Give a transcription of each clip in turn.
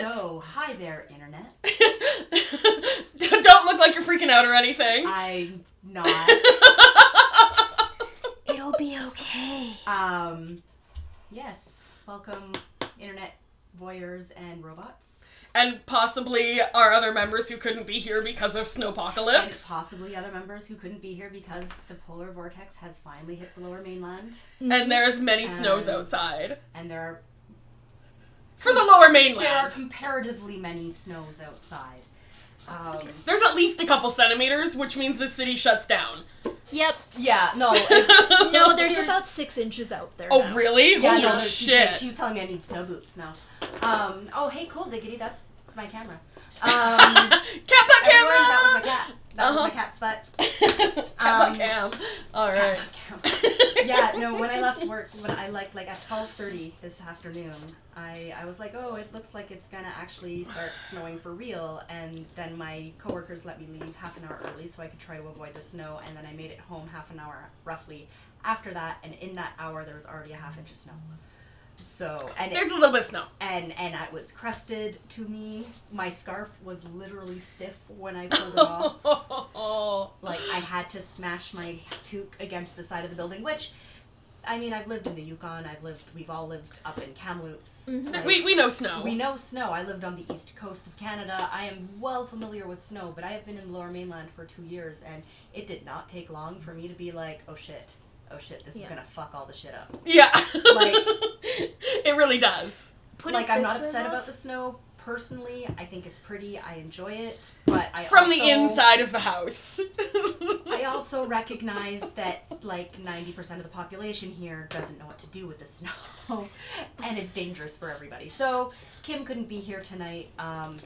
Internet! So, hi there, Internet. Don't look like you're freaking out or anything. I'm not. It'll be okay. Yes. Welcome, Internet voyeurs and robots. And possibly our other members who couldn't be here because of snowpocalypse. And possibly other members who couldn't be here because the polar vortex has finally hit the lower mainland. And there's many snows outside. And there are... For the lower mainland. There are comparatively many snows outside. There's at least a couple centimeters, which means the city shuts down. Yep. Yeah, no. No, there's about 6 inches out there Oh, now. really? Yeah, Holy no, shit. she was telling me I need snow boots now. Oh, hey, cool, Diggity, that's my camera. Cat butt camera! That was my cat. That was my cat's butt. Cat butt cam. Alright. Yeah, no, when I left work, when I like at 12:30 this afternoon, I was like, oh, it looks like it's gonna actually start snowing for real, and then my coworkers let me leave half an hour early so I could try to avoid the snow, and then I made it home half an hour roughly after that, and in that hour there was already a half inch of snow. So, and There's a little bit of snow. And it was crusted to me. My scarf was literally stiff when I pulled it off. Like, I had to smash my toque against the side of the building, which, I mean, I've lived in the Yukon. We've all lived up in Kamloops. Mm-hmm. Like, We know snow. we know snow. I lived on the east coast of Canada. I am well familiar with snow, but I have been in the lower mainland for 2 years, and it did not take long for me to be like, oh shit, this is gonna fuck all the shit up. Yeah. Like, it really does. I'm not upset about the snow personally. I think it's pretty. I enjoy it, but From the inside of the house. I also recognize that like 90% of the population here doesn't know what to do with the snow, and it's dangerous for everybody. So Kim couldn't be here tonight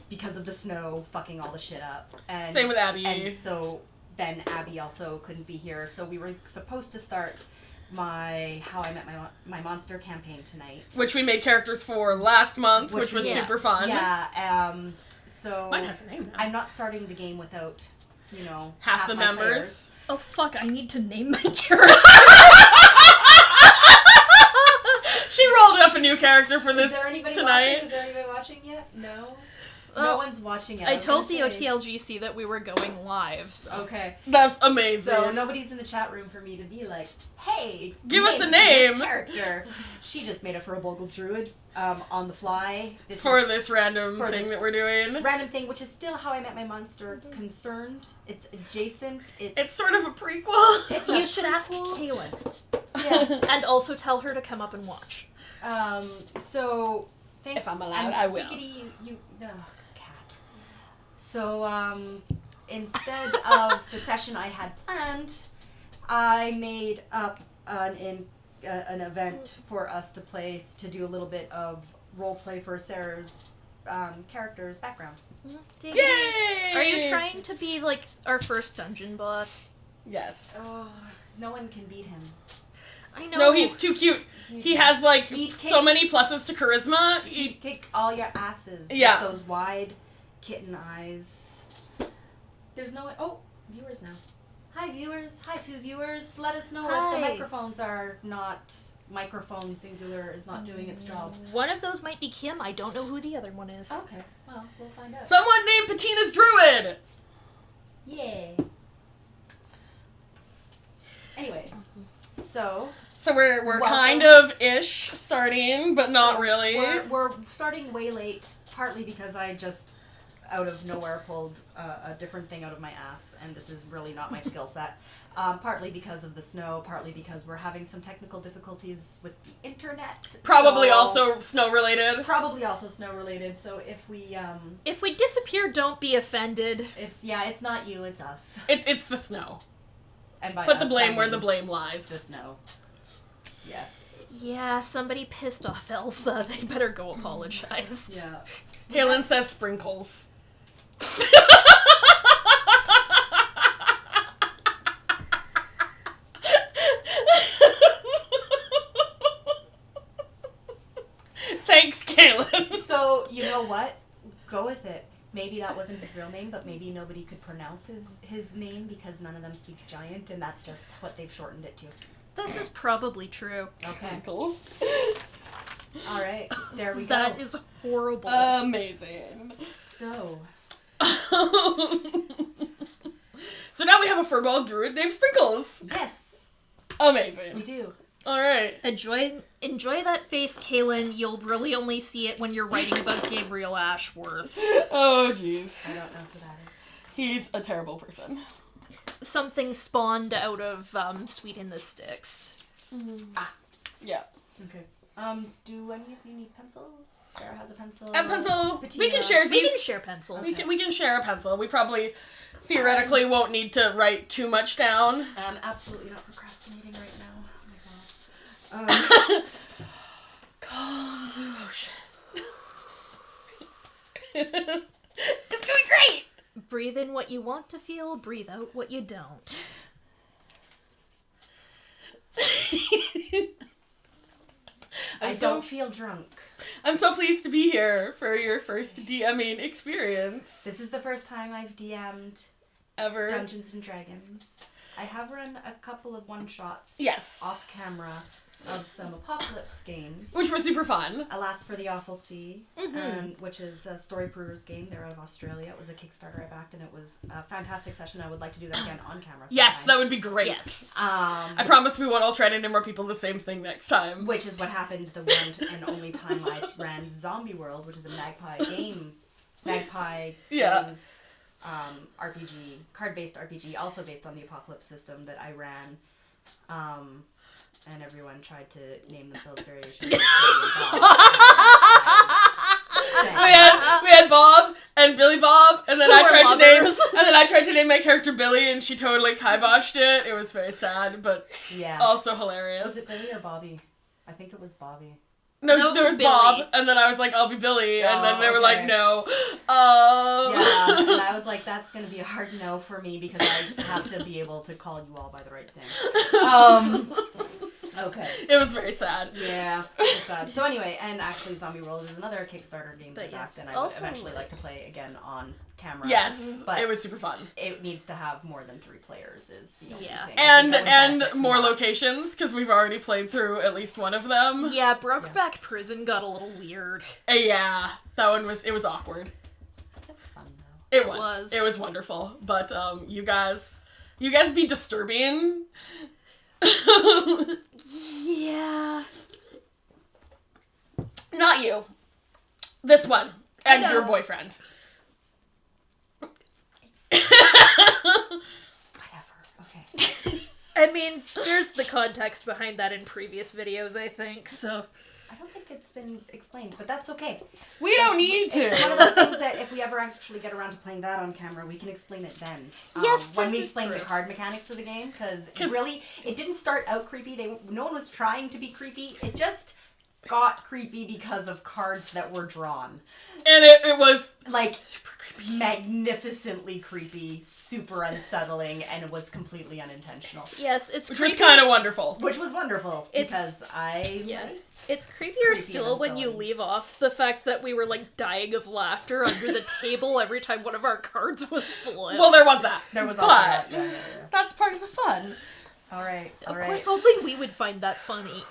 because of the snow fucking all the shit up. And Same with Abby. And so then Abby also couldn't be here. So we were supposed to start my How I Met My Monster campaign tonight, Which we made characters for last month, which was yeah. super fun. Yeah. So Mine has a name now. I'm not starting the game without, half the my members. players. Oh fuck, I need to name my character. She rolled up a new character for this Is there anybody tonight. watching? Is there anybody watching yet? No? No one's watching yet. I was told the gonna say. OTLGC that we were going live, so. Okay. That's amazing. So nobody's in the chat room for me to be like, hey, Give us a to name. this character. She just made it for a Bogle Druid on the fly. for is this random for thing this that we're doing. random thing, which is still How I Met My Monster concerned. It's adjacent. It's sort of a prequel. It's You a should ask prequel. Kaylin. Yeah. And also tell her to come up and watch. So thanks. If I'm allowed, and I will. Diggity, you no cat. So instead of the session I had planned, I made up an event for us to play to do a little bit of role play for Sarah's character's background. Yay! Are you trying to be like our first dungeon boss? Yes. Oh, no one can beat him. I know. No, he's too cute. He has like He'd so many pluses to charisma. He'd kick all your asses. Yeah. With those wide kitten eyes. There's no one. Oh, viewers now. Hi, viewers. Hi, 2 viewers. Let us know if Hi. the microphones are not. Microphone singular is not doing its job. One of those might be Kim. I don't know who the other one is. Okay, well, we'll find out. Someone named Petina's Druid. Yay. Anyway, so We're Welcome. kind of ish starting, but not so really. We're starting way late, partly because I just out of nowhere pulled a different thing out of my ass, and this is really not my skill set. Partly because of the snow, partly because we're having some technical difficulties with the internet. Probably so- also snow related. Probably also snow related. So if we If we disappear, don't be offended. it's not you, it's us. It's the snow. And by Put the us, blame I where mean the blame lies. the snow. Yes. Yeah, somebody pissed off Elsa. They better go apologize. Yeah. Kaylin says sprinkles. Thanks, Kaylin. So, you know what? Go with it. Maybe that wasn't his real name, but maybe nobody could pronounce his name because none of them speak giant, and that's just what they've shortened it to. This is probably true. Okay. Sprinkles. All right, there we go. That is horrible. Amazing. So, So now we have a furball druid named Sprinkles. yes, Amazing. we do. All right. Enjoy that face, Kaylin. You'll really only see it when you're writing about Gabriel Ashworth. Oh, jeez. I don't know who that is. He's a terrible person. Something spawned out of Sweet in the Sticks. Yeah. Okay. Do any of you need pencils? Sarah has a pencil. And pencil. Petina. We can share We these. can share pencils. We can share a pencil. We probably theoretically won't need to write too much down. I'm absolutely not procrastinating right now. Oh my god. Calm the ocean. It's going great. Breathe in what you want to feel, breathe out what you don't. I don't feel drunk. I'm so pleased to be here for your first DMing experience This is the first time I've DM'd ever. Dungeons and Dragons. I have run a couple of one-shots Yes. off camera of some Apocalypse games. Which was super fun. Alas for the Awful Sea, which is a Story Brewers game. They're out of Australia. It was a Kickstarter I backed, and it was a fantastic session. I would like to do that again on camera sometime. Yes, that would be great. Yes. I promise we won't all try to name more people the same thing next time. Which is what happened the one and only time I ran Zombie World, which is a Magpie Yeah. Games RPG, card-based RPG, also based on the Apocalypse system that I ran. And everyone tried to name themselves variations of Billy and Bob. We had Bob and Billy Bob, and then Who I are tried to name my character Billy, and she totally kiboshed it. It was very sad, but Yeah. also hilarious. Was it Billy or Bobby? I think it was Bobby. No, it there was was Billy. Bob, and then I was like, I'll be Billy, and then they were like, okay. no. Yeah, and I was like, that's gonna be a hard no for me because I have to be able to call you all by the right thing. Okay. It was very sad. Yeah, it's sad. So anyway, and actually Zombie World is another Kickstarter game that I But backed, yes, and I would also- eventually like to play again on camera. Yes, But it was super fun. it needs to have more than 3 players is the only Yeah. thing. I think I would And benefit from more that. locations, because we've already played through at least one of them. Yeah, Brokeback Prison got a little weird. Yeah, that one was awkward. That was fun though. It was. It was wonderful. But you guys be disturbing. Yeah. Not you. This one. And know. your boyfriend. Whatever. Okay. I mean, there's the context behind that in previous videos, I think, so... I don't think it's been explained, but that's okay. We don't need to. It's one of those things that if we ever actually get around to playing that on camera, we can explain it then. Yes, when this we is explain the true. card mechanics of the game, because really, it didn't start out creepy. No one was trying to be creepy. It just got creepy because of cards that were drawn. And it was Like, magnificently creepy, super unsettling, and it was completely unintentional. Yes, it's which was creepy. kind of wonderful. Which was wonderful, It's- because I... Yeah. It's creepier Creepy still and when you unsettling. leave off the fact that we were, like, dying of laughter under the table every time one of our cards was flipped. Well, there was that. There was also But that. Yeah. that's part of the fun. Alright, Of alright. course, only we would find that funny.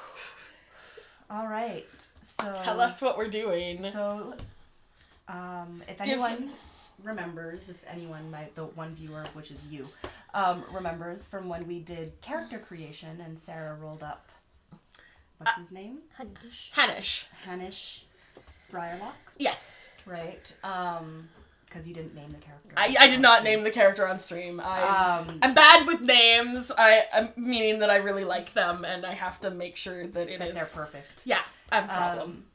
Alright, so... Tell us what we're doing. So, if anyone remembers, the one viewer, which is you, remembers from when we did character creation and Sarah rolled up, what's his name? Hanish. Hanish Briarlock? Yes. Right. Because you didn't name the character. I did not name the character on stream. I'm bad with names. I'm meaning that I really like them, and I have to make sure that it that is. they're perfect. Yeah, I have a problem.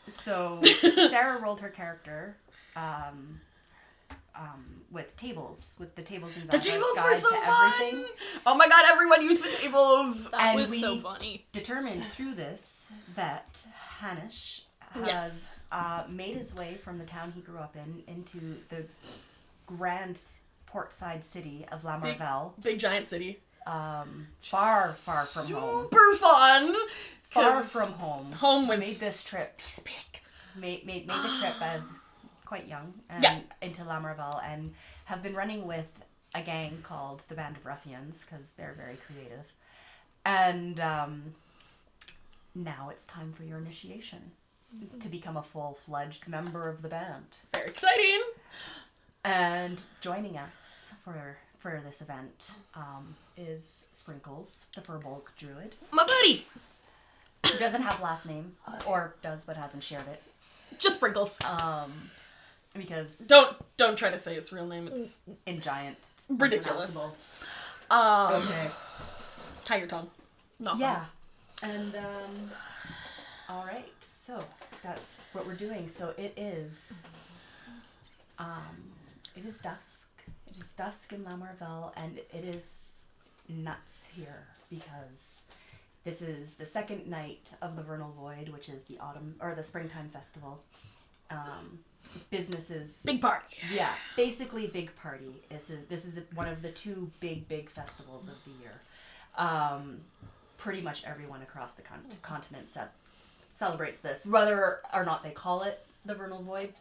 So, Sarah rolled her character, with tables, with the tables in The Zygo's tables were Guide so to fun! Everything. Oh my god, everyone used the tables! That And was we- so funny. Determined through this that Hanish has made his way from the town he grew up in into the grand portside city of La Marvelle. Big giant city. Far from home. Super fun! Far 'Cause from home. Home was Made this trip. big. Made the trip as quite young and Yeah. into La Marvelle, and have been running with a gang called the Band of Ruffians because they're very creative. And now it's time for your initiation. to become a full-fledged member of the band. Very exciting. And joining us for this event is Sprinkles, the Furbolg druid. My buddy! Who doesn't have last name, or does but hasn't shared it. Just Sprinkles. Because Don't try to say its real name. It's in Giant, it's ridiculous. unpronounceable. Okay. Tie your tongue. Not Yeah. And all right. So that's what we're doing. So it is dusk. It is dusk in La Marvelle, and it is nuts here because this is the second night of the Vernal Void, which is the autumn or the springtime festival. Businesses big party. Yeah, basically big party. This is one of the two big festivals of the year. Pretty much everyone across the continent celebrates this, whether or not they call it the Vernal Void.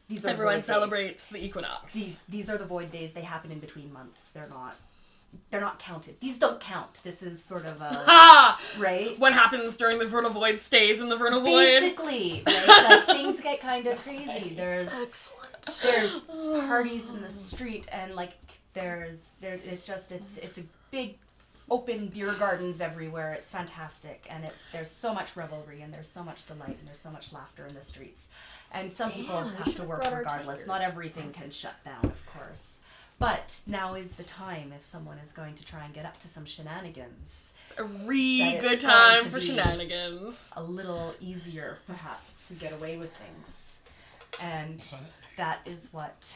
These are Everyone void celebrates the equinox. These are the void days. They happen in between months. They're not counted. These don't count. This is sort of a right. What happens during the Vernal Void stays in the Vernal Void. Basically, right? Like, things get kind of crazy. There's parties in the street, and like it's a big open beer gardens everywhere. It's fantastic, and there's so much revelry, and there's so much delight, and there's so much laughter in the streets. And some people have to work regardless. Not everything can shut down, of course. But now is the time if someone is going to try and get up to some shenanigans. A really good time for shenanigans. A little easier, perhaps, to get away with things. And that is what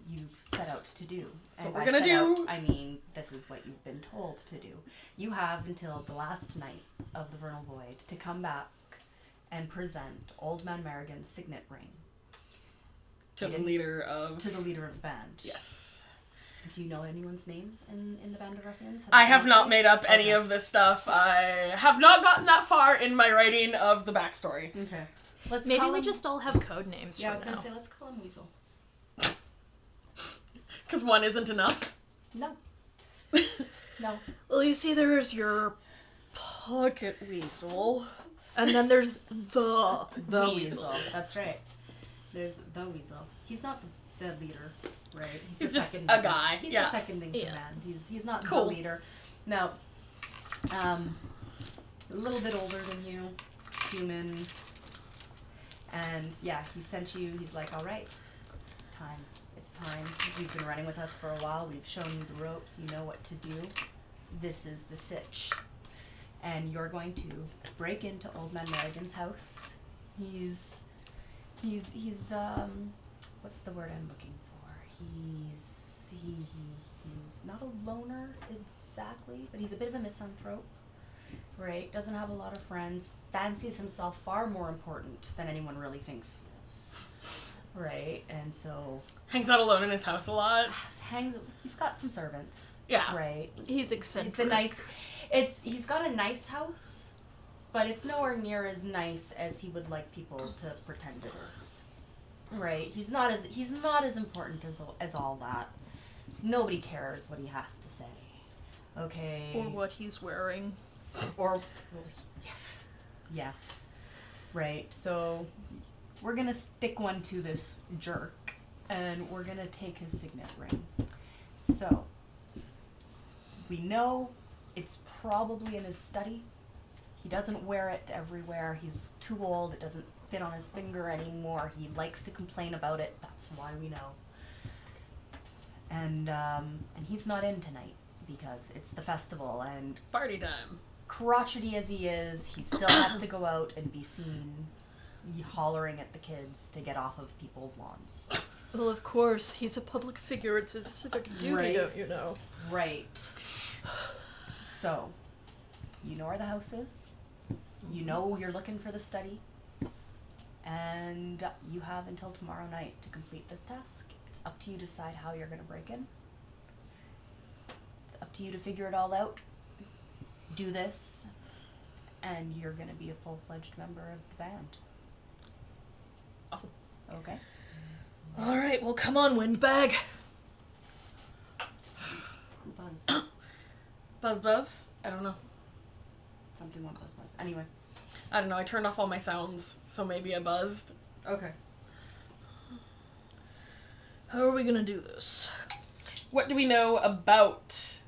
you've set out to do. That's what we're going to do. I mean, this is what you've been told to do. You have until the last night of the Vernal Void to come back and present Old Man Merrigan's signet ring. To the leader of the band. Yes. Do you know anyone's name in the Band of Ruffians? I have not made up any of this stuff. I have not gotten that far in my writing of the backstory. Okay. Maybe we just all have code names. Yeah, I was going to say, let's call him Weasel. Because one isn't enough? No. No. Well, you see, there's your pocket weasel, and then there's the weasel. That's right. There's the Weasel. He's not the leader, right? He's just a guy. He's the second in command. He's not the leader. No. A little bit older than you, human. And yeah, he sent you. He's like, all right, time. It's time. You've been running with us for a while. We've shown you the ropes. You know what to do. This is the sitch. And you're going to break into Old Man Merrigan's house. He's what's the word I'm looking for? He's not a loner exactly, but he's a bit of a misanthrope, right? Doesn't have a lot of friends, fancies himself far more important than anyone really thinks he is, right? And so hangs out alone in his house a lot. He's got some servants, yeah, right? He's eccentric. He's got a nice house. But it's nowhere near as nice as he would like people to pretend it is. Right? He's not as important as all that. Nobody cares what he has to say. Okay. Or what he's wearing. Yeah. Right. So we're gonna stick one to this jerk, and we're gonna take his signet ring. So we know it's probably in his study. He doesn't wear it everywhere. He's too old. It doesn't fit on his finger anymore. He likes to complain about it. That's why we know. And he's not in tonight because it's the festival and party time. Crotchety as he is, he still has to go out and be seen hollering at the kids to get off of people's lawns. Well, of course, he's a public figure. It's his civic duty, right. Don't you know? Right. So, you know where the house is. You know you're looking for the study. And you have until tomorrow night to complete this task. It's up to you to decide how you're going to break in. It's up to you to figure it all out. Do this. And you're going to be a full-fledged member of the band. Awesome. Okay. All right, well, come on, windbag. Buzz. Buzz? I don't know. Something went buzz. Anyway. I don't know, I turned off all my sounds, so maybe I buzzed. Okay. How are we gonna do this? What do we know about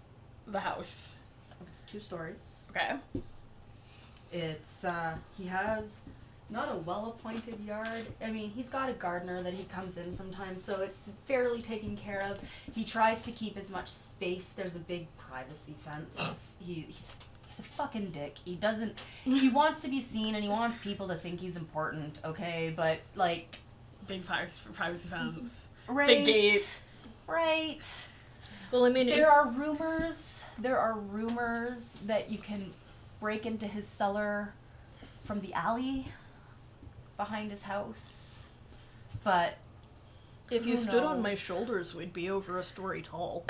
the house? It's 2 stories. Okay. It's, he has not a well-appointed yard. I mean, he's got a gardener that he comes in sometimes, so it's fairly taken care of. He tries to keep as much space. There's a big privacy fence. He's a fucking dick. He doesn't, he wants to be seen and he wants people to think he's important, okay? But, like... Big privacy fence. Right. Big gate. Right. Well, I mean, There are rumors that you can break into his cellar from the alley behind his house. But if you who stood on my knows? shoulders, we'd be over a story tall.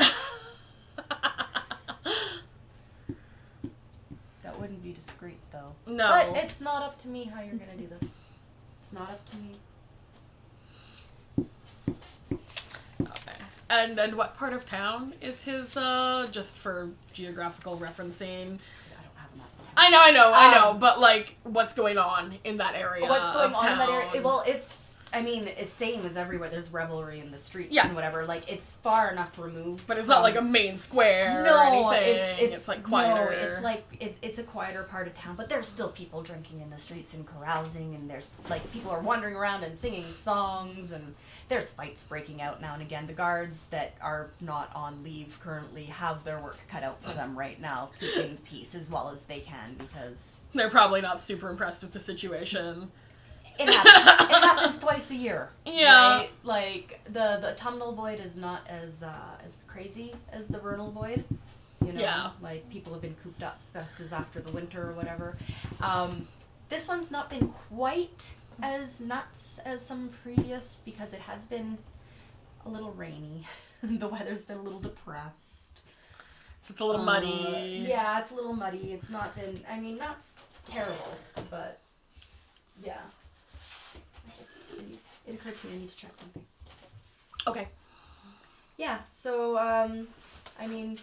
That wouldn't be discreet, though. No. But it's not up to me how you're gonna do this. It's not up to me. Okay. And what part of town is his, just for geographical referencing? I don't have a map. I know, but, like, what's going on in that area What's going of on town? in that area? Well, it's same as everywhere. There's revelry in the streets Yeah. and whatever. Like, it's far enough removed. But it's not like a main square No, or anything. it's like quieter. No, it's like it's a quieter part of town, but there's still people drinking in the streets and carousing, and there's like people are wandering around and singing songs, and there's fights breaking out now and again. The guards that are not on leave currently have their work cut out for them right now, keeping peace as well as they can because They're probably not super impressed with the situation. it happens twice a year. Yeah. Right? Like the autumnal void is not as crazy as the vernal void. You know, Yeah. like people have been cooped up. This is after the winter or whatever. This one's not been quite as nuts as some previous because it has been a little rainy. The weather's been a little depressed. So it's a little muddy. Yeah, it's a little muddy. It's not been, I mean, not terrible, but yeah. It occurred to me I need to check something. Okay. Yeah, so, I mean,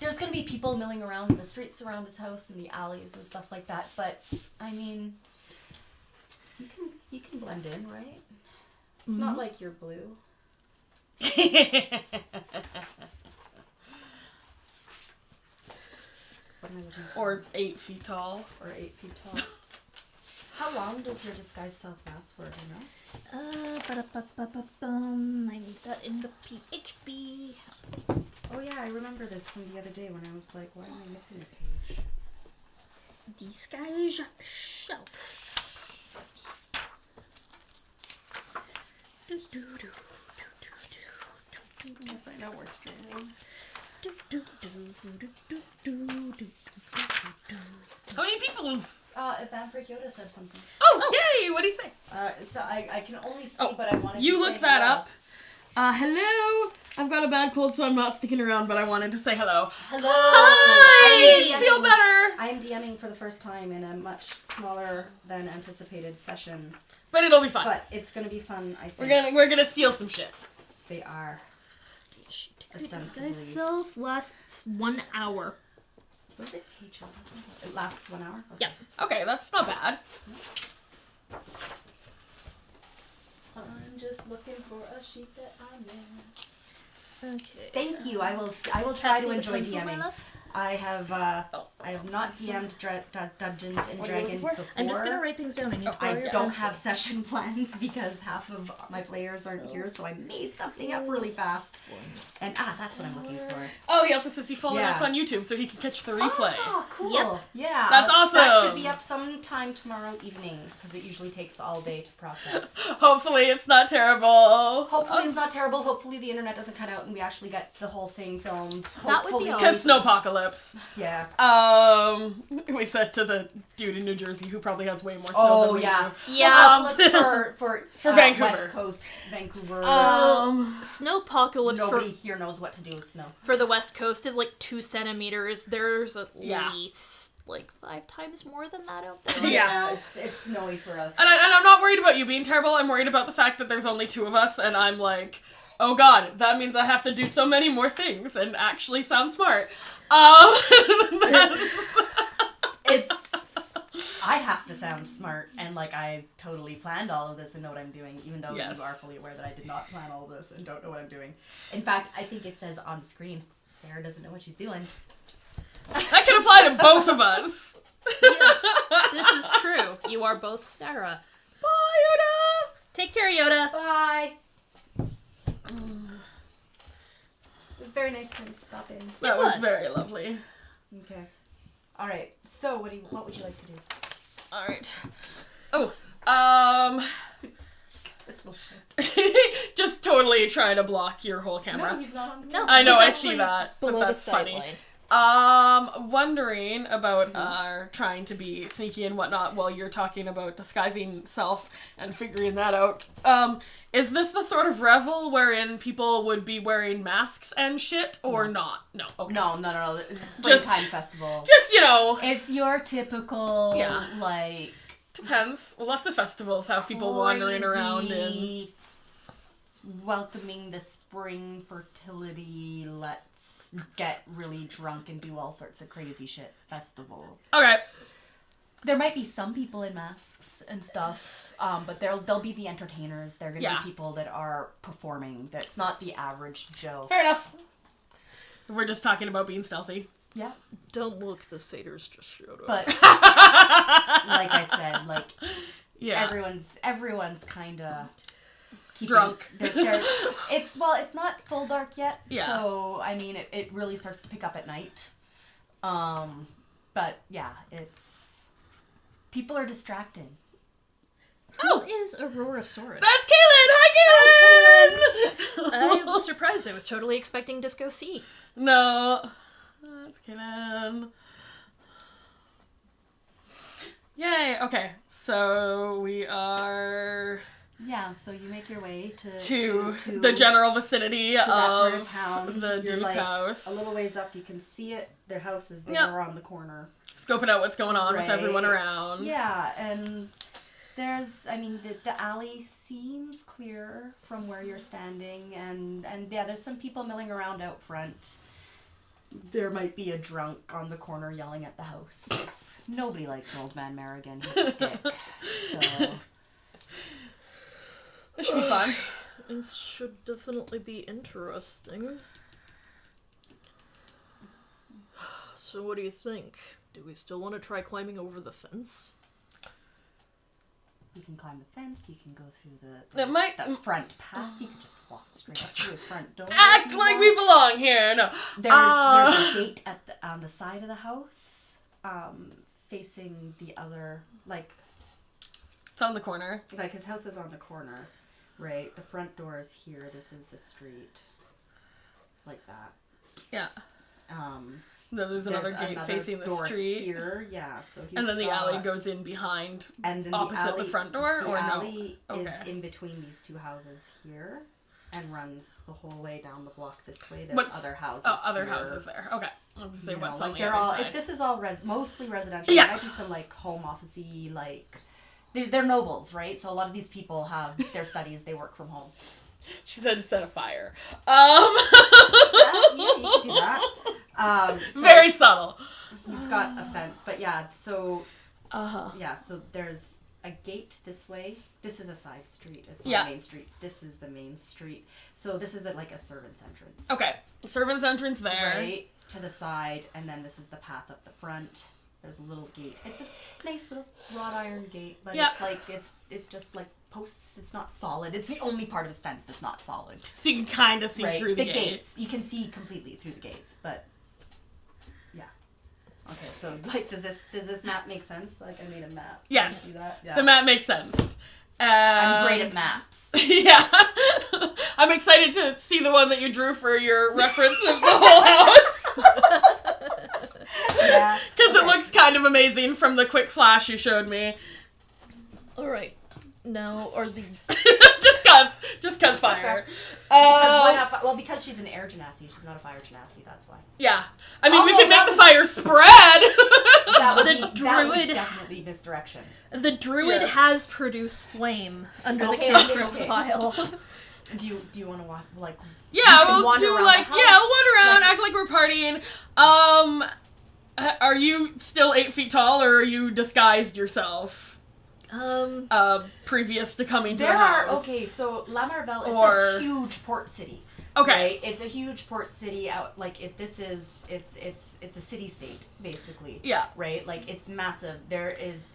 there's gonna be people milling around the streets around his house and the alleys and stuff like that, but, I mean, you can blend in, right? It's not like you're blue. What am I looking for? Or 8 feet tall. Or 8 feet tall. How long does your disguise self last for, do you know? I need that in the PHP. Oh yeah, I remember this from the other day when I was like, why am I missing a page? Disguise shelf. Yes, I know we're streaming. How many people's? Banfrick Yoda said something. Oh, yay! What do you say? So I can only see, Oh, but I wanted you to look say that hello. up. Hello. I've got a bad cold, so I'm not sticking around, but I wanted to say hello. Hello! Hi! I'm Feel DMing. better. I am DMing for the first time in a much smaller than anticipated session. But it'll be fun. But it's gonna be fun, I think. We're gonna steal some shit. They are. Ostensibly. Disguise self lasts 1 hour. What did page number? It lasts 1 hour? Okay. Yeah. Okay, that's not bad. I'm just looking for a sheet that I missed. Okay. Thank you. I will try Pass to me the enjoy pencil, my DMing. love. I have not DM'd Dungeons and What are you looking Dragons for? before. I'm just gonna write things down. I need to borrow I your don't pencil. have session plans because half of my players aren't here, so I made something up really fast. And that's what I'm looking for. Oh, he also says he followed Yeah. us on YouTube so he can catch the replay. Oh, cool. Yep. Yeah. That's That awesome. should be up sometime tomorrow evening because it usually takes all day to process. Hopefully it's not terrible. Hopefully it's not terrible. Hopefully the internet doesn't cut out and we actually get the whole thing filmed. That would be Hopefully. Because snowpocalypse. Yeah. We said to the dude in New Jersey who probably has way more snow Oh than we Yeah. Snowpocalypse for Vancouver. West Coast Vancouver. do. Snowpocalypse Nobody here knows what to do with snow. for the West Coast is like 2 centimeters. There's at Yeah. least like 5 times more than that out there. Yeah. Right now. It's snowy for us. And I'm not worried about you being terrible. I'm worried about the fact that there's only 2 of us, and I'm like, oh god, that means I have to do so many more things and actually sound smart. It's I have to sound smart and like I've totally planned all of this and know what I'm doing, even though you are fully aware that I did not plan all of this and don't know what I'm doing. In fact, I think it says on screen, Sarah doesn't know what she's doing. That can apply to both of us. Yes, this is true. You are both Sarah. Bye, Yoda! Take care, Yoda. Bye! It was very nice of him to stop in. That was very lovely. Okay. Alright, so what would you like to do? Alright. Oh, This little shit. just totally trying to block your whole camera. No, he's not on the No, I know, he's I actually see that. But below that's the funny. sight line. Wondering about trying to be sneaky and whatnot while you're talking about disguising self and figuring that out. Is this the sort of revel wherein people would be wearing masks and shit, or not? No. Okay. No. This is a springtime festival. Just, It's your typical, like... Depends. Lots of festivals have people wandering around in... welcoming the spring fertility, let's get really drunk and do all sorts of crazy shit festival. Okay. There might be some people in masks and stuff, but they'll be the entertainers. They're going to be people that are performing. That's not the average Joe. Fair enough. We're just talking about being stealthy. Yeah. Don't look, the satyrs just showed up. But, like I said, like, everyone's kind of... drunk. It's not full dark yet. Yeah. So, I mean, it really starts to pick up at night. But, yeah, people are distracted. Who is Aurorasaurus? That's Kaylin! Hi, Kaylin! I'm surprised. I was totally expecting Disco C. No. That's Kaylin. Yay, okay. So we are... Yeah, so you make your way to the general vicinity of town. the dude's house. A little ways up, you can see it. Their house is there on the corner. Scoping out what's going on with everyone around. Yeah, and the alley seems clear from where you're standing, and yeah, there's some people milling around out front. There might be a drunk on the corner yelling at the house. Nobody likes Old Man Merrigan. He's a dick. So... This should be fun. This should definitely be interesting. So what do you think? Do we still want to try climbing over the fence? You can climb the fence, you can go through the front path, you can just walk straight up to his front door. Act like we belong here! No. There's a gate on the side of the house, facing the other, like... It's on the corner. Like, his house is on the corner, right? The front door is here, this is the street. Like that. Yeah. There's another gate facing the street. Here, yeah. So and then the alley goes in behind, opposite the front door, or no? The alley is in between these two houses here, and runs the whole way down the block this way. There's other houses. Oh, other houses there. Okay. I was gonna say what's on the other side. If this is all mostly residential. Yeah. There might be some like home office-y, like they're nobles, right? So a lot of these people have their studies. They work from home. She said to set a fire. Yeah, you can do that. So very subtle. He's got a fence, but yeah, so yeah, so there's a gate this way. This is a side street. It's not a main street. This is the main street. So this is like a servant's entrance. Okay. The servant's entrance there. Right to the side, and then this is the path up the front. There's a little gate. It's a nice little wrought iron gate, but it's like it's just like posts. It's not solid. It's the only part of his fence that's not solid. So you can kind of see through the gates. You can see completely through the gates, but yeah. Okay, so like, does this map make sense? Like, I made a map. Yes, see that? Yeah. The map makes sense. I'm great at maps. Yeah, I'm excited to see the one that you drew for your reference of the whole house. Yeah, because it looks kind of amazing from the quick flash you showed me. All right. Now, are the just cause fire. Because she's an air genasi, she's not a fire genasi. That's why. Yeah, I mean we can make the fire spread. That would definitely misdirection. The druid has produced flame under the cantrips pile. Do you want to walk like? Yeah, we'll do like we'll wander around, act like we're partying. are you still 8 feet tall, or are you disguised yourself? Previous to coming to the house. So La Marvelle is Or- a huge port city. Okay. Right? It's a huge port city out it's a city state basically. Yeah. Right? Like it's massive. There is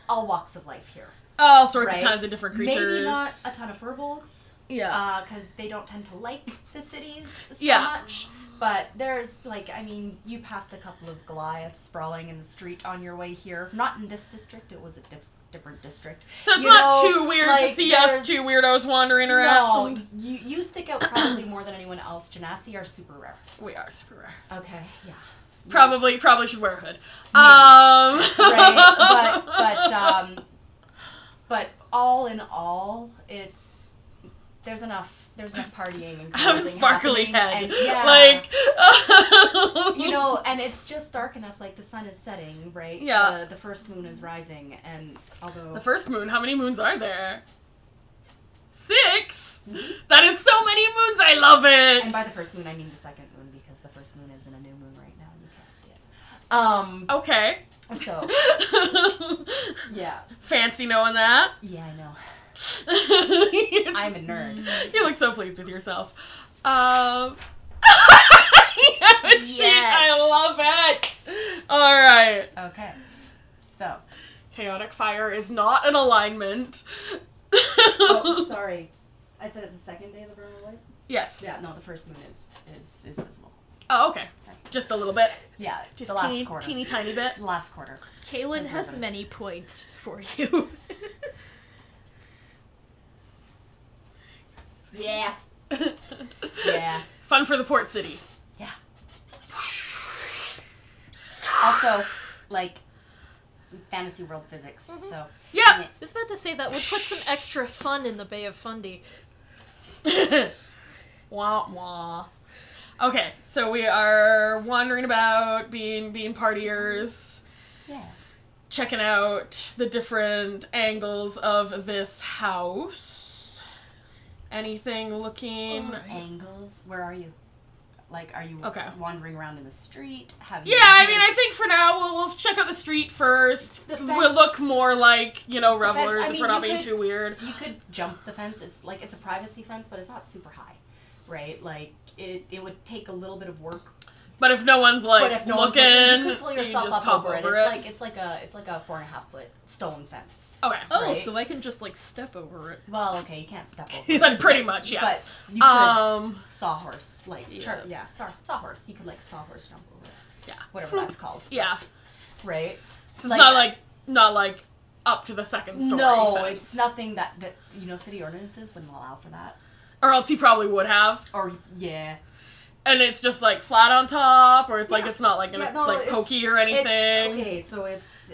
all walks of life here. All sorts Right? of kinds of different creatures. Maybe not a ton of furbolgs. Yeah. Because they don't tend to like the cities so Yeah. much. But there's you passed a couple of Goliaths sprawling in the street on your way here. Not in this district. It was a different district. So it's not too weird to see us two weirdos wandering around. No, you stick out probably more than anyone else. Genasi are super rare. We are super rare. Okay, yeah. Probably should wear a hood. Right, but all in all, there's enough partying and I have a cruising sparkly happening, head. And and it's just dark enough. Like the sun is setting, right? Yeah. The first moon is rising, and although The first moon. How many moons are there? 6. That is so many moons. I love it. and by the first moon I mean the second moon because the first moon is in a new moon right now and you can't see it. Okay. So yeah. Fancy knowing that. Yeah, I know. Yes. I'm a nerd. You look so pleased with yourself. Yeah, I love it. All right. Okay. So. Chaotic fire is not an alignment. Oh, sorry. I said it's the second day of the vernal light? Yes. Yeah, no, the first moon is visible. Oh, okay. Sorry. Just a little bit. Yeah, Just the last quarter. teeny tiny bit. The last quarter. Kaylin has many points for you. Yeah. Yeah. Fun for the port city. Yeah. Also, fantasy world physics, so. Yeah. I was about to say that would put some extra fun in the Bay of Fundy. Wah wah. Okay, so we are wandering about, being partiers, Yeah. checking out the different angles of this house. Anything looking... Angles. Where are you? Are you wandering around in the street? Yeah, I mean, I think for now we'll check out the street first. The fence. We'll look more like, revelers I if mean, we're not you being could- too weird. You could jump the fence. It's a privacy fence, but it's not super high, right? It would take a little bit of work. But if no one's But if no one's looking, you could pull yourself just up hop over it. over It's like a 4.5-foot stone fence. Okay. Oh, Right. so I can just step over it. Well, okay, you can't step over it. But pretty much, yeah. But you could sawhorse, Yeah. sawhorse. You could sawhorse jump over it. Yeah. Whatever that's called. Yeah. Right? So it's not like up to the second story No, fence. it's nothing that city ordinances wouldn't allow for that. Or else he probably would have. Or yeah. And it's just flat on top, or it's Yeah. it's not it's- pokey or anything. Okay, so it's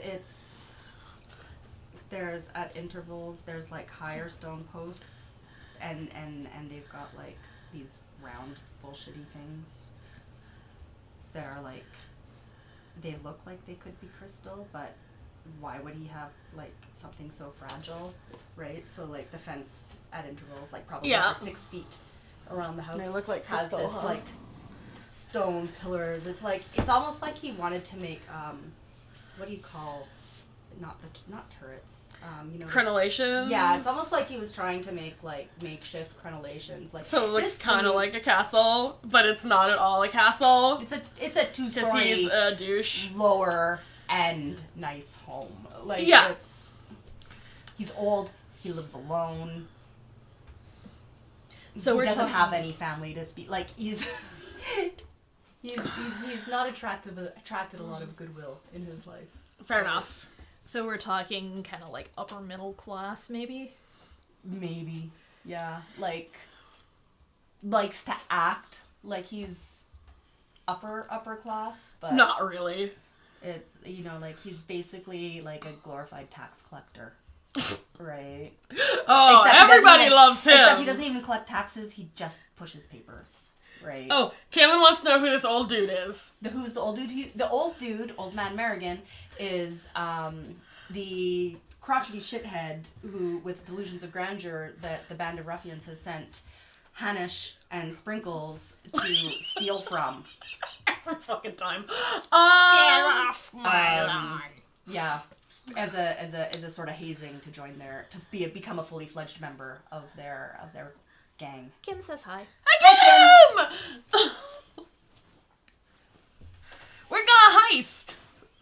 there's at intervals there's higher stone posts and they've got these round bullshitty things that are they look like they could be crystal, but why would he have something so fragile, right? So the fence at intervals probably Yeah. for 6 feet around the house They look like has crystal, this huh? stone pillars. It's almost like he wanted to make what do you call not turrets, Crenellations? yeah, it's almost like he was trying to make makeshift crenellations. So it looks this to kind of me- like a castle, but it's not at all a castle. it's a Because 2-story he's a douche. lower end nice home. Yeah. He's old, he lives alone. So he we're doesn't talking- have any family to speak. He's he's not attracted a lot of goodwill in his life. Fair enough. So we're talking kind of upper middle class, maybe? Maybe. Yeah. Likes to act like he's upper class, but Not really. it's he's basically a glorified tax collector. Right. Oh, Except he doesn't everybody even- loves him. Except he doesn't even collect taxes, he just pushes papers. Right. Oh, Kaylin wants to know who this old dude is. Who's the old dude? The old dude, Old Man Merrigan, is the crotchety shithead who, with delusions of grandeur, that the band of ruffians has sent Hanish and Sprinkles to steal from. Every fucking time. Get off my lawn. Yeah, as a sort of hazing to join become a fully fledged member of their gang. Kim says hi. Hi, Kim! We're gonna heist.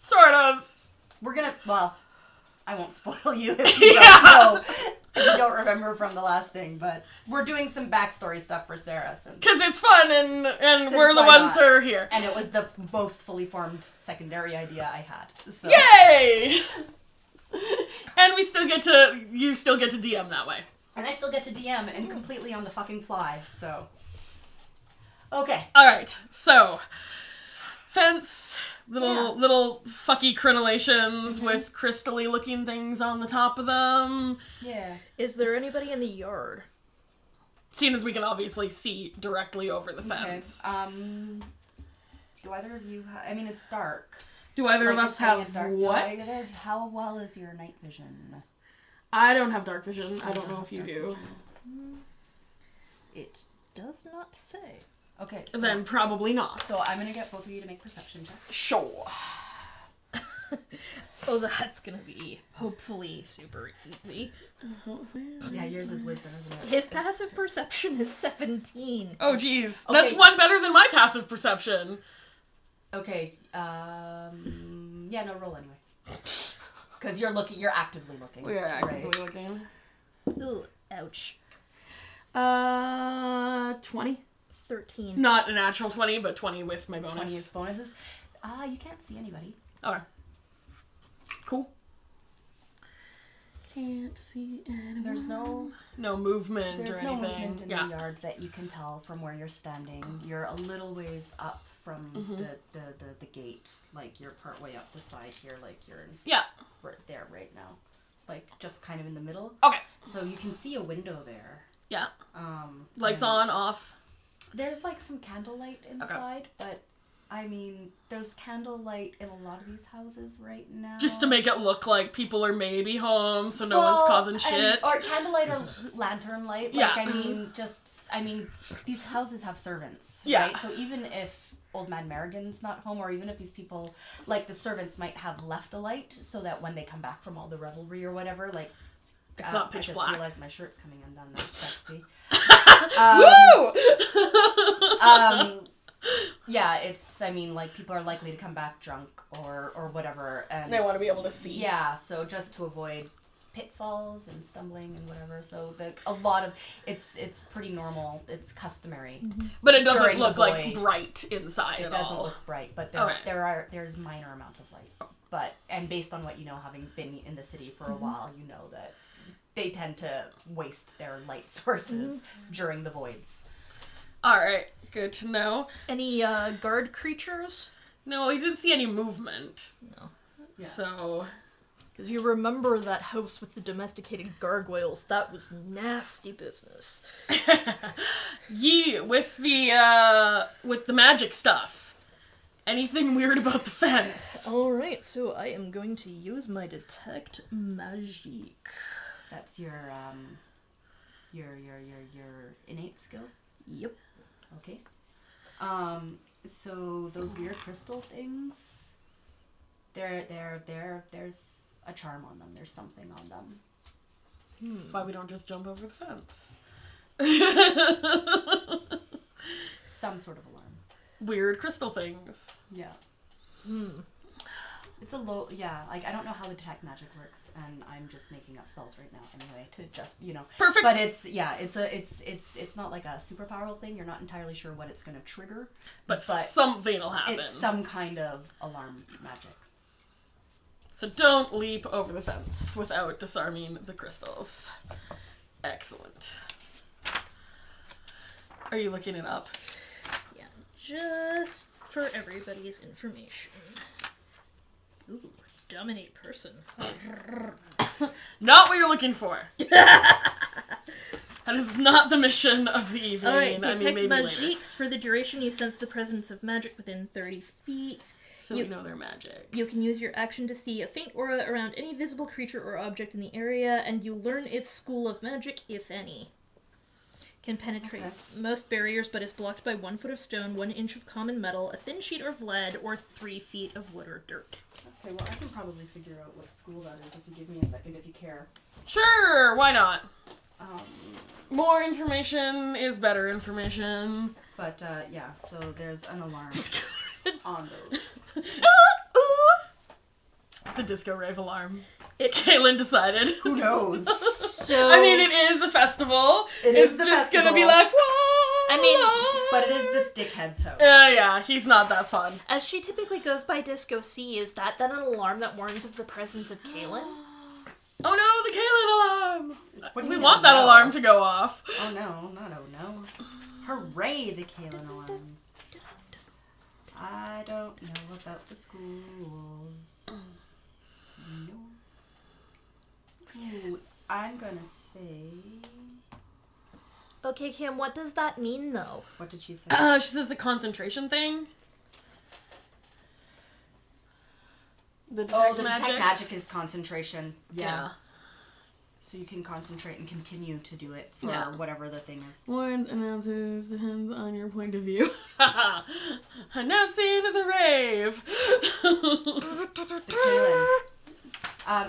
Sort of. We're gonna, well, I won't spoil you if you don't know, if you don't remember from the last thing, but we're doing some backstory stuff for Sarah because it's fun and we're the ones who are here. And it was the most fully formed secondary idea I had. So. Yay! And you still get to DM that way. And I still get to DM and completely on the fucking fly, so. Okay. Alright, so fence, little fucky crenellations with crystally looking things on the top of them. Yeah. Is there anybody in the yard? Seeing as we can obviously see directly over the fence. Okay. Do either of you I mean, it's dark. Do either of us have what? How well is your night vision? I don't have dark vision. I don't know if you do. It does not say. Okay. So, then probably not. So I'm gonna get both of you to make perception checks. Sure. Oh, that's gonna be hopefully super easy. Yeah, yours is wisdom, isn't it? His passive perception is 17. Oh, geez. Okay. That's one better than my passive perception. Okay. Yeah, no, roll anyway. Because you're actively looking. We are actively looking. Ooh, ouch. 20? 13. Not a natural 20, but 20 with my bonus. 20 is bonuses. You can't see anybody. Okay. Cool. Can't see anyone. There's no movement There's or no anything. movement in the yard that you can tell from where you're standing. You're a little ways up from the gate. Like, you're part way up the side here. Like, you're right there right now. Like, just kind of in the middle. Okay. So you can see a window there. Yeah. Lights on, off. There's, like, some candlelight inside, but, I mean, there's candlelight in a lot of these houses right now. Just to make it look like people are maybe home, so no one's causing shit. Or candlelight or lantern light. Like, I mean, these houses have servants, right? So even if Old Man Merrigan's not home, or even if these people, like, the servants might have left a light so that when they come back from all the revelry or whatever, like, it's not pitch black. I just realized my shirt's coming undone. That's sexy. Woo! Yeah, I mean, like, people are likely to come back drunk or whatever. And they want to be able to see. Yeah, so just to avoid pitfalls and stumbling and whatever. So a lot of, it's pretty normal. It's customary. Mm-hmm. But it doesn't during look the like void. bright inside It at all. It doesn't look bright, but there's minor amount of light. And based on what you know, having been in the city for a while, you know that they tend to waste their light sources during the voids. Alright, good to know. Any guard creatures? No, we didn't see any movement. No. Yeah. So... Because you remember that house with the domesticated gargoyles. That was nasty business. With the magic stuff. Anything weird about the fence? Alright, so I am going to use my detect magic. That's your innate skill? Yep. Okay. So those weird crystal things, there's a charm on them. There's something on them. This is why we don't just jump over the fence. Some sort of alarm. Weird crystal things. Yeah. It's like, I don't know how the detect magic works, and I'm just making up spells right now anyway to just, Perfect. But it's not like a super powerful thing. You're not entirely sure what it's going to trigger. But something will happen. It's some kind of alarm magic. So don't leap over the fence without disarming the crystals. Excellent. Are you looking it up? Yeah, just for everybody's information. Ooh, dominate person. Not what you're looking for. That is not the mission of the evening. Alright, detect maybe magiques. later. For the duration, you sense the presence of magic within 30 feet. So we know they're magic. You can use your action to see a faint aura around any visible creature or object in the area, and you learn its school of magic, if any. Can penetrate Okay. most barriers, but is blocked by 1 foot of stone, 1 inch of common metal, a thin sheet of lead, or 3 feet of wood or dirt. Okay, well, I can probably figure out what school that is if you give me a second, if you care. Sure, why not? Um, More information is better information. but, yeah, so there's an alarm on those. It's a disco rave alarm. Kaylin decided. Who knows? So I mean, it is a festival. It's It's the just festival. gonna be like, I mean, But it is this dickhead's house. yeah, he's not that fun. as she typically goes by Disco C, is that then an alarm that warns of the presence of Kaylin? Oh no, the Kaylin alarm! What do We you want mean, that no? alarm to go off. Oh no, not oh no. Hooray, the Kaylin alarm. I don't know about the schools. No. Ooh, I'm gonna say... Okay, Kim, what does that mean, though? What did she say? She says the concentration thing. The detect the magic. detect magic is concentration. Yeah. Yeah. So you can concentrate and continue to do it for Yeah. whatever the thing is. Warns, announces, depends on your point of view. Announcing the rave. The Kaylin.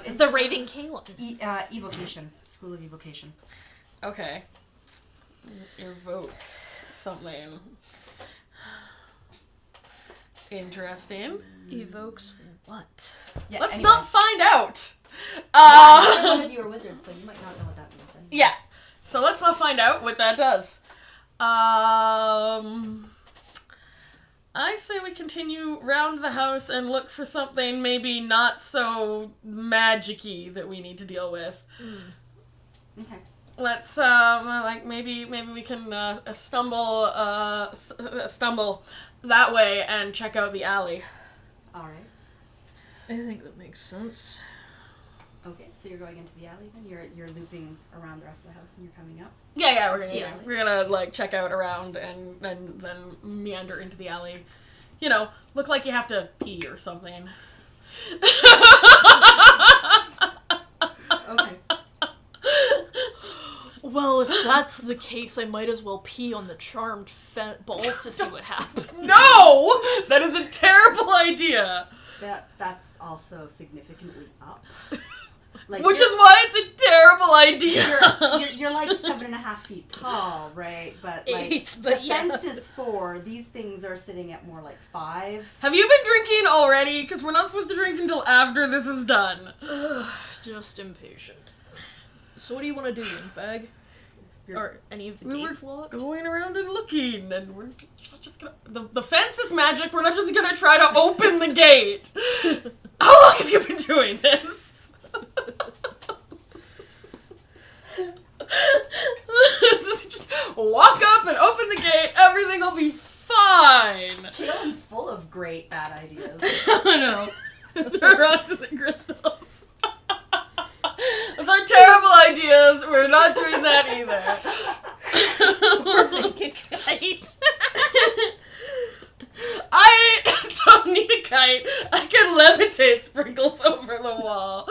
It's The Raving Kaylin. evocation. School of evocation. Okay. Evokes something. Interesting. Evokes what? Yeah, Let's anyway. not find out. Neither one of you are wizards, so you might not know what that means. Anyway. Yeah. So let's not find out what that does. I say we continue round the house and look for something maybe not so magic-y that we need to deal with. Okay. Let's like maybe we can stumble that way and check out the alley. All right. I think that makes sense. Okay, so you're going into the alley then? You're looping around the rest of the house and you're coming up? Yeah, Yeah. we're gonna like check out around and then meander into the alley. You know, look like you have to pee or something. Okay. Well, if that's the case, I might as well pee on the charmed balls to see what happens. No! That is a terrible idea. That's also significantly up. Like Which you're- is why it's a terrible idea. you're like 7.5 feet tall, right? But like 8, but the yeah. fence is 4. These things are sitting at more like 5. Have you been drinking already? Because we're not supposed to drink until after this is done. Just impatient. So what do you want to do, Windbag? Or any of the We were gates locked? going around and looking, and we're not just gonna... The fence is magic, we're not just gonna try to open the gate. How long have you been doing this? Just walk up and open the gate, everything will be fine. Kaylin's full of great bad ideas. I know. Throw rocks at the crystals. Those are terrible ideas. We're not doing that either. Or make a kite. I don't need a kite. I can levitate sprinkles over the wall.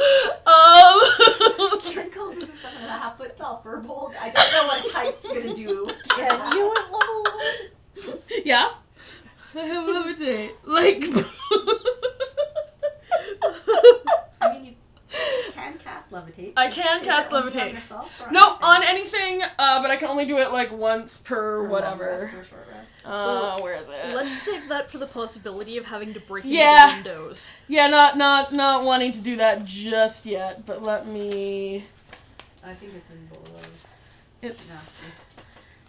Sprinkles is a 7.5 foot tall furbolg. I don't know what a kite's gonna do. Can you at level 1? Yeah. I have levitate. Like. I mean, you can cast levitate. I can Is cast it only on levitate. yourself or No, anything? on anything, but I can only do it like once per For long whatever. rest or short rest. Where is it? Let's save that for the possibility of having to break Yeah. into the windows. Yeah, not wanting to do that just yet, but let me. I think it's in below. It's Nasty.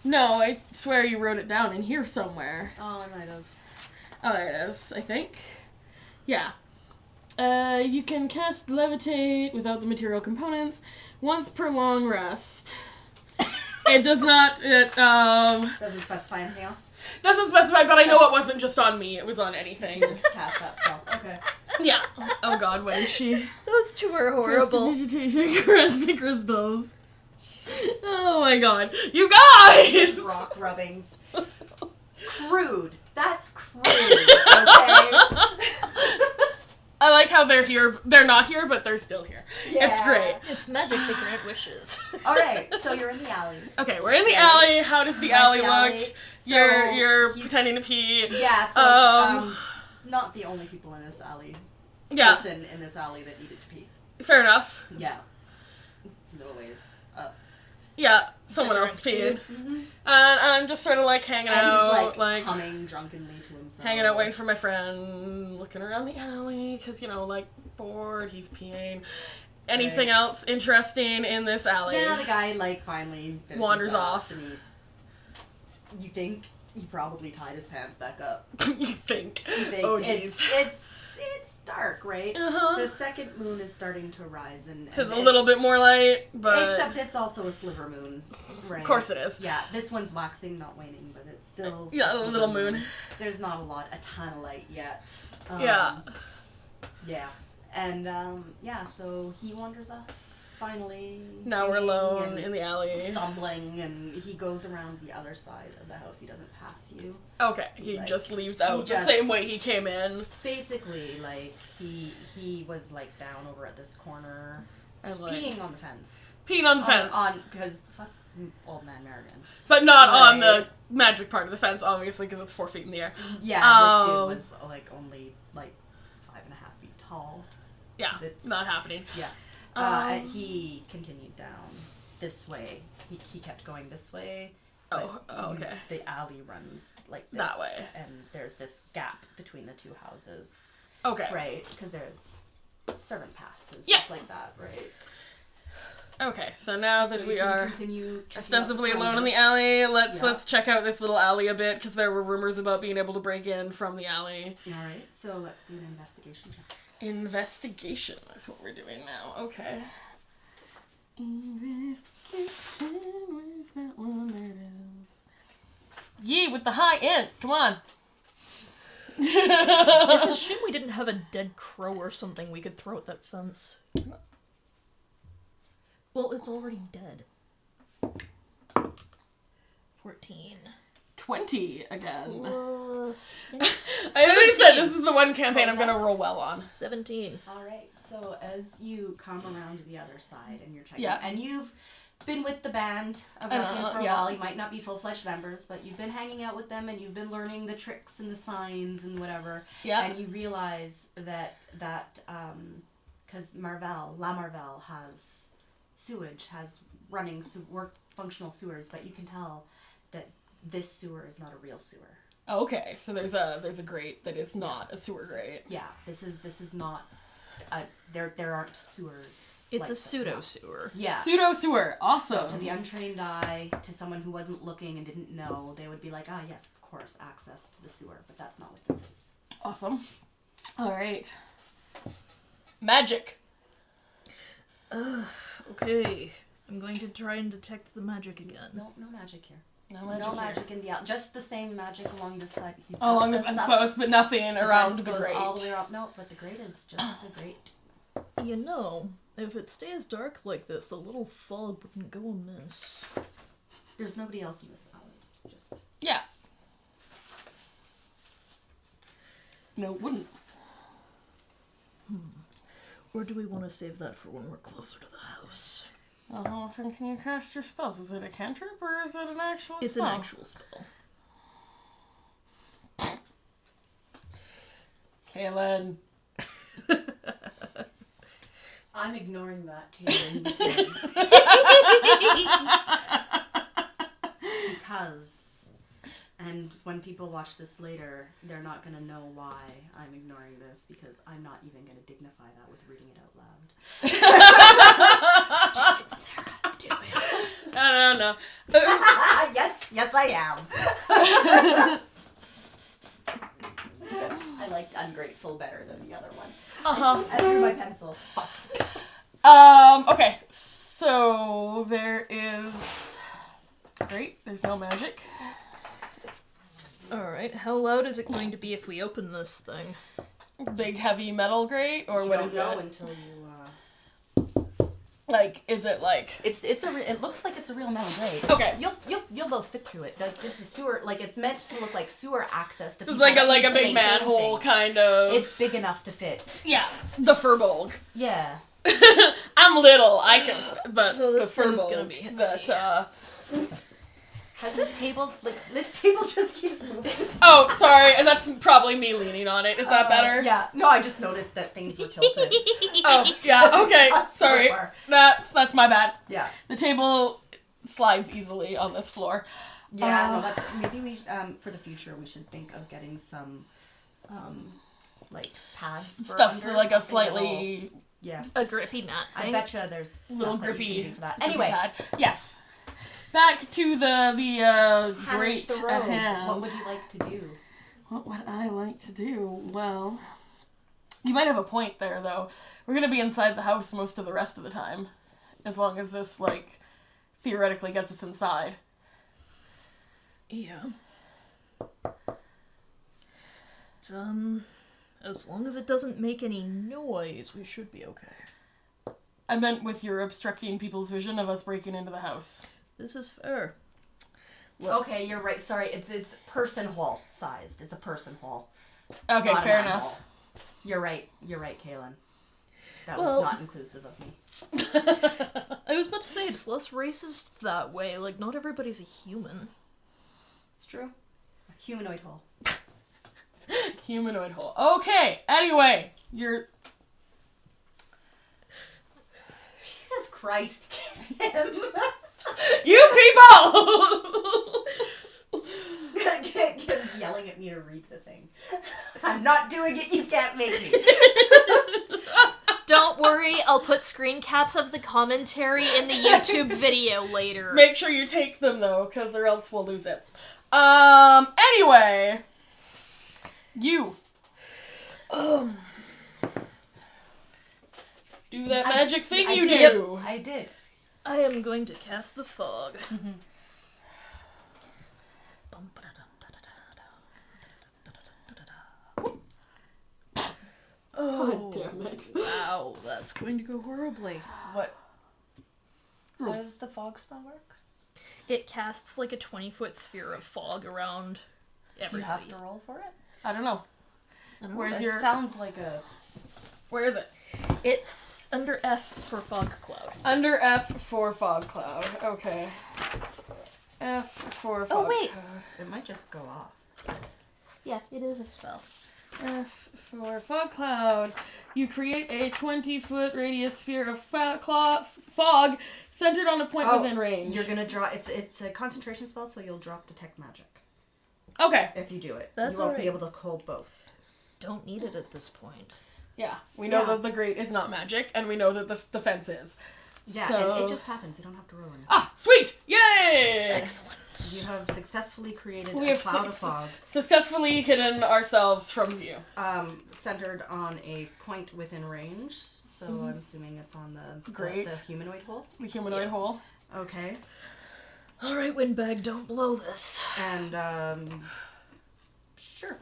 no, I swear you wrote it down in here somewhere. Oh, I might have. Oh, there it is. I think. Yeah. You can cast levitate without the material components once per long rest. It does not. It Doesn't specify anything else? doesn't specify, but I know it wasn't just on me. It was on anything. Just cast that spell. Okay. Yeah. Oh God, what is she? Those two are horrible. Prestidigitation, caress the crystals. Oh my God, you guys! Rock rubbings. Crude. That's crude. Okay. I like how they're here. They're not here, but they're still here. Yeah. It's great. It's magic to grant wishes. All right, so you're in the alley. Okay, we're in the alley. How does the alley look? So You're he's- pretending to pee. Yeah, so not the only people in this alley. Yeah, Person in this alley that needed to pee. fair enough. Yeah. Little ways up. Yeah, someone The else peed. drunk Mm-hmm. And I'm just sort of like hanging And out, he's like humming drunkenly to himself. hanging out, waiting for my friend, looking around the alley, because, like, bored, he's peeing. Anything Right. else interesting in this alley? Yeah, the guy like finally finishes Wanders up off. And you think he probably tied his pants back up. You think? You think Oh, jeez. it's dark, right? Uh-huh. The second moon is starting to rise and To a little bit more light, but... Except it's also a sliver moon, right? Of course it is. Yeah, this one's waxing, not waning, but it's still Yeah, a sliver little moon. There's not a ton of light yet. Yeah. Yeah. And so he wanders off finally. Now we're singing alone and in the alley. stumbling, and he goes around the other side of the house. He doesn't pass you. Okay, he Like, just leaves out the just- same way he came in. Basically, like he was like down over at this corner, And like peeing on the fence. peeing on the fence. On because fuck old man Marion. But not on Right. the magic part of the fence, obviously, because it's 4 feet in the air. Yeah, this dude Um, was like only like 5.5 feet tall. Yeah, It's- not happening. Yeah. Um, He continued down this way. He kept going this way. Oh, but okay. The alley runs like this. That way. And there's this gap between the two houses. Okay. Right, because there's servant paths and Yeah. stuff like that, right? Okay, so now that So we you can are continue checking ostensibly out the alone in the perimeter. alley, Yeah. let's check out this little alley a bit, because there were rumors about being able to break in from the alley. Alright, so let's do an investigation check. Investigation is what we're doing now. Okay. Investigation. Where's that one? There it is. Yee, with the high end. Come on. It's a shame we didn't have a dead crow or something we could throw at that fence. Well, it's already dead. 14. 20 again. Plus I already said 17. this is the one campaign What I'm was gonna roll well on. 17. Alright, so as you come around to the other side and you're checking, Yeah. and you've been with the band of I know, ruffians for a yeah. while, you might not be full-fledged members, but you've been hanging out with them and you've been learning the tricks and the signs and whatever, Yeah. and you realize that because La Marvelle has sewage, has running functional sewers, but you can tell that this sewer is not a real sewer. Okay, so there's a grate that is not a sewer grate. Yeah, this is not. There aren't sewers. It's like a that. pseudo sewer. Yeah. Pseudo sewer. So Awesome. to the untrained eye, to someone who wasn't looking and didn't know, they would be like, ah, yes, of course, access to the sewer, but that's not what this is. Awesome. All right. Magic. Okay. I'm going to try and detect the magic again. No magic here. No magic. No here. magic in the out. Just the same magic along this side. He's Oh, got along the this fence stuff. post, but nothing The around fence the goes grate. all the way around. No, but the grate is just a grate. You know, if it stays dark like this, the little fog wouldn't go amiss. There's nobody else in this alley. Just Yeah. No, it wouldn't. Or do we want to save that for when we're closer to the house? Well, how often can you cast your spells? Is it a cantrip or is it an actual It's spell? an actual spell. Kaylin. I'm ignoring that, Kaylin, because, and when people watch this later, they're not going to know why I'm ignoring this, because I'm not even going to dignify that with reading it out loud. Do it, Sarah. Do it. No. Yes, I am. I liked ungrateful better than the other one. Uh-huh. I threw my pencil. Fuck. Okay. So there is... Great, there's no magic. Alright, how loud is it going to be if we open this thing? It's a big heavy metal grate, or You what don't is know it? until you Like, is it like... It looks like it's a real metal grate. Okay. You'll both fit through it. This is sewer, like, it's meant to look like sewer access to This is people that like need a to big maintain manhole, things. kind of... It's big enough to fit. Yeah. The Furbolg. Yeah. I'm little, I can... But So the this thing's Furbolg gonna be heavy. that, Has this table just keeps moving? Oh, sorry, and that's probably me leaning on it. Is that better? Yeah. No, I just noticed that things were tilted. Oh, yeah, okay, Not so sorry. far. That's my bad. Yeah. The table slides easily on this floor. Yeah, no, that's maybe we for the future we should think of getting some like pads for Stuff's under, like a something slightly yeah. A grippy mat I thing. betcha there's little stuff that you grippy can do for that. grippy Anyway, pad. Yes. Back to the Hanish grate the at road. hand. What would you like to do? What would I like to do? Well, you might have a point there, though. We're gonna be inside the house most of the rest of the time, as long as this like theoretically gets us inside. Yeah. As long as it doesn't make any noise, we should be okay. I meant with your obstructing people's vision of us breaking into the house. This is fair. Okay, you're right. Sorry, it's person hall sized. It's a person hall. Okay, not a fair man enough. hall. You're right, Kaylin. That Well- was not inclusive of me. I was about to say, it's less racist that way. Like, not everybody's a human. It's true. A humanoid hall. Humanoid hole. Okay, anyway, you're... Jesus Christ, Kim. You people! Kim's yelling at me to read the thing. I'm not doing it, you can't make me. Don't worry, I'll put screen caps of the commentary in the YouTube video later. Make sure you take them, though, because or else we'll lose it. Anyway. You. Do that magic thing I you did. do. I did. I am going to cast the fog. Oh, damn it. wow, that's going to go horribly. What? How does the fog spell work? It casts like a 20-foot sphere of fog around Do you everybody. have to roll for it? I don't know. I don't know. Where's It your... sounds like a... Where is it? It's under F for fog cloud. Under F for fog cloud. Okay. F for fog wait. cloud. It might just go off. Yeah, it is a spell. F for fog cloud. You create a 20-foot radius sphere of fog centered on a point within range. You're gonna draw... It's a concentration spell, so you'll drop Detect Magic. Okay. If you do it. That's you won't alright. be able to hold both. Don't need it at this point. Yeah. We know Yeah. that the grate is not magic, and we know that the fence is. Yeah, So... it just happens. You don't have to roll anything. Ah, sweet! Yay! Excellent. You have successfully created We a have cloud of fog, successfully hidden ourselves from view. centered on a point within range. So I'm assuming it's on the Great. the humanoid hole. The humanoid hole. Okay. All right, Windbag, don't blow this. And sure.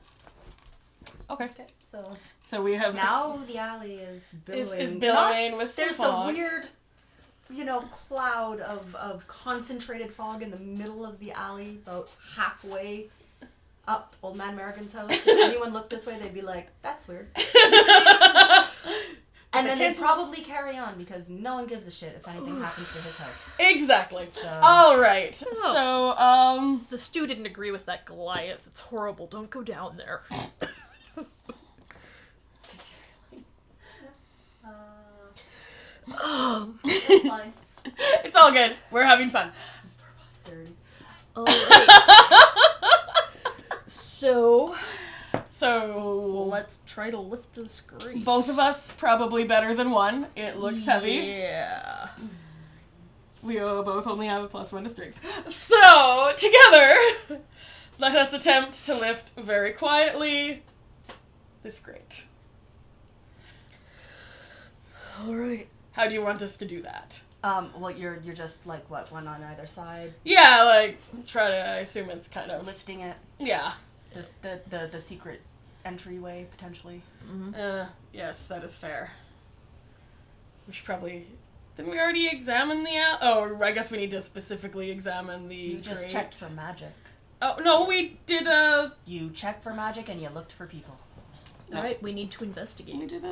Okay. Okay. So So we have now the alley is billowing. is billowing with some There's fog. a weird, cloud of concentrated fog in the middle of the alley, about halfway up Old Man Merrigan's house. If anyone looked this way, they'd be like, "That's weird." And then they'd probably carry on because no one gives a shit if anything happens to his house. Exactly. So- All right. Oh. So, The stew didn't agree with that Goliath. It's horrible. Don't go down there. It's fine. it's all good. We're having fun. This is for posterity. All right. So So, let's try to lift this grate. both of us probably better than one. It looks heavy. Yeah. We both only have a +1 to strength. So, together, let us attempt to lift very quietly this grate. All right. How do you want us to do that? Well, you're just like what, one on either side, Yeah, like, try to, I assume it's kind of, lifting it. yeah. The secret entryway potentially. Yes, that is fair. We should probably Didn't we already examine the... Oh, I guess we need to specifically examine the You just grate. checked for magic. Oh, no, we did You checked for magic and you looked for people. Alright, we need to investigate. We did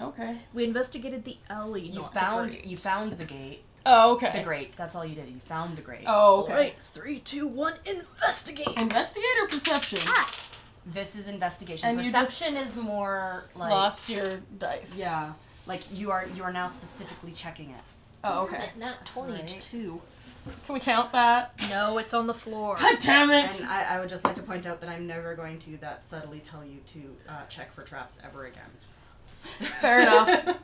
okay. We investigated the alley, You not found the grate. you found the gate. Oh, okay. The grate. That's all you did. You found the grate. Oh, okay. Alright, 3, 2, 1, investigate! Investigate or perception? This is investigation. And Perception is more like Lost your dice. yeah, like you are now specifically checking it. Oh, okay. Nat 22. Can we count that? No, it's on the floor. God damn it! And I would just like to point out that I'm never going to that subtly tell you to check for traps ever again. Fair enough.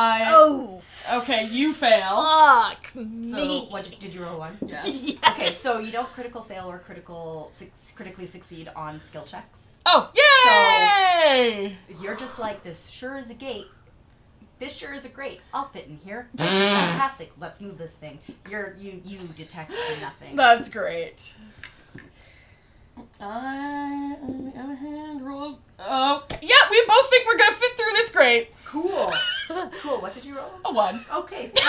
Oh! Okay, you fail. Fuck So me! what did you roll 1? Yes. Yes. Okay, so you don't critical fail or critically succeed on skill checks. Oh, yay! You're just like, this sure is a gate. This sure is a grate. I'll fit in here. Fantastic. Let's move this thing. You detect nothing. That's great. I, on the other hand, rolled... Oh, yeah, we both think we're gonna fit through this grate. Cool. Cool. What did you roll? A 1. Okay, so, This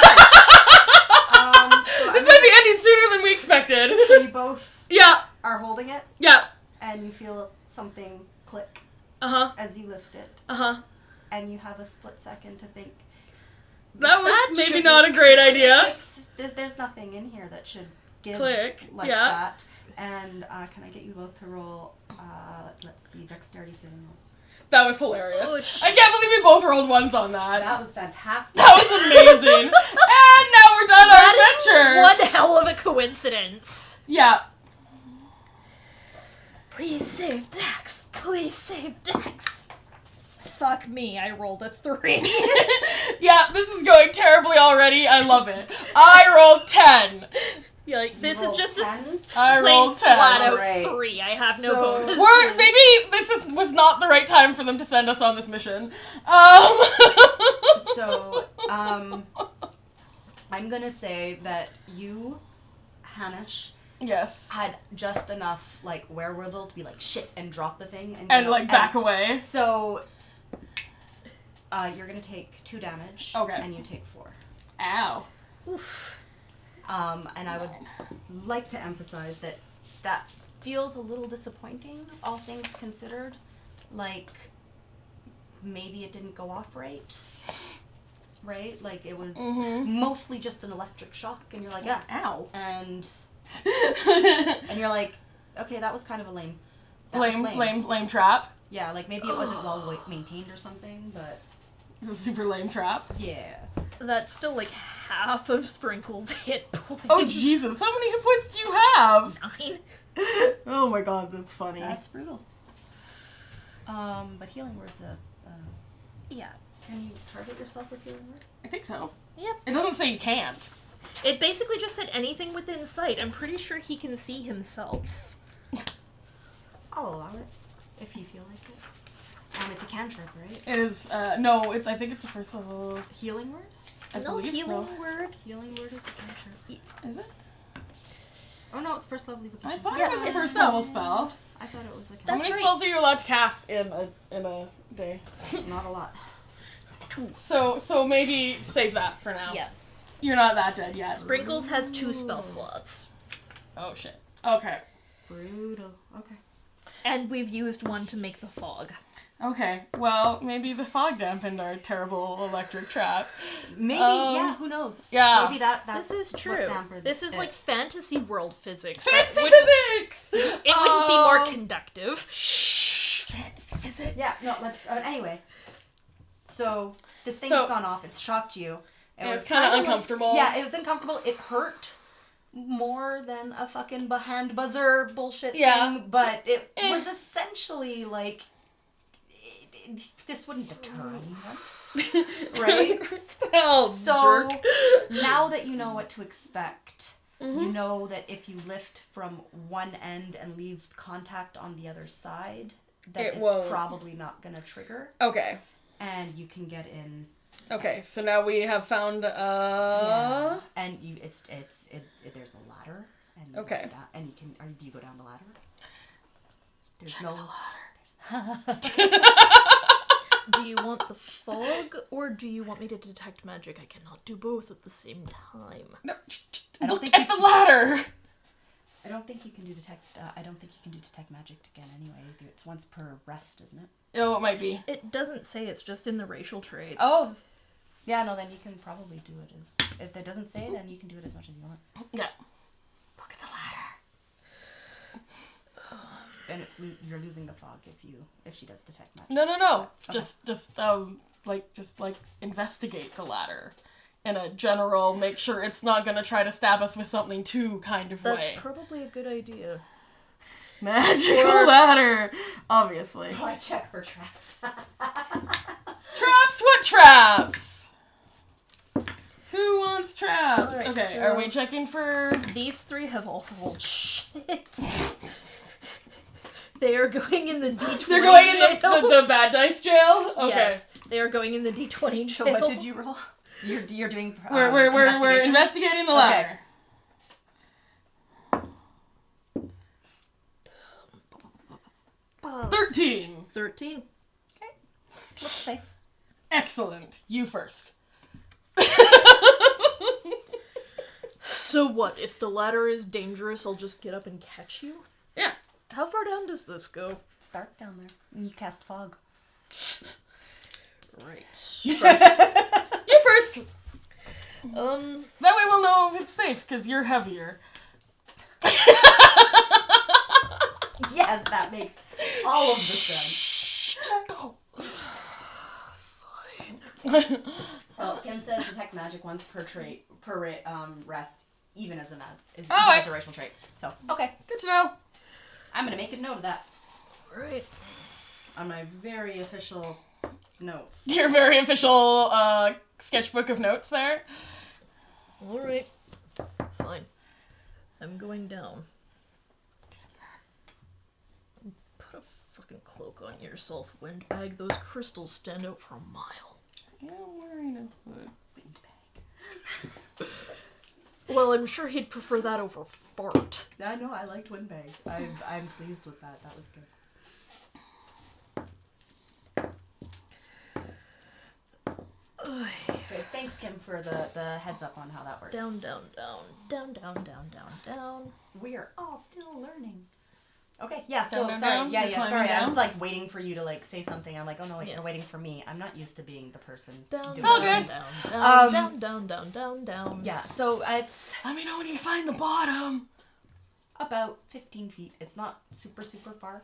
might be ending sooner than we expected. so you both Yeah, are holding it, yeah. and you feel something click Uh-huh, as you lift it, uh-huh. and you have a split second to think. That was That maybe should not a great idea. There's nothing in here that should give Click, like yeah. that. And can I get you both to roll? Let's see, dexterity saving rolls. That was hilarious. Oh, I can't believe we both rolled 1s on that. That was fantastic. That was amazing. And now we're done our adventure. One hell of a coincidence. Yeah. Please save Dax. Please save Dax. Fuck me, I rolled a 3. Yeah, this is going terribly already. I love it. I rolled 10. Yeah, like, this is rolled just 10? I plain rolled 10. flat out Alright. 3. I have no So- bonus. Maybe this was not the right time for them to send us on this mission. So, I'm gonna say that you, Hanish, Yes. had just enough like wherewithal to be like shit and drop the thing And like back away. So, you're gonna take 2 damage. Okay. And you take 4. Ow. Oof. And I would like to emphasize that feels a little disappointing, all things considered. Like, maybe it didn't go off right. Right? Like, it was mostly just an electric shock, and you're like, yeah. Ow. And you're like, okay, that was kind of a lame. That was Lame trap. Yeah, like, maybe it wasn't well maintained or something, but It's a super lame trap. yeah. That's still like half of Sprinkle's hit points. Oh Jesus! How many hit points do you have? 9. Oh my God, that's funny. That's brutal. But healing word's Yeah. can you target yourself with healing word? I think so. Yep. It doesn't say you can't. It basically just said anything within sight. I'm pretty sure he can see himself. I'll allow it if you feel like it. It's a cantrip, right? It is. No. I think it's a first level. Healing word? I No believe healing so. word. Healing word is a cantrip. Is it? Oh no, it's first level evocation. I thought Yeah, it was a it's a first spell. level spell. I thought it was a How cantrip. many right. spells are you allowed to cast in a day? Not a lot. 2. So maybe save that for now. Yeah. You're not that dead yet. Sprinkles has 2 spell slots. Oh shit. Okay. Brutal. Okay. And we've used one to make the fog. Okay. Well, maybe the fog dampened our terrible electric trap. Maybe, yeah, who knows? yeah. Maybe that's This is what true. dampened This is it. like fantasy world physics. Fantasy That wouldn't- physics. It wouldn't be more conductive. Shh. Fantasy physics. Yeah, no, let's anyway. So this thing's So- gone off, it's shocked you. It was kinda kinda uncomfortable. Yeah, it was uncomfortable. It hurt more than a fucking hand buzzer bullshit Yeah. thing, but it was essentially like this wouldn't deter anyone. Right? Hell, So jerk. now that you know what to expect, you know that if you lift from one end and leave contact on the other side, that It it's won't. probably not gonna trigger, Okay. and you can get in. Okay. So now we have found. Yeah. And you, it's there's a ladder, and you Okay. go down, and you can. Or do you go down the ladder? There's no. Do you want the fog, or do you want me to detect magic? I cannot do both at the same time. No, I don't look think at the ladder. I don't think you can do detect. I don't think you can do detect magic again. Anyway, it's once per rest, isn't it? Oh, it might be. It doesn't say, it's just in the racial traits. Oh, yeah. No, then you can probably do it as. If it doesn't say it, then you can do it as much as you want. Yeah. Look at the ladder. And you're losing the fog if she does detect magic. No. Okay. Just investigate the ladder. In a general, make sure it's not gonna try to stab us with something too kind of That's way. probably a good idea. Magical ladder, obviously. Oh, I check for traps. Traps? What traps? Who wants traps? Alright, okay, so- are we checking for... These three have all rolled shit. They are going in the D20 They're going in jail. the bad dice jail? Okay. Yes, they are going in the D20 jail. So what did you roll? You're doing. We're investigating the ladder. Okay. 13. 13. Looks safe. Excellent. You first. So what, if the ladder is dangerous, I'll just get up and catch you? Yeah. How far down does this go? Start down there. And you cast fog. Right. You first. That way we'll know if it's safe, because you're heavier. Yes, that makes all of the sense. Go. fine. Well, Kim says detect magic once per rest, even as Alright. as a racial trait. So okay, Good to know. I'm gonna make a note of that Right. on my very official notes. Your very official sketchbook of notes there. Alright. Fine. I'm going down. Put a fucking cloak on yourself, windbag. Those crystals stand out for a mile. Yeah, I'm wearing a hood. Well, I'm sure he'd prefer that over fart. I know, I liked windbag. I'm pleased with that. That was good. Okay, thanks, Kim, for the heads up on how that works. Down, down, down, down, down, down, down, down. We are all still learning. Okay, yeah, so Down, down, sorry. down? Yeah, You're yeah, climbing sorry. I down? was like waiting for you to like say something. I'm like, oh no, wait, Yeah. you're waiting for me. I'm not used to being the person. Down, doing all down, good. down, Um, down, down, down, down, down. Yeah, so it's Let me know when you find the bottom. about 15 feet. It's not super, super far.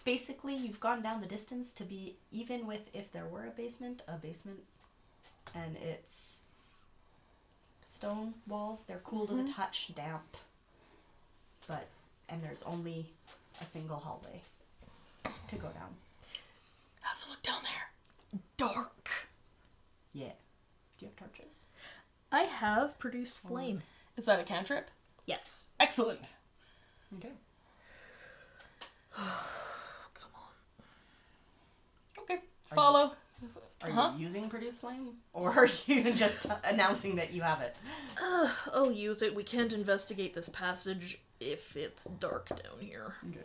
Basically, you've gone down the distance to be even with if there were a basement, and it's stone walls. They're cool to the touch, damp. And there's only a single hallway to go down. How's it look down there? Dark. Yeah. Do you have torches? I have produced flame. Is that a cantrip? Yes. Excellent. Okay. Come on. Okay. Follow. Are Huh? you using produce flame? Or are you just announcing that you have it? I'll use it. We can't investigate this passage if it's dark down here. Okay.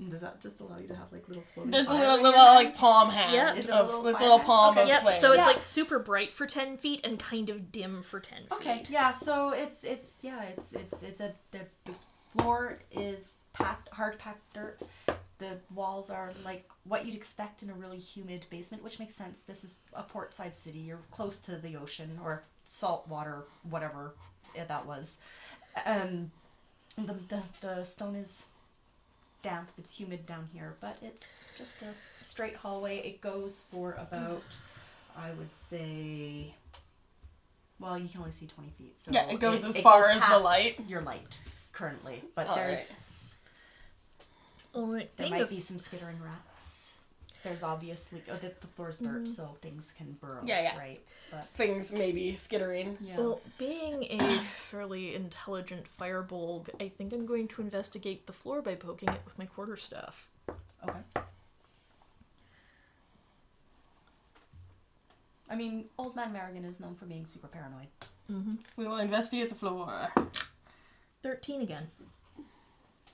Does that just allow you to have like little floating Just a fire little, in your little hand? like palm hand Yeah. Is it a of little with fire little hand? palm Okay. of Yep, flame. so it's Yeah. like super bright for 10 feet and kind of dim for 10 feet. Okay, yeah, so it's the floor is hard packed dirt. The walls are like what you'd expect in a really humid basement, which makes sense. This is a portside city. You're close to the ocean or salt water, whatever that was. The stone is damp. It's humid down here, but it's just a straight hallway. It goes for about, I would say, well, you can only see 20 feet. So Yeah, it goes as far as the past light. Your light currently, but All there's right. Alright, there think might of be some skittering rats. There's obviously the floor's dirt, so things can burrow. Yeah. Right, but Things maybe skittering. yeah. Well, being a fairly intelligent firebolg, I think I'm going to investigate the floor by poking it with my quarterstaff. Okay. I mean, Old Man Marigan is known for being super paranoid. Mm-hmm. We will investigate the floor. 13 again.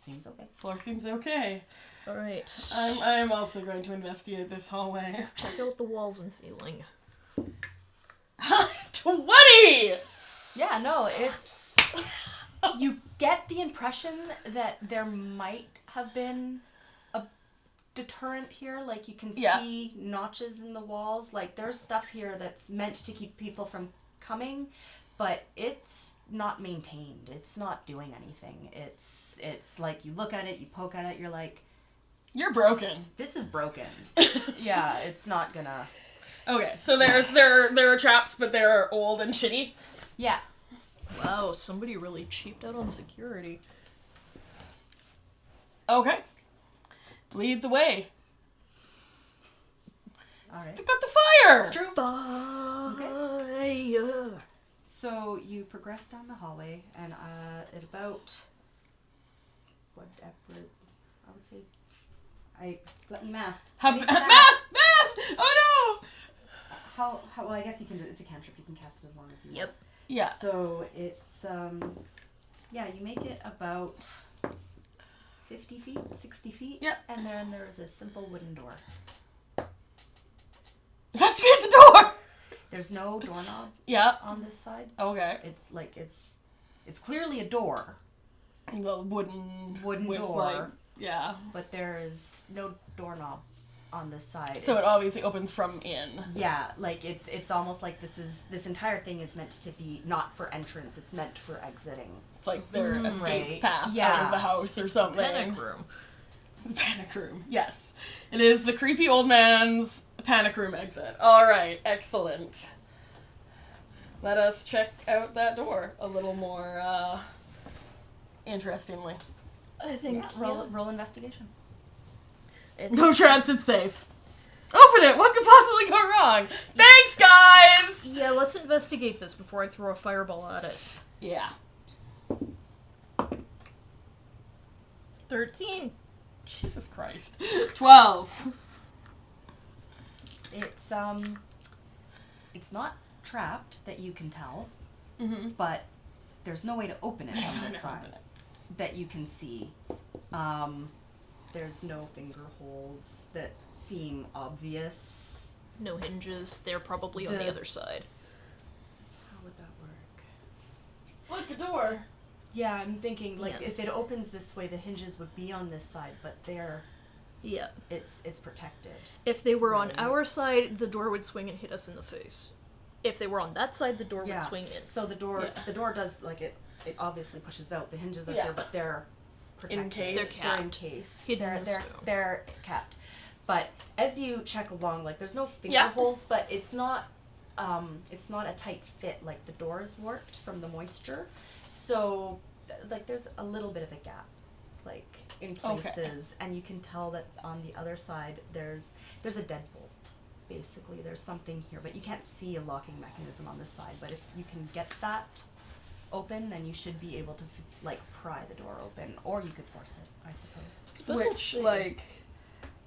Seems okay. Floor seems okay. Alright. I am also going to investigate this hallway. Check out the walls and ceiling. 20! Yeah, no, it's... You get the impression that there might have been a deterrent here. Like, you can see notches in the walls. Like, there's stuff here that's meant to keep people from coming, but it's not maintained. It's not doing anything. It's like, you look at it, you poke at it, you're like... You're broken. This is broken. Yeah, it's not gonna... Okay, so there are traps, but they're old and shitty. Yeah. Wow, somebody really cheaped out on security. Okay. Lead the way. Alright. Got the fire! It's true. Fire. So you progress down the hallway, and at about... whatever... I would say... Let me math. Math! Oh no! How well, I guess you can do it's a cantrip, you can cast it as long as you want. Yep. Yeah. So it's yeah, you make it about 50 feet, 60 feet. Yep. And then there's a simple wooden door. Investigate the door! There's no doorknob Yeah. on this side. Okay. It's like it's clearly a door, The wooden door, like, yeah. but there's no doorknob on this side. So it obviously opens from in. Yeah, like it's almost like this entire thing is meant to be not for entrance, it's meant for exiting. It's like their escape right. path out Yeah. of the house or something. Panic room. The panic room. Yes. It is the creepy old man's panic room exit. Alright, excellent. Let us check out that door a little more interestingly. I think Roll investigation. No traps, it's safe. Open it! What could possibly go wrong? Thanks, guys! Yeah, let's investigate this before I throw a fireball at it. Yeah. 13. Jesus Christ. 12. It's not trapped that you can tell, Mm-hmm. but there's no way to open it on this side that you can see. There's no finger holds that seem obvious. No hinges. They're probably on the other side. How would that work? Look, a door. Yeah, I'm thinking like Yeah. if it opens this way, the hinges would be on this side, but Yeah. it's protected. If they were on Right. our side, the door would swing and hit us in the face. If they were on that side, the door Yeah. would swing in. So the door does like it obviously pushes out. The hinges are here, but they're protected. In case. They're They're in capped. case. Hidden in the stone. They're capped. But as you check along, like there's no finger Yeah. holes, but it's not a tight fit. Like the door is warped from the moisture, so like there's a little bit of a gap, like in places, and you can tell that on the other side there's a deadbolt. Basically, there's something here, but you can't see a locking mechanism on this side. But if you can get that open, then you should be able to like pry the door open, or you could force it, I suppose. Which, like,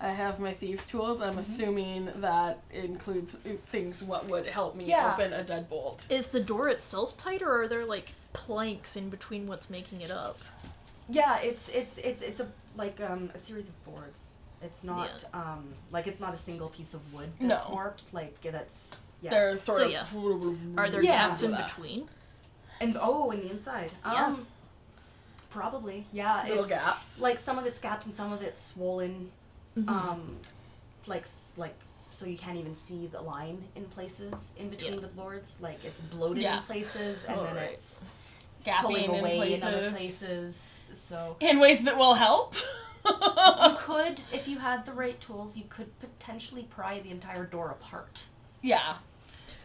I have my thieves' tools. I'm assuming that includes things what would help me open a deadbolt. Is the door itself tight, or are there like planks in between what's making it up? Yeah, it's a like a series of boards. It's not like it's not a single piece of wood that's warped. Like that's There's sort of. yeah. Are there Yeah. gaps in between? And in the inside. Yeah. Probably. Yeah. Little it's gaps. like some of it's gapped and some of it's swollen. Mm-hmm. Like so you can't even see the line in places in between Yeah. the boards. Like it's bloated Yeah. in places and then Alright. it's Gapping pulling in away places. in other places. So In ways that will help. you could, if you had the right tools, you could potentially pry the entire door apart. Yeah.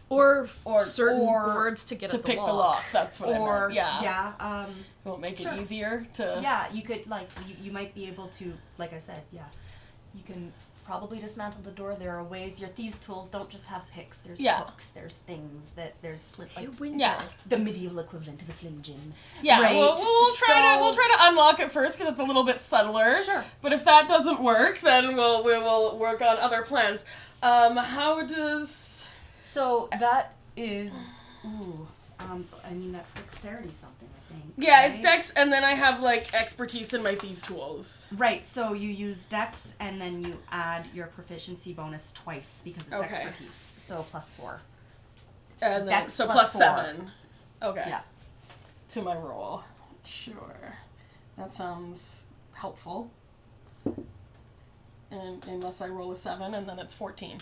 Or Or- certain or boards to get To at pick the the lock. That's what I Or meant. Yeah. yeah, Won't make Sure. it easier to. yeah, you could like you might be able to, like I said, you can probably dismantle the door. There are ways. Your thieves' tools don't just have picks. There's hooks. There's things there's slip like Yeah. the medieval equivalent of a Slim Jim. Yeah, Right. we'll try to unlock it first because it's a little bit subtler. Sure. But if that doesn't work, then we will work on other plans. How does? So that is I mean that's dexterity something, I think. Yeah, it's right? Dex, and then I have, like, expertise in my thieves' tools. Right, so you use Dex, and then you add your proficiency bonus twice because it's Okay. expertise. So +4. And then, Dex so plus plus 4. 7. Okay. Yeah. To my roll. Sure. That sounds helpful. And unless I roll a 7, and then it's 14.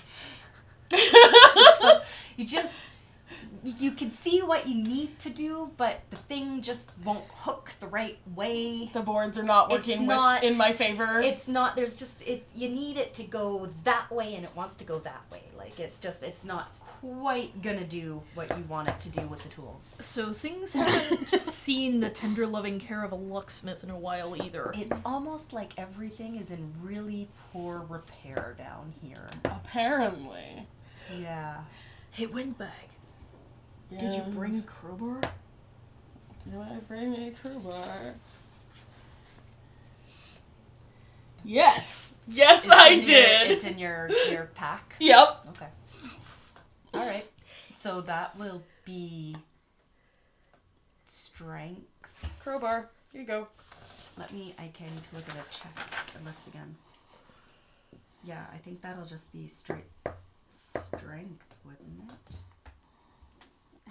So you can see what you need to do, but the thing just won't hook the right way. The boards are not working in my favor. It's not, you need it to go that way, and it wants to go that way. Like, it's not quite gonna do what you want it to do with the tools. So things haven't seen the tender loving care of a locksmith in a while either. It's almost like everything is in really poor repair down here. Apparently. Yeah. Hey, Windbag, Yes. did you bring a crowbar? Do I bring a crowbar? Yes! Yes, I did! It's in your pack? Yep. Okay. Alright. So that will be strength. Crowbar. Here you go. I need to look at the list again. Yeah, I think that'll just be straight strength, wouldn't it?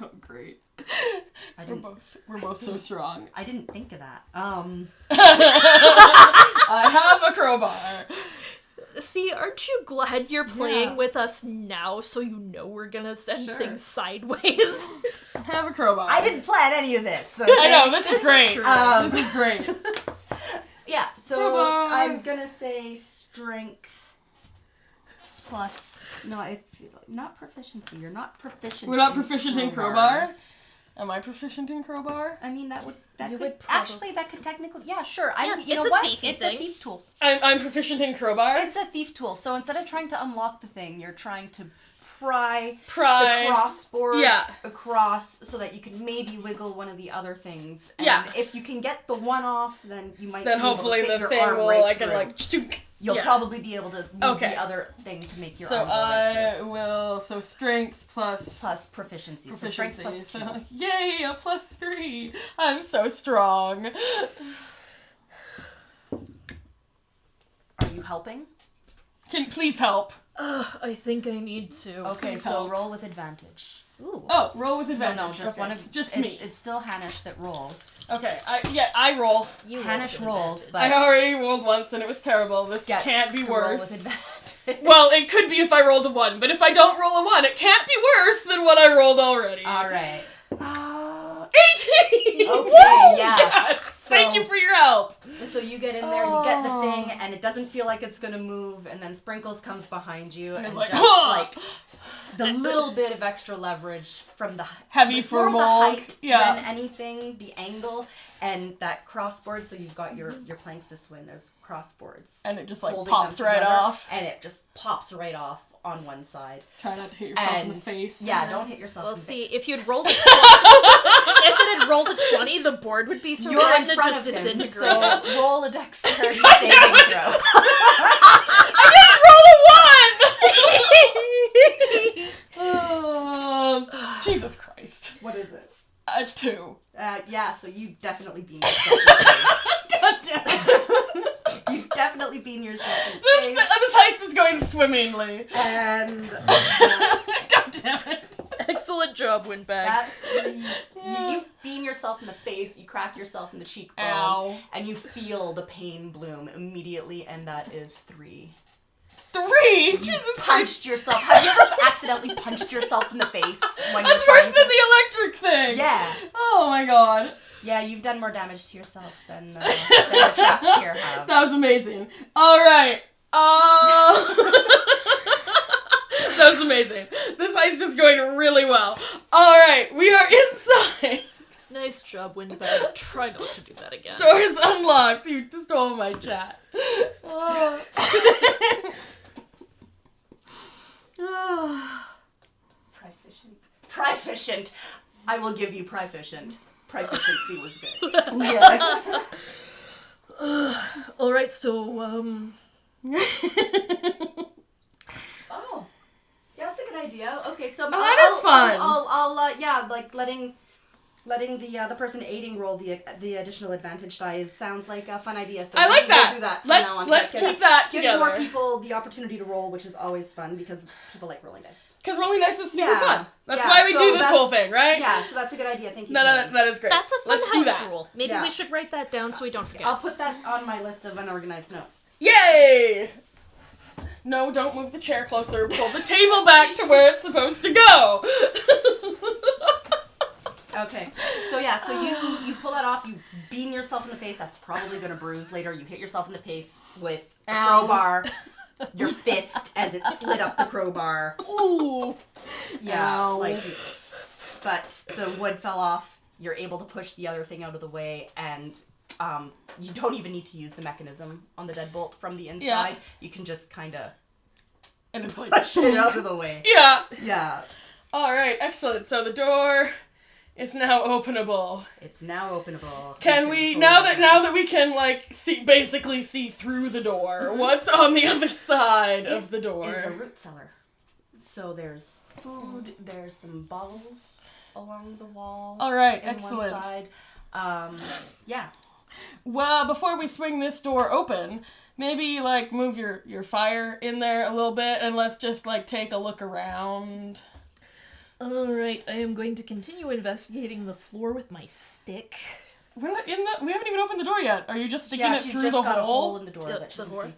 Oh, great. I We're both so strong. I didn't think of that. I have a crowbar. See, aren't you glad you're playing Yeah. with us now so you know we're gonna send Sure. things sideways? I have a crowbar. I didn't plan any of this. I know, this is great. true. This is great. Yeah, so Crowbar. I'm gonna say strength plus. No, I feel not proficiency. You're not proficient. We're not proficient in crowbars. Am I proficient in crowbar? I mean, that You could would probably- actually that could technically sure. Yeah, You know it's a what? thiefy It's thing. a thief tool. I'm proficient in crowbar. It's a thief tool. So instead of trying to unlock the thing, you're trying to pry the Pry. crossboard Yeah. across so that you can maybe wiggle one of the other things. And Yeah. if you can get the one off, then you might Then be able to hopefully fit the your thing arm will, right I can, through. like, chunk. You'll Yeah. probably be able to move Okay. the other thing to make your So arm go right I through. will, so strength plus Plus proficiency. So strength plus 2. So, yay, a +3. I'm so strong. Are you helping? Can please help? I think I need to. Okay, Please so help. roll with advantage. Ooh. Oh, roll with No, advantage. just Okay, one of just it's, me. It's still Hanish that rolls. Okay, I roll. You Hanish roll with rolls, advantage. but I already rolled once and it was terrible. This gets can't be to roll worse. with advantage. Well, it could be if I rolled a 1, but if I don't roll a 1, it can't be worse than what I rolled already. All right. 18! Okay, Woo! yeah. Yes! Thank So- you for your help. So you get in there, you get the thing, and it doesn't feel like it's gonna move, and then Sprinkles comes behind you, and it's like, just "Huh!" like the little bit of extra leverage from the Heavy it's more for the bulk, height yeah. than anything, the angle, and that crossboard. So you've got your planks this way, and there's crossboards. And it just like holding pops them right together, off. and it just pops right off on one side. Try not to hit yourself And in the face. yeah, don't hit yourself. Well, in the see, if you'd rolled a 20, if it had rolled a 20, the board would be so You're threatened in to front just of him, disintegrate. so roll a dexterity saving throw. Oh, Jesus Christ. What is it? A 2. Yeah, so you definitely beam yourself in the face. God damn it. You definitely beam yourself in the This face. heist is going swimmingly. And God damn it. Excellent job, Windbag. that's you beam yourself in the face, you crack yourself in the cheekbone, Ow. and you feel the pain bloom immediately, and that is 3. 3? Jesus Christ. Punched yourself. Have you ever accidentally punched yourself in the face when you're That's worse trying than to... the electric thing. Yeah. Oh my god. Yeah, you've done more damage to yourself than the traps here have. That was amazing. Alright. That was amazing. This heist is going really well. Alright, we are inside. Nice job, Windbag. Try not to do that again. Doors unlocked. You stole my chat. Oh. Proficient. I will give you proficient. Proficiency was good. Yes. Alright, so, Oh, yeah, that's a good idea. Okay, so that is fun. I'll yeah, like letting letting the person aiding roll the additional advantage dice sounds like a fun idea. So I like we'll that. do that from Let's now on. let's That keep that gives together. more people the opportunity to roll, which is always fun because people like rolling dice. Because rolling dice is super Yeah. fun. That's Yeah, why we so do this that's- whole thing, right? Yeah, so that's a good idea. Thank you. No, Karen. that is great. That's a fun Let's do house that. rule. Maybe Yeah. we should write that down so we don't forget. I'll put that on my list of unorganized notes. Yay! No, don't move the chair closer. Pull the table back to where it's supposed to go. Okay. So yeah, so you pull that off, you beam yourself in the face, that's probably gonna bruise later. You hit yourself in the face with a Ow. crowbar, your fist as it slid up the crowbar. Ooh. Yeah, Ow. but the wood fell off, you're able to push the other thing out of the way, and you don't even need to use the mechanism on the deadbolt from the inside. Yeah. You can just kinda And it's like push it out of the way. Yeah. Yeah. Alright, excellent. So the door is now openable. It's now openable. Can we now that we can basically see through the door, what's on the other side of the door? It's a root cellar. So there's food, there's some bottles along the wall. Alright, in excellent. one side. Yeah. Well, before we swing this door open, maybe move your fire in there a little bit and let's just take a look around. Alright, I am going to continue investigating the floor with my stick. We're not in the. We haven't even opened the door yet. Are you just sticking Yeah, it she's through just the got a hole hole? in the door Yep, that she the can door. see.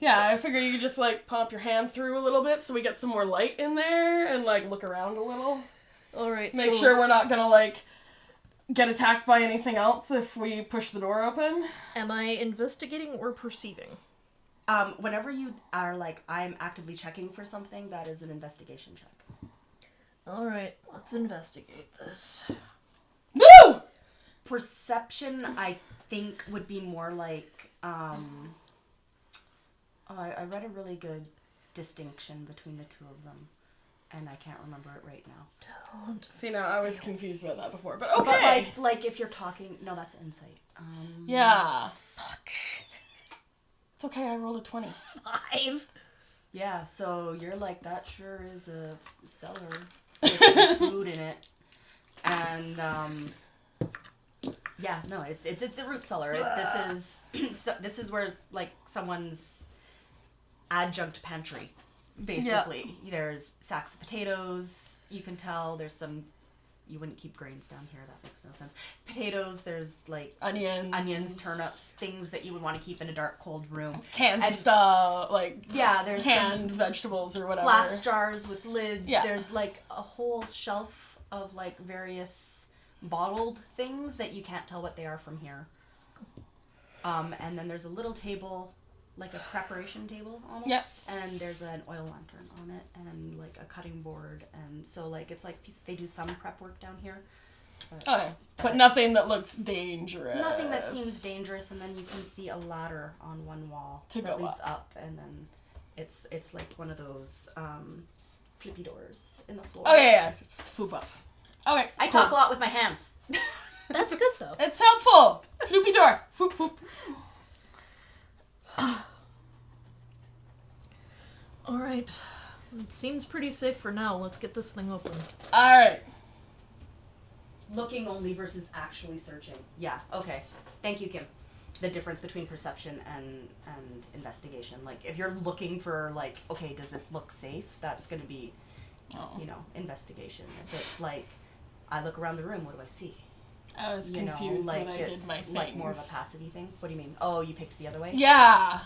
Yeah, I figure you could just pop your hand through a little bit so we get some more light in there and look around a little. Alright, Make so sure we're not gonna get attacked by anything else if we push the door open. am I investigating or perceiving? Whenever you are I'm actively checking for something, that is an investigation check. Alright, let's investigate this. Woo! Perception, I think, would be more I read a really good distinction between the two of them, and I can't remember it right now. Don't. See, now I was confused about that before, but okay. But like if you're talking, no, that's insight. Yeah. Fuck. It's okay, I rolled a 20. 5. Yeah, so you're that sure is a cellar with some food in it, and yeah, no, it's a root cellar. This is where someone's adjunct pantry, basically. Yeah. There's sacks of potatoes. You can tell there's some. You wouldn't keep grains down here. That makes no sense. Potatoes. There's onions, turnips, things that you would want to keep in a dark, cold room. Cans of stuff, there's canned vegetables or whatever. Glass jars with lids. Yeah. There's a whole shelf of various bottled things that you can't tell what they are from here. And then there's a little table, a preparation table almost. Yep. And there's an oil lantern on it and a cutting board, and so it's they do some prep work down here. Okay, but nothing that looks dangerous. Nothing that seems dangerous, and then you can see a ladder on one wall To that go leads up, and then it's one of those flippy doors in the floor. Oh yeah. Floop up. Okay. I cool. talk a lot with my hands. That's good though. It's helpful. Floopy door. Foop foop. Alright. It seems pretty safe for now. Let's get this thing open. Alright. Looking only versus actually searching. Yeah, okay. Thank you, Kim. The difference between perception and investigation. If you're looking for, okay, does this look safe? That's going to be, investigation. If it's I look around the room, what do I see? I was confused when I did my things. More of a passive-y thing? What do you mean? Oh, you picked the other way? Yeah.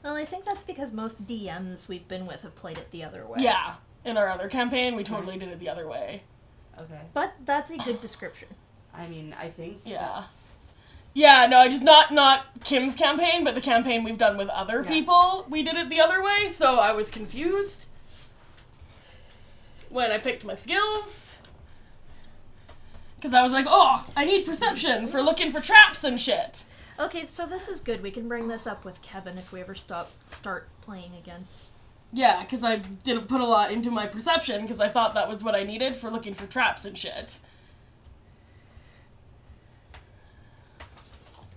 Well, I think that's because most DMs we've been with have played it the other way. Yeah. In our other campaign, we totally did it the other way. Okay. But that's a good description. I mean, I think Yeah. Yeah, no, just not Kim's campaign, but the campaign we've done with other people, we did it the other way, so I was confused when I picked my skills. Because I was I need perception for looking for traps and shit. Okay, so this is good. We can bring this up with Kevin if we ever start playing again. Yeah, because I didn't put a lot into my perception, because I thought that was what I needed for looking for traps and shit.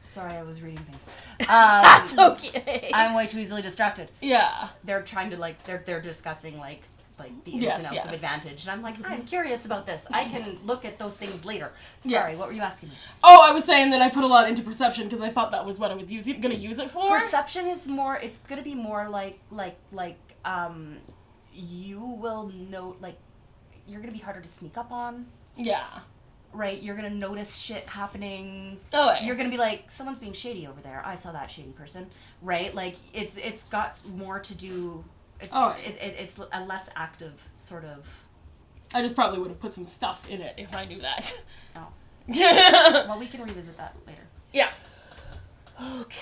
Sorry, I was reading things. That's okay. I'm way too easily distracted. Yeah. They're trying to they're discussing like the ins Yes, and outs yes. of advantage. And I'm like, I'm curious about this. I can look at those things later. Sorry, Yes. what were you asking me? Oh, I was saying that I put a lot into perception because I thought that was what I was gonna use it for. Perception is more. It's gonna be more like you will know, like, you're gonna be harder to sneak up on. Yeah. Right, you're gonna notice shit happening. Oh, You're gonna be like, someone's being shady over there. I saw that shady person. Right, like it's got more to do. It's it's a less active sort of. I just probably would have put some stuff in it if I knew that. Oh, Yeah. well, we can revisit that later. Yeah. Okay.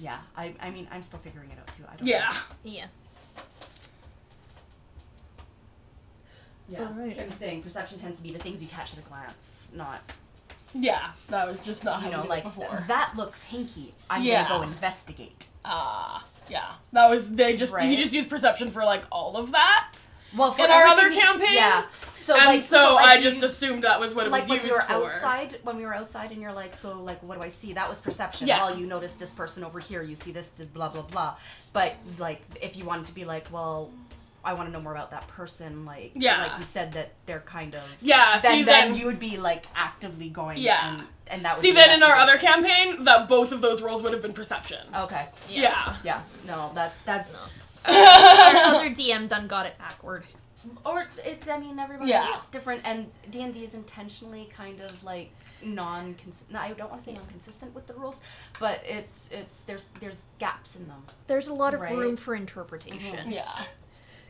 Yeah, I mean, I'm still figuring it out too. I don't. Yeah. Yeah. Yeah. Alright. I'm saying perception tends to be the things you catch at a glance, not, Yeah. That was just not you how know, we did like it before. that looks hinky. I'm Yeah. gonna go investigate. Yeah. That was he Right. just used perception for like all of that Well, for in our other everything- campaign. Yeah. So And like, so like I you just use- assumed that was what it like was when used we were for. outside, and you're like, so like, what do I see? That was perception. Yeah. Well, you notice this person over here. You see this, blah blah blah. But like, if you wanted to be like, well, I want to know more about that person. Like, Yeah. like you said that they're kind of. Yeah. Then, See, then you would be like actively going. Yeah. And that would see be then in our other investigation. campaign that both of those roles would have been perception. Okay. Yeah. Yeah. No, that's. Our other DM done got it backward. Or it's. I mean, everybody's Yeah. different, and D&D is intentionally kind of like non-consistent. No, I don't want to say non-consistent with the rules, but it's there's gaps in them. There's a lot of Right. room for interpretation. Yeah.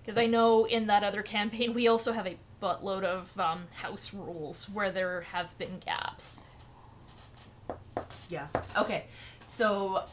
Because I know in that other campaign we also have a buttload of house rules where there have been gaps. Yeah. Okay. So,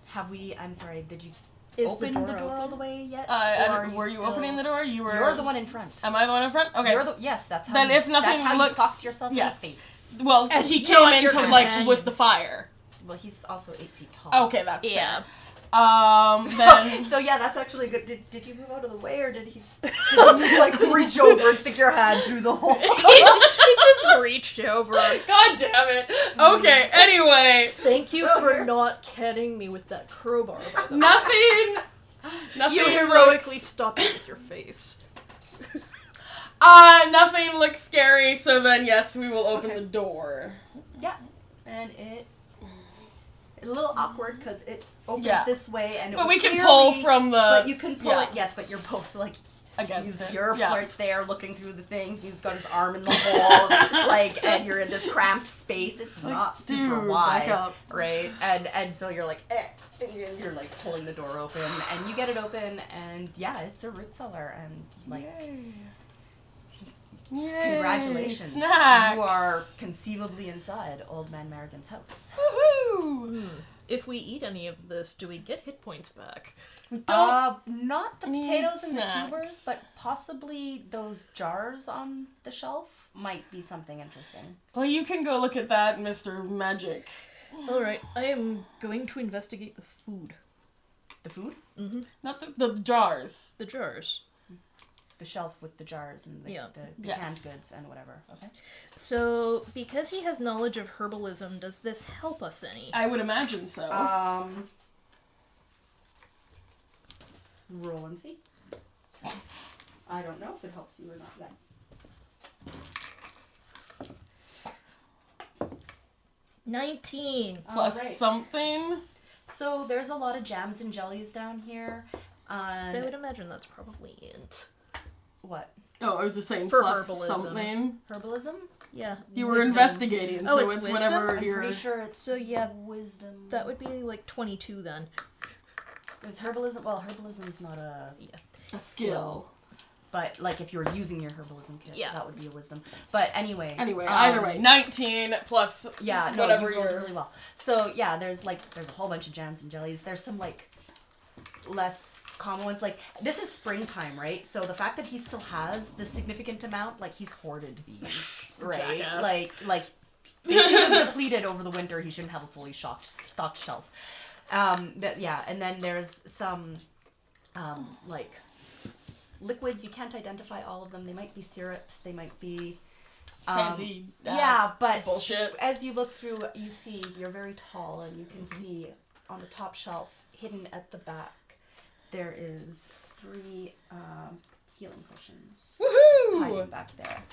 have we? I'm sorry. Did you Is open the the door all open? the way yet? I Or don't- were you still- opening the door? You were. You're the one in front. Am I the one in front? Okay. You're the yes. That's how. Then you, if nothing that's how looks- you talked yourself yes. in the face. Well, And he it's came not in your to like companion. with the fire. Well, he's also 8 feet tall. Okay, that's Yeah. fair. Then So yeah, that's actually good. Did you move out of the way, or did he just like reach over and stick your hand through the hole? He just reached over. God damn it. Okay. Anyway, Thank you So for weird. not kidding me with that crowbar. By the way. nothing. You heroically stopped it with your face. Nothing looks scary. So then, yes, we will open Okay. the door. Yeah, and it's a little awkward because it opens Yeah. this way, and it But was we can clearly- pull from the. But you can pull yeah. it, yes. But you're both like Against it. you're Yeah. right there looking through the thing. He's got his arm in the hole, like, and you're in this cramped space. It's not super Dude, wide, back up. right? And so you're like, and you're like pulling the door open, and you get it open, and yeah, it's a root cellar, and like. Yay. Congratulations. Snacks. You are conceivably inside Old Man Merrigan's house. Woohoo! If we eat any of this, do we get hit points back? Not the need potatoes and snacks. the tubers, but possibly those jars on the shelf might be something interesting. Well, you can go look at that, Mr. Magic. Alright, I am going to investigate the food. The food? Not the jars. The jars. The shelf with the jars and the, Yeah. the Yes. canned goods and whatever. Okay. So, because he has knowledge of herbalism, does this help us any? I would imagine so. Roll and see. I don't know if it helps you or not yet. 19. Plus Alright. something. So there's a lot of jams and jellies down here. I would imagine that's probably it. What? Oh, I was just saying For plus herbalism. something. Herbalism? Yeah. You were Wisdom. investigating, Oh, so it's it's wisdom? whatever I'm you're. pretty sure it's So, yeah, wisdom. that would be like 22 then. Is herbalism? Well, herbalism's not a a skill. but like if you were using your herbalism kit, Yeah. that would be a wisdom. But anyway. Anyway, either way, 19 plus Yeah, no, whatever you rolled you're. really well. So yeah, there's a whole bunch of jams and jellies. There's some like less common ones. Like this is springtime, right? So the fact that he still has this significant amount, like he's hoarded these, right? Jackass. Like they should have depleted over the winter. He shouldn't have a fully stocked shelf. And then there's some like liquids. You can't identify all of them. They might be syrups. They might be Fancy. yeah, but bullshit. as you look through, you see you're very tall, and you can see on the top shelf, hidden at the back, there is 3 healing potions Woohoo! hiding back there.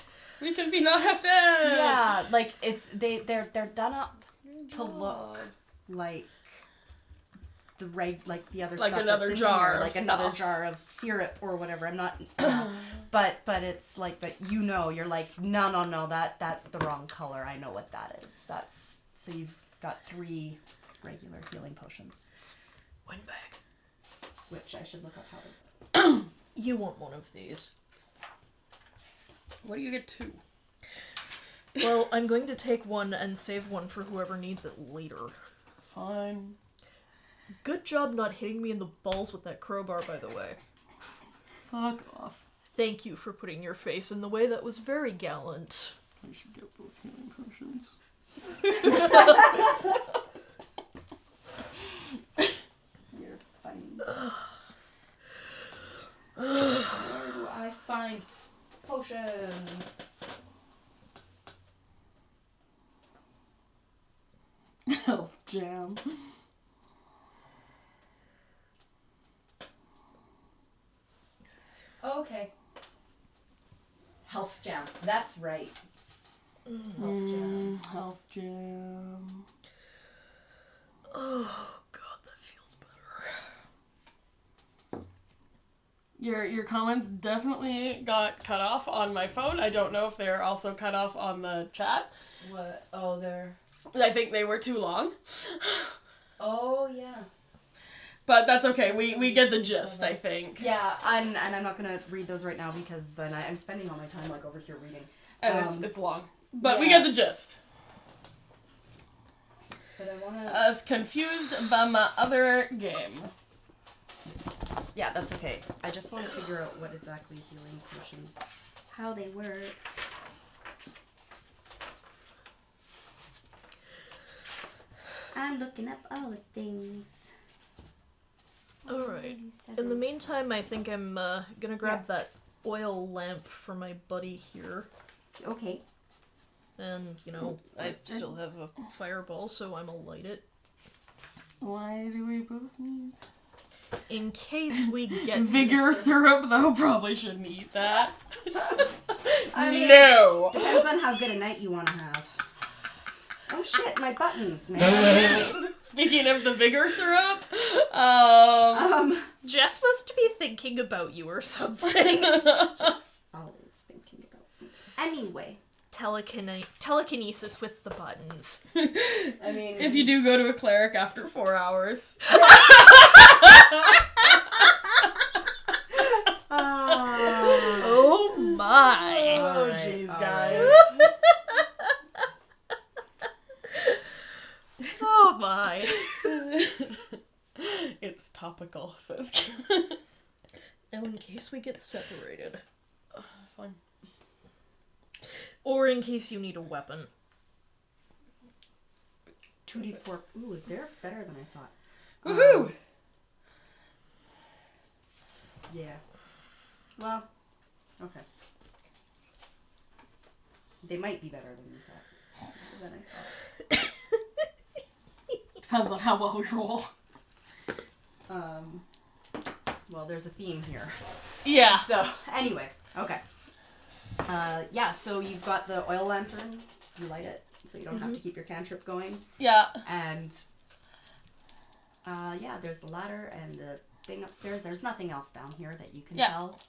We can be not half dead. Yeah, like they're done up to look like the other Like stuff another that's in jar here, of like another stuff. jar of syrup or whatever. I'm not, but it's like, but you're like, no, that's the wrong color. I know what that is. That's so you've got 3 regular healing potions, One bag. which I should look up how those. You want one of these. What do you get 2? Well, I'm going to take one and save one for whoever needs it later. Fine. Good job not hitting me in the balls with that crowbar, by the way. Fuck off. Thank you for putting your face in the way. That was very gallant. I should get both healing potions. You're funny. Where do I find potions? Health jam. Okay. Health jam. That's right. Health jam. Health jam. Oh, God, that feels better. Your comments definitely got cut off on my phone. I don't know if they're also cut off on the chat. What? Oh, they're. I think they were too long. Oh, yeah. But that's okay. We get the gist, I think. Yeah, and I'm not gonna read those right now because then I'm spending all my time like over here reading. And it's long. But we yeah. get the gist. But I wanna. As confused by my other game. Yeah, that's okay. I just want to figure out what exactly healing potions, how they work. I'm looking up all the things. Alright. In the meantime, I think I'm gonna grab that oil lamp for my buddy here. Okay. And, I still have a fireball, so I'm gonna light it. Why do we both need In case we get... vigor syrup, though? Probably shouldn't eat that. I mean, No! depends on how good a night you want to have. Oh shit, my buttons, man. Speaking of the vigor syrup, Jeff must be thinking about you or something. Just always thinking about me. Anyway. Telekinesis with the buttons. I mean... if you do go to a cleric after 4 hours. Oh my. Oh jeez, guys. Oh my. It's topical, says Kim. Now in case we get separated. Fine. Or in case you need a weapon. 2d4. Ooh, they're better than I thought. Woohoo! Yeah. Well, okay. They might be better than you thought. Than I thought. Depends on how well we roll. Well, there's a theme here. Yeah. So, anyway, okay. Yeah, so you've got the oil lantern. You light it, so you don't have to keep your cantrip going. Yeah. And, yeah, there's the ladder and the thing upstairs. There's nothing else down here that you can tell.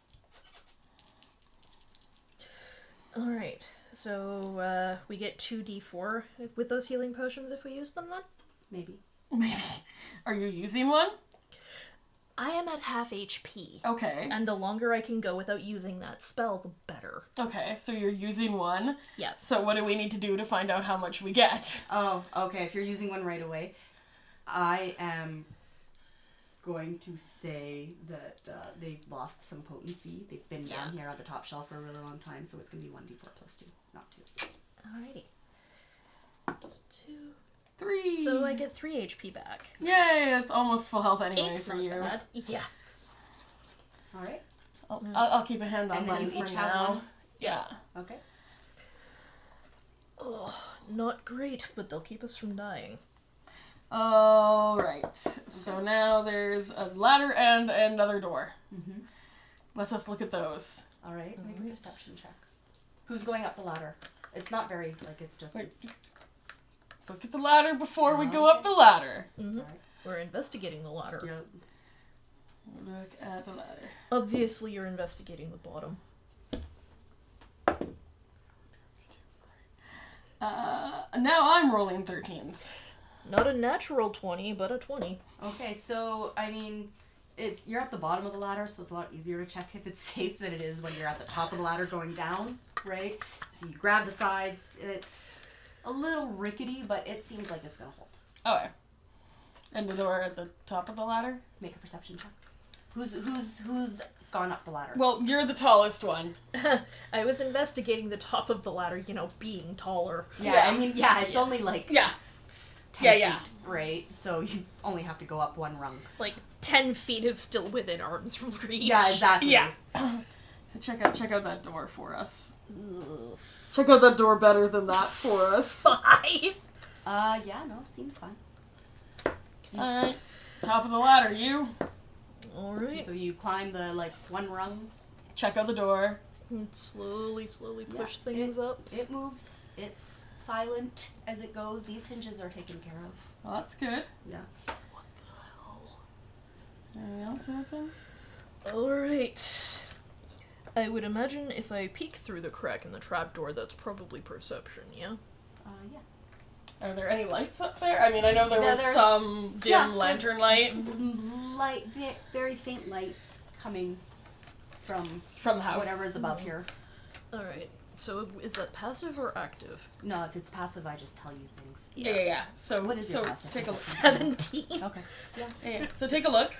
Alright, so we get 2d4 with those healing potions if we use them then? Maybe. Are you using one? I am at half HP. Okay. And the longer I can go without using that spell, the better. Okay, so you're using one. Yeah. So what do we need to do to find out how much we get? Oh, okay. If you're using one right away, I am going to say that they've lost some potency. They've been down here on the top shelf for a really long time, so it's going to be 1d4 plus 2, not 2. Alrighty. That's 2. 3. So I get 3 HP back. Yay, it's almost full health anyway 8's for not you. bad. Yeah. Alright. I'll keep a hand on And then mine you for each have now. one? Yeah. Okay. Oh, not great, but they'll keep us from dying. All right. So now there's a ladder and another door. Mm-hmm. Let's just look at those. All right, make a perception check. Who's going up the ladder? It's not very, like, it's just, Wait. it's... Look at the ladder before we go up the ladder. Mhm. It's alright. We're investigating the ladder. You're- Look at the ladder. Obviously, you're investigating the bottom. Now I'm rolling 13s. Not a natural 20, but a 20. Okay, so, I mean, you're at the bottom of the ladder, so it's a lot easier to check if it's safe than it is when you're at the top of the ladder going down, right? So you grab the sides, it's a little rickety, but it seems like it's gonna hold. Okay. And the door at the top of the ladder? Make a perception check. Who's gone up the ladder? Well, you're the tallest one. I was investigating the top of the ladder, being taller. Yeah, I mean, it's only like Yeah. 10 Yeah. feet, right? So you only have to go up one rung. Like, 10 feet is still within arm's reach. Yeah, exactly. Yeah. So check out that door for us. Ugh. Check out that door better than that for us. 5. Yeah, no, seems fine. Alright. Top of the ladder, you. Alright. So you climb the, like, one rung. Check out the door. And slowly Yeah, push things up. It moves. It's silent as it goes. These hinges are taken care of. Well, that's good. Yeah. What the hell? Anything else happen? Alright. I would imagine if I peek through the crack in the trapdoor, that's probably perception, yeah? Yeah. Are there any lights up there? I mean, I know there's there's- some dim lantern light Light, very faint light coming from from the house. whatever is above here. Alright. So is that passive or active? No, if it's passive, I just tell you things. Yeah. So What is your so passive take a look. perception? 17. Okay. Yeah. Yeah. So take a look.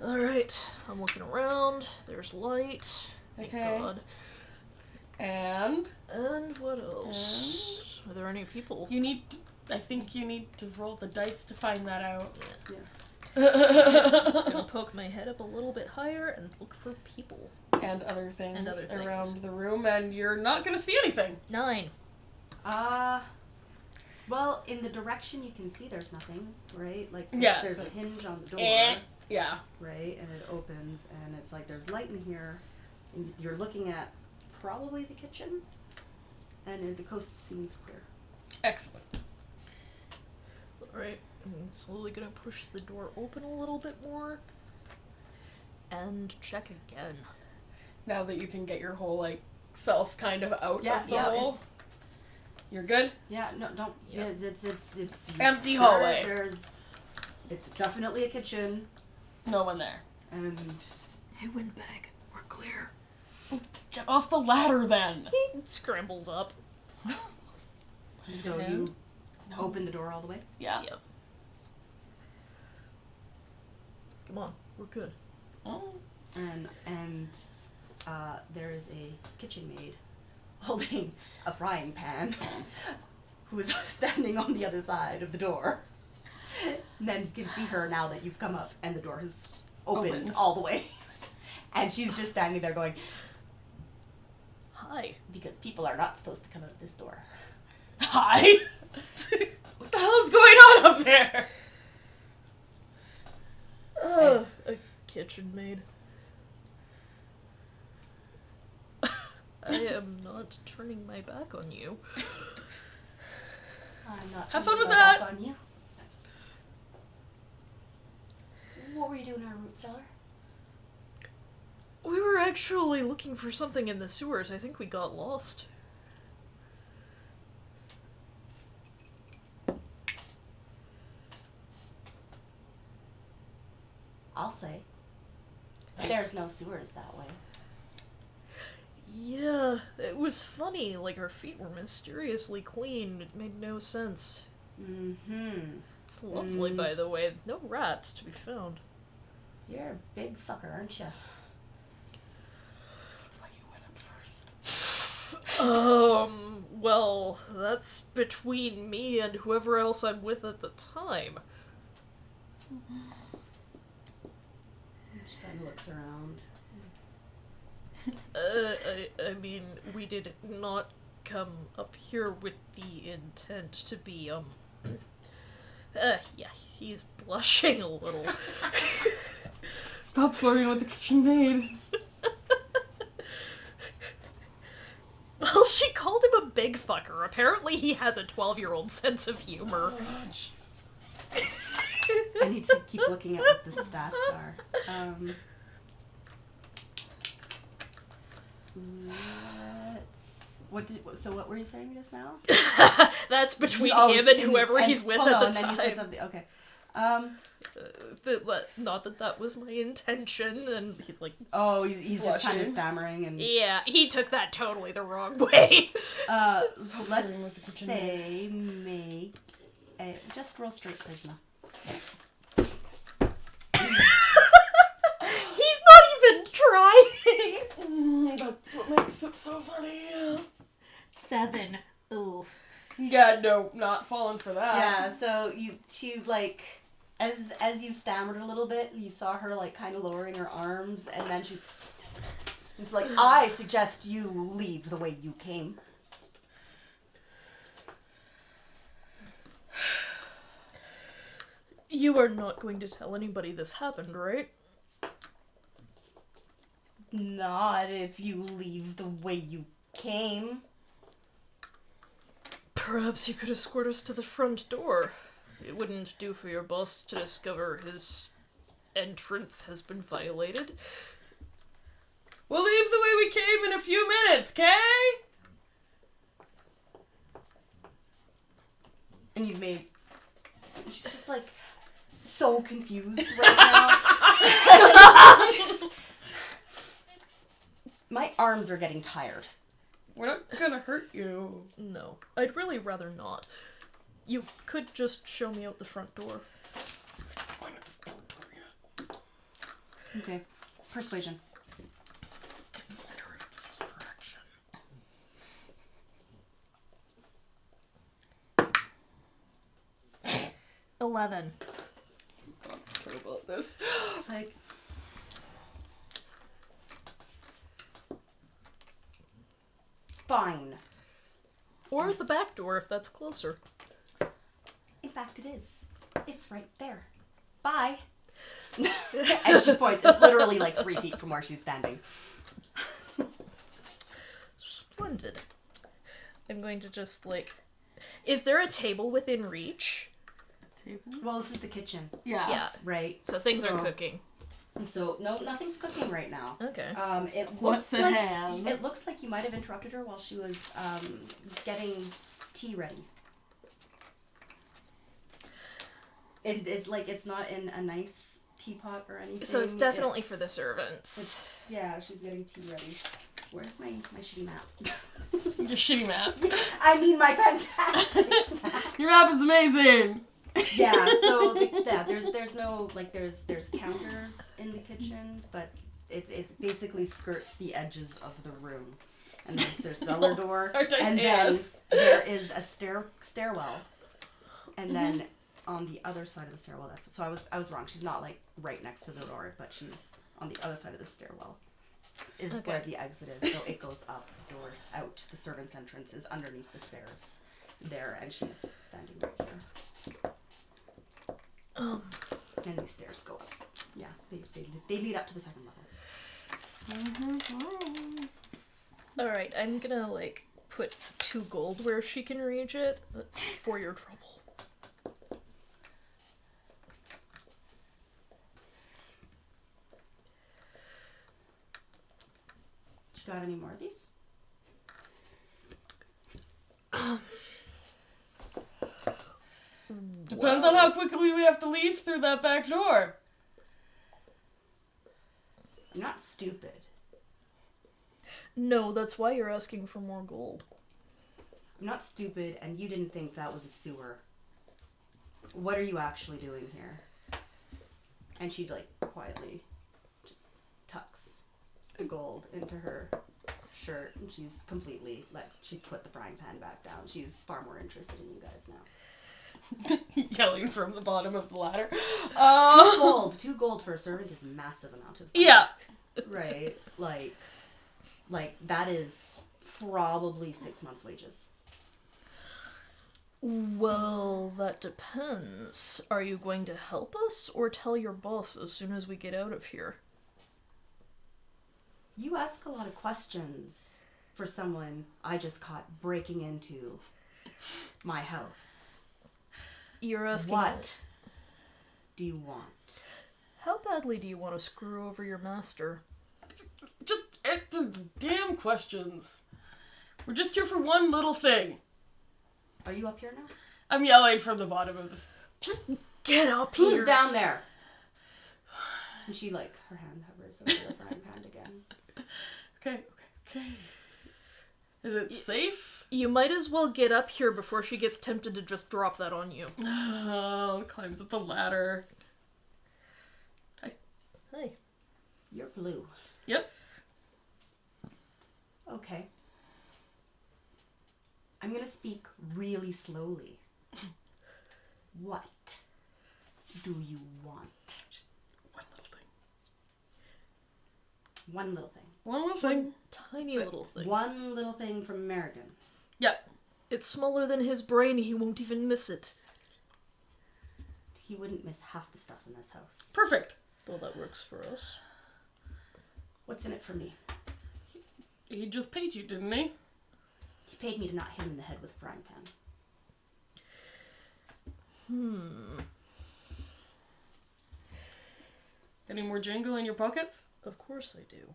Alright. I'm looking around. There's light. Thank Okay. God. And And what else? Are there any people? I think you need to roll the dice to find that out. I'm gonna poke my head up a little bit higher and look for people. And other things And other things. around the room, and you're not gonna see anything. 9. Well, in the direction you can see, there's nothing, right? Like, Yeah, there's a but- hinge on the door, Yeah. right? And it opens, and it's like there's light in here, and you're looking at probably the kitchen, and the coast seems clear. Excellent. Alright. I'm slowly gonna push the door open a little bit more. And check again. Now that you can get your whole self kind of out Yeah, of the yeah, hole, it's you're good. yeah, no, don't. Yeah. Yeah, it's Empty hallway. It's definitely a kitchen, No one there. and Hey, windbag. We're clear. Get off the ladder then. He scrambles up. so Yeah. you open the door all the way. Yeah. Yep. Come on. We're good. Oh. And there is a kitchen maid holding a frying pan who is standing on the other side of the door. And then you can see her now that you've come up and the door has opened all the way. And she's just standing there going, Hi. because people are not supposed to come out of this door. Hi. What the hell is going on up there? A kitchen maid. I am not turning my back on you. I'm not Have turning fun with my back that. on you. What were you doing in our root cellar? We were actually looking for something in the sewers. I think we got lost. I'll say. There's no sewers that way. Yeah, it was funny. Like, our feet were mysteriously clean. It made no sense. Mm-hmm. It's lovely, by the way. No rats to be found. You're a big fucker, aren't you? That's why you went up first. Well, that's between me and whoever else I'm with at the time. She kind of looks around. I mean, we did not come up here with the intent to be, Yeah, he's blushing a little. Stop flirting with the kitchen maid. Well, she called him a big fucker. Apparently he has a 12-year-old sense of humor. Oh, Jesus. I need to keep looking at what the stats are. What were you saying just now? That's between Oh, him and whoever he's with hold at on, the and then time. you said something. Okay. Not that was my intention, and he's like, Oh, he's just kind of Blushing. stammering and. yeah, he took that totally the wrong way. So let's with the kitchen say make just roll straight charisma. He's not even trying. That's what makes it so funny. 7. Ooh. Yeah, no, not falling for that. Yeah, so she like, as you stammered a little bit, you saw her like kind of lowering her arms, and then it's like, I suggest you leave the way you came. You are not going to tell anybody this happened, right? Not if you leave the way you came. Perhaps you could escort us to the front door. It wouldn't do for your boss to discover his entrance has been violated. We'll leave the way we came in a few minutes, okay? And you've made. She's just like so confused right now. My arms are getting tired. We're not gonna hurt you. No, I'd really rather not. You could just show me out the front door. Okay. Persuasion. Consider it a distraction. 11. What about this? It's like. Fine. Or the back door if that's closer. In fact, it is. It's right there. Bye. And she points. It's literally like 3 feet from where she's standing. Splendid. I'm going to just, like... Is there a table within reach? Table? Well, this is the kitchen, Yeah. right? So things are cooking. So no, nothing's cooking right now. Okay. It looks What's at like hand? it looks like you might have interrupted her while she was getting tea ready. It is like it's not in a nice teapot or anything. So it's definitely for the servants. Yeah, she's getting tea ready. Where's my shitty map? Your shitty map. I mean my fantastic map. Your map is amazing! Yeah, so there's no like there's counters in the kitchen, but it basically skirts the edges of the room. And there's cellar door, and then there is a stairwell, and then on the other side of the stairwell. I was wrong. She's not like right next to the door, but she's on the other side of the stairwell. Is where the exit is. So it goes up, door out. The servant's entrance is underneath the stairs there, and she's standing right here. And these stairs go up. So, yeah, they lead up to the second level. Alright, I'm gonna, like, put 2 gold where she can reach it for your trouble. You got any more of these? Depends on how quickly we have to leave through that back door. You're not stupid. No, that's why you're asking for more gold. I'm not stupid, and you didn't think that was a sewer. What are you actually doing here? And she, like, quietly just tucks the gold into her shirt, and she's completely, like, she's put the frying pan back down. She's far more interested in you guys now. Yelling from the bottom of the ladder. 2 gold for a servant is a massive amount of money. Yeah. Right? Like, that is probably 6 months' wages. Well, that depends. Are you going to help us or tell your boss as soon as we get out of here? You ask a lot of questions for someone I just caught breaking into my house. You're asking... What do you want? How badly do you want to screw over your master? Just answer the damn questions. We're just here for one little thing. Are you up here now? I'm yelling from the bottom of this. Just get up here. Who's down there? And she, her hand hovers over the frying pan again. Okay. Is it safe? You might as well get up here before she gets tempted to just drop that on you. Oh, climbs up the ladder. Hey. You're blue. Yep. Okay. I'm gonna speak really slowly. What do you want? Just one little thing. One little thing. One little thing. Tiny little thing. One little thing from American. Yep. It's smaller than his brain, he won't even miss it. He wouldn't miss half the stuff in this house. Perfect. Though that works for us. What's in it for me? He just paid you, didn't he? He paid me to not hit him in the head with a frying pan. Any more jingle in your pockets? Of course I do.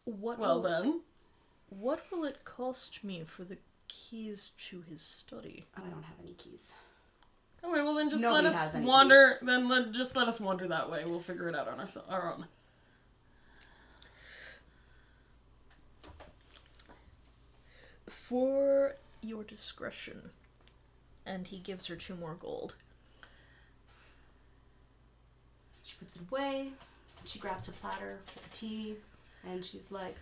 What will it cost me for the keys to his study? Oh, I don't have any keys. Okay, well then just Nobody let has us any wander. keys. Then just let us wander that way. We'll figure it out on our own. For your discretion. And he gives her 2 more gold. She puts it away. She grabs her platter with the tea. And she's like,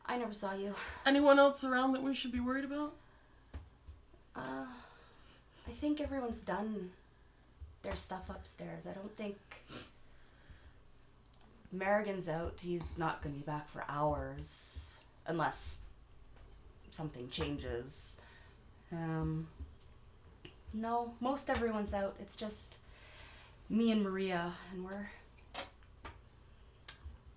I never saw you. Anyone else around that we should be worried about? I think everyone's done their stuff upstairs. I don't think Merrigan's out. He's not going to be back for hours. Unless something changes. No, most everyone's out. It's just me and Maria, and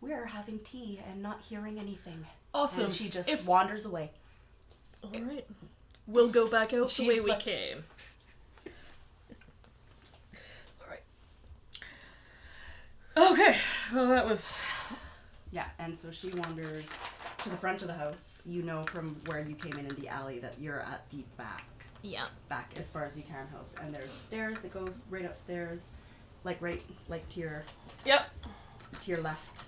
we're having tea and not hearing anything. Awesome. And she just wanders away. Alright. We'll go back out the way we like- came. Alright. Okay. Well, that was... Yeah, and so she wanders to the front of the house. You know from where you came in the alley that you're at the back as far as you can house. And there's stairs that go right upstairs, to your left.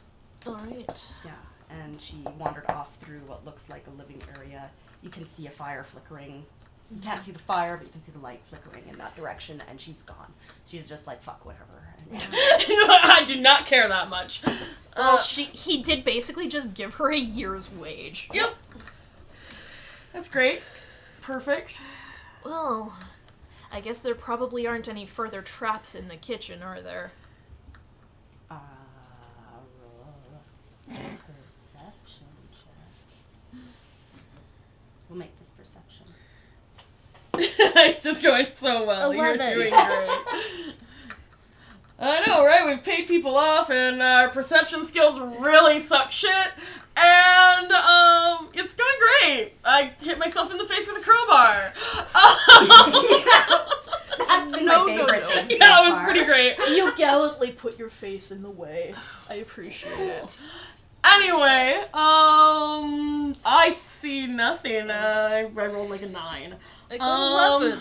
Alright. Yeah, and she wandered off through what looks like a living area. You can see a fire flickering. You can't see the fire, but you can see the light flickering in that direction, and she's gone. She's just like, fuck, whatever. And, I do not care that much. Well, he did basically just give her a year's wage. Yep. That's great. Perfect. Well, I guess there probably aren't any further traps in the kitchen, are there? roll perception check. We'll make this perception. It's just going so well. 11. You're doing great. I know, right? We've paid people off, and our perception skills really suck shit. And it's going great. I hit myself in the face with a crowbar. That's been my favorite thing so Yeah, it was far. pretty great. You gallantly put your face in the way. I appreciate it. Anyway, I see nothing. I rolled like a 9. I got 11.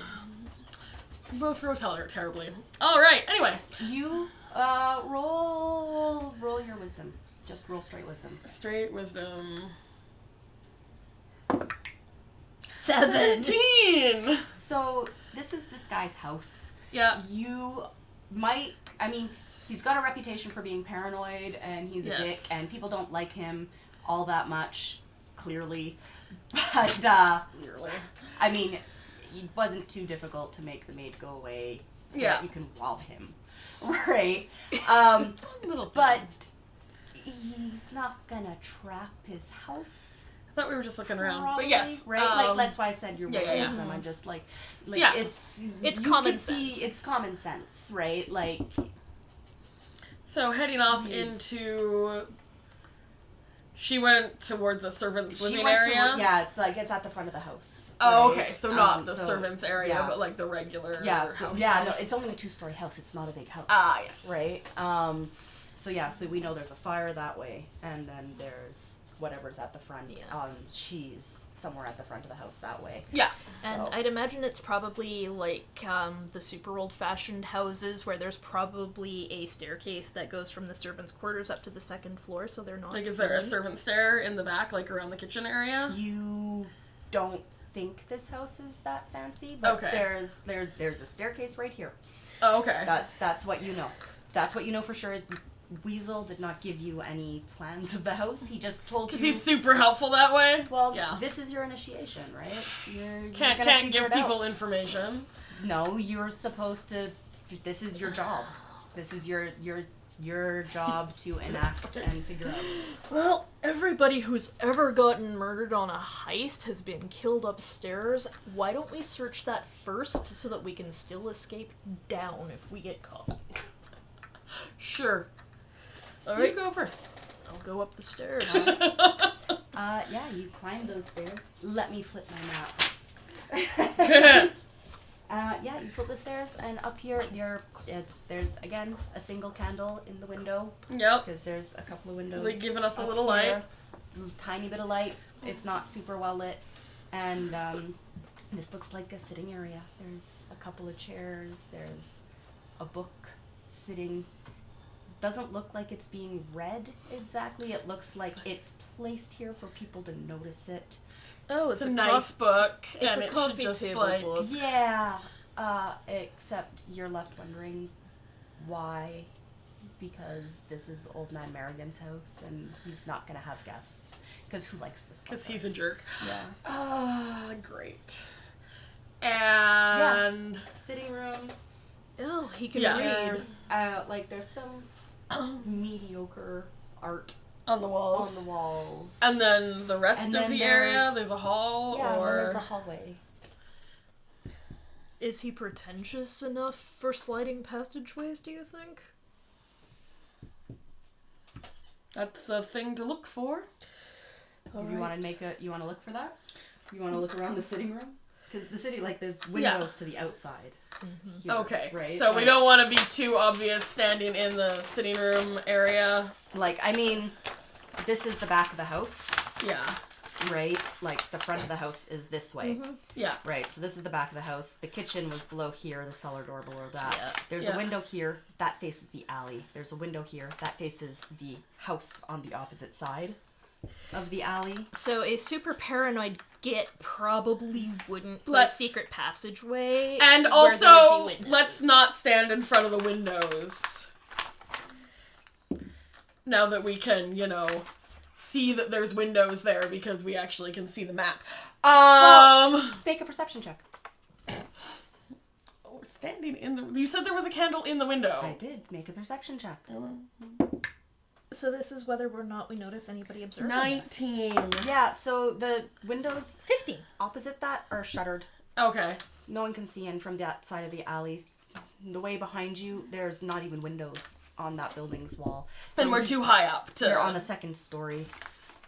Both roll terribly. All right. Anyway, You roll your wisdom. Just roll straight wisdom. straight wisdom. 17. So this is this guy's house. Yeah. You might, he's got a reputation for being paranoid, and he's a dick, and people don't like him all that much, clearly. But, Clearly. it wasn't too difficult to make the maid go away so Yeah. that you can rob him. Right? Little But he's not gonna trap his house. thought we were just looking around. Probably, But yes. right? Like, that's why I said you're yeah. wisdom. I'm just like Yeah. it's you common could sense. it's common sense, right? Like, So heading off Yes. into... She went towards a servant's she living went area? to, yeah, it's like it's at the front of the house. Oh, right? okay. So not the so- servants area, yeah. but like the regular Yeah, house. no, it's only a 2-story house. It's not a big house. Ah, yes. Right. So yeah, so we know there's a fire that way, and then there's whatever's at the front. Yeah. She's somewhere at the front of the house that way. Yeah. And So- I'd imagine it's probably like the super old-fashioned houses where there's probably a staircase that goes from the servants' quarters up to the second floor, so they're not. Like, is there a seen. servant stair in the back, like around the kitchen area? You don't think this house is that fancy, but Okay. there's a staircase right here. Oh, okay. That's what you know. That's what you know for sure. Weasel did not give you any plans of the house. He just told you. Because he's super helpful that way? well, yeah. this is your initiation, right? You're Can't gonna figure give it out. people information. No, you're supposed to. This is your job. This is your job to enact and figure out. Well, everybody who's ever gotten murdered on a heist has been killed upstairs. Why don't we search that first so that we can still escape down if we get caught? Sure. All You right, go first. I'll go up the stairs. Yeah, you climb those stairs. Let me flip my map. Yeah, you flip the stairs, and up here, there's again a single candle in the window Yep. because there's a couple of windows. Like giving us a up little light. here. Tiny bit of light. It's not super well lit, and this looks like a sitting area. There's a couple of chairs. There's a book sitting. Doesn't look like it's being read exactly. It looks like it's placed here for people to notice it. Oh, It's a nice book. It's and a it should coffee just, table like, book. Yeah, except you're left wondering why, because this is Old Man Merrigan's house and he's not gonna have guests. Because who likes this? Because fucker? he's a jerk. Yeah. Ah, great. And... Sitting room. Oh, he can Yeah. read. There's some mediocre art On the walls. on the walls. And then the rest And of then the area, there's- there's a hall, yeah, and then or... there's a hallway. Is he pretentious enough for sliding passageways, do you think? That's a thing to look for. You want to look for that? You want to look around the sitting room? Because the city, there's windows to the outside. Here, Okay, right? so we don't want to be too obvious standing in the sitting room area. This is the back of the house, Yeah, right? The front of the house is this way, yeah. right? So this is the back of the house. The kitchen was below here, the cellar door below that. Yeah. There's Yeah. a window here, that faces the alley. There's a window here, that faces the house on the opposite side of the alley. So a super paranoid git probably wouldn't put a Let's- secret passageway. And where there would also, be witnesses. let's not stand in front of the windows. Now that we can, see that there's windows there because we actually can see the map. Make a perception check. We're standing in the... You said there was a candle in the window. I did. Make a perception check. So this is whether or not we notice anybody observing us. 19. Yeah, so the windows 15. opposite that are shuttered. Okay. No one can see in from that side of the alley. The way behind you, there's not even windows on that building's wall. And we're too high up to... You're on the second story.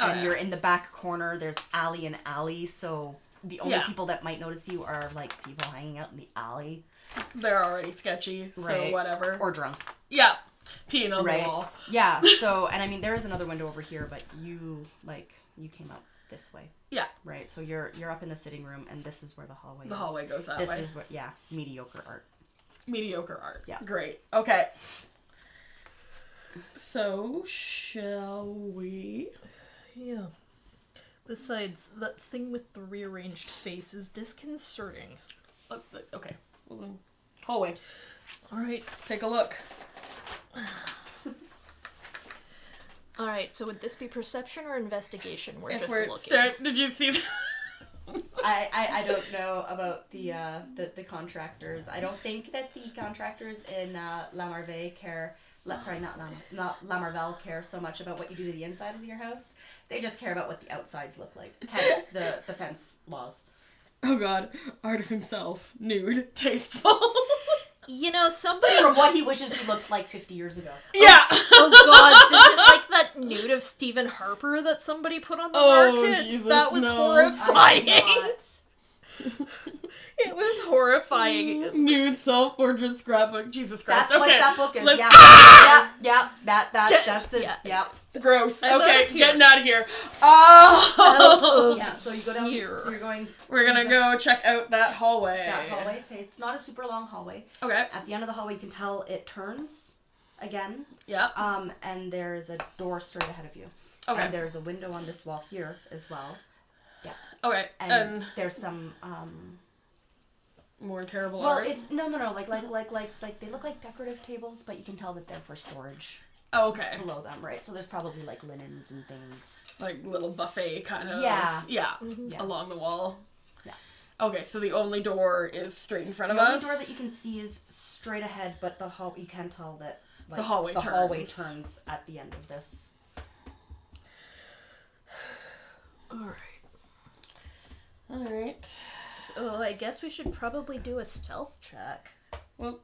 And Okay. you're in the back corner. There's alley and alley, so the only Yeah. people that might notice you are, people hanging out in the alley. They're already sketchy, so Right. whatever. Or drunk. Yeah. Peeing on Right. the wall. Yeah, so, and there is another window over here, but you came up this way. Yeah. Right, so you're up in the sitting room, and this is where the hallway is. The hallway goes that This way. is what, mediocre art. Mediocre art. Yeah. Great. Okay. So, shall we? Yeah. Besides, that thing with the rearranged face is disconcerting. Okay. Well, then, hallway. Alright. Take a look. Alright, so would this be perception or investigation? We're If just we're looking. did you see? I don't know about the contractors. I don't think that the contractors in La Marve care not La Marvelle care so much about what you do to the inside of your house. They just care about what the outsides look like. Hence the fence laws. Oh god, art of himself, nude, tasteful. You know, somebody... From what he wishes he looked like 50 years ago. Yeah. Oh god, is it like that nude of Stephen Harper that somebody put on the market? Jesus, that was no. horrifying. I It was horrifying. Nude self-portrait scrapbook. Jesus Christ. That's okay. what that book is. Let's- Yeah. That's it. Yeah. Yeah. Gross. I love Okay, it here. getting out of here. Oh. Yeah. So you go down. Here. So you're going. We're gonna go check out that hallway. That hallway. Okay, it's not a super long hallway. Okay. At the end of the hallway, you can tell it turns again. Yep. And there's a door straight ahead of you. Okay. And there's a window on this wall here as well. Okay. And there's some more terrible well, art. it's no, like they look like decorative tables, but you can tell that they're for storage Oh, okay. below them, right? So there's probably like linens and things. Like little buffet kind of. Yeah. Yeah. Yeah. Along the wall. Yeah. Okay, so the only door is straight in front of The us. only door that you can see is straight ahead, but the hall you can tell that like, The hallway turns. turns at the end of this. Alright. So I guess we should probably do a stealth check. Well,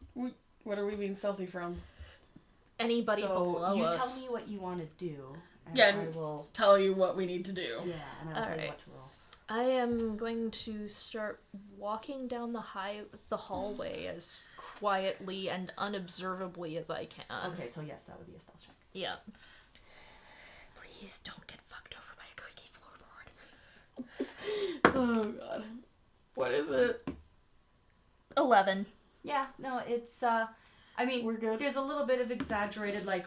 what are we being stealthy from? Anybody so below you us. tell me what you want to do, and Yeah, I will. Tell you what we need to do. Yeah, and I'll tell you Alright. what to roll. I am going to start walking down the hallway as quietly and unobservably as I can. Okay, so yes, that would be a stealth check. Yeah. Please don't get fucked over by a creaky floorboard. Oh god. What is it? 11. Yeah, no, it's I mean, We're good. There's a little bit of exaggerated like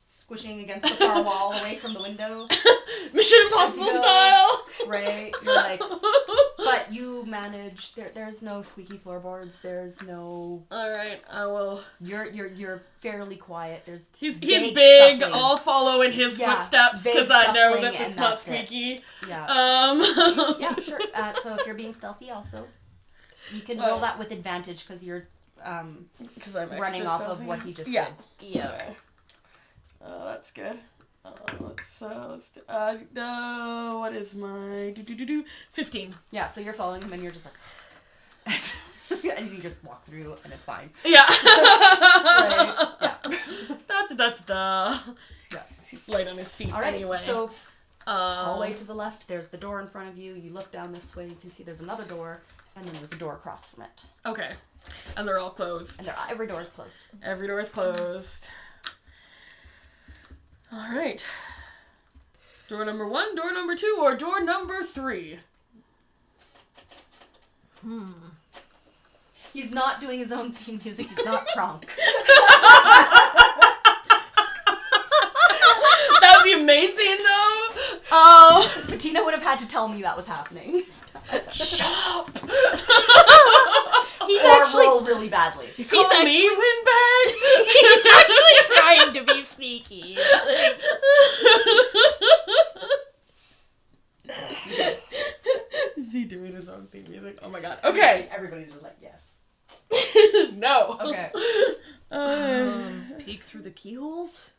squishing against the far wall away from the window, Mission Impossible As you go. style! right? You're like, but you manage. There's no squeaky floorboards. There's no. Alright, I will. You're fairly quiet. There's He's vague big. shuffling. I'll follow in his Yeah, footsteps vague because I know shuffling that and it's not that's it. squeaky. Yeah. Yeah, sure. So if you're being stealthy, also, you can roll that with advantage because you're Because I'm running extra off stealthy. of what he just Yeah. did. Yeah. Okay. Oh, that's good. Let's do, what is my 15. Yeah, so you're following him and you're just like as you just walk through and it's fine. Yeah. Right? Yeah. Da da da da da. Yeah. He's light on his feet All right. anyway. So hallway to the left, there's the door in front of you. You look down this way, you can see there's another door, and then there's a door across from it. Okay. And they're all closed. And every door is closed. Every door is closed. Alright. Door number 1, door number 2, or door number 3? He's not doing his own theme music. He's not Kronk. That would be amazing, though. Petina would have had to tell me that was happening. Shut up. He's Or actually roll really badly. You call me windbag? he's actually trying to be sneaky. Is he doing his own theme music? Oh my god. Okay. Everybody's just like, yes. No. Okay. Peek through the keyholes?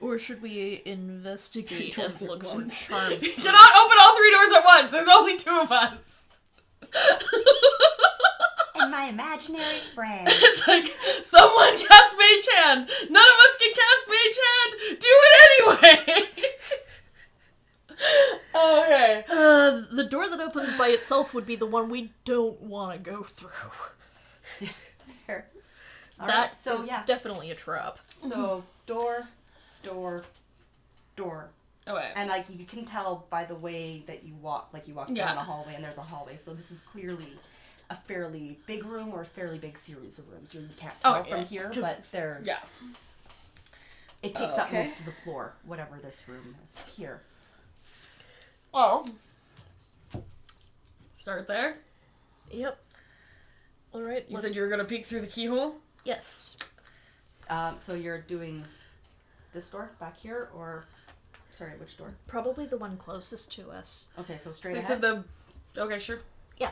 Or should we investigate Doors and at look for once. charms? You cannot open all 3 doors at once. There's only 2 of us. And my imaginary friend. It's like, someone cast Mage Hand. None of us can cast Mage Hand. Do it anyway. Okay. The door that opens by itself would be the one we don't want to go through. Here. All That right, so is yeah. definitely a trap. So door, door, door. Okay. And like you can tell by the way that you walk, like you walk Yeah. down a hallway and there's a hallway. So this is clearly a fairly big room or a fairly big series of rooms. You can't tell Oh, from yeah, here, 'cause but there's. yeah. It takes up Okay. most of the floor, whatever this room is here. Well. Start there. Yep. Alright, You said you were gonna peek through the keyhole? yes. So you're doing this door back here, or sorry, which door? Probably the one closest to us. Okay, so straight They ahead. said the... Okay, sure. Yeah.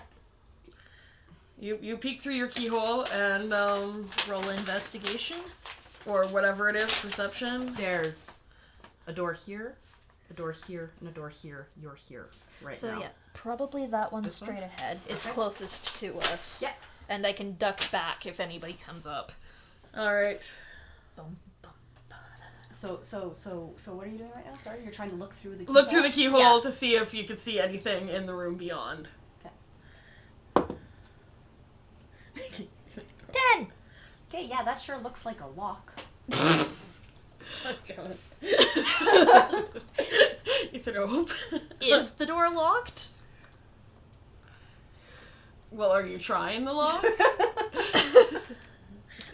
You peek through your keyhole and Roll investigation. or whatever it is, perception. There's a door here, a door here, and a door here. You're here right So now. yeah, probably that one's This one? straight ahead. It's Okay. closest to us. Yeah. And I can duck back if anybody comes up. All right. Boom. So what are you doing right now? Sorry, you're trying to look through the keyhole? Look through the keyhole Yeah. to see if you could see anything in the room beyond. 10! Okay, yeah, that sure looks like a lock. You said hope. Is the door locked? Well, are you trying the lock?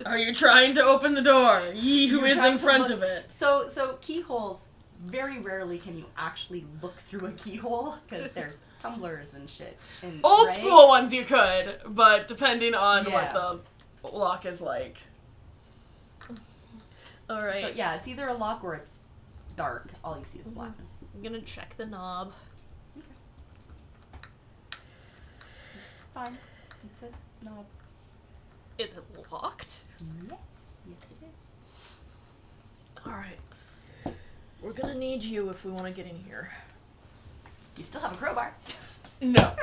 Are you trying to open the door? Ye who You're is trying in to front look- of it. So keyholes, very rarely can you actually look through a keyhole, because there's tumblers and shit. And, Old right? school ones you could, but depending on Yeah. what the lock is like. Alright. So yeah, it's either a lock or it's dark. All you see is blackness. I'm gonna check the knob. It's fine. It's a knob. Is it locked? Yes. Yes, it is. Alright. We're gonna need you if we want to get in here. You still have a crowbar. No.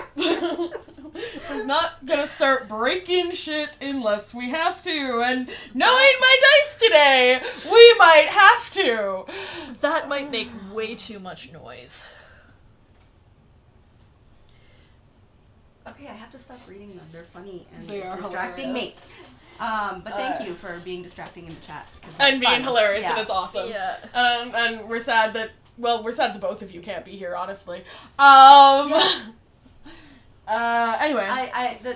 I'm not gonna start breaking shit unless we have to, and knowing my dice today, we might have to. That might make way too much noise. Okay, I have to stop reading them. They're funny and They it's are distracting hilarious. me. But thank you for being distracting in the chat. 'Cause And that's being fun. hilarious, Yeah. and it's awesome. Yeah. And we're sad that, well, we're sad that both of you can't be here, honestly. Anyway.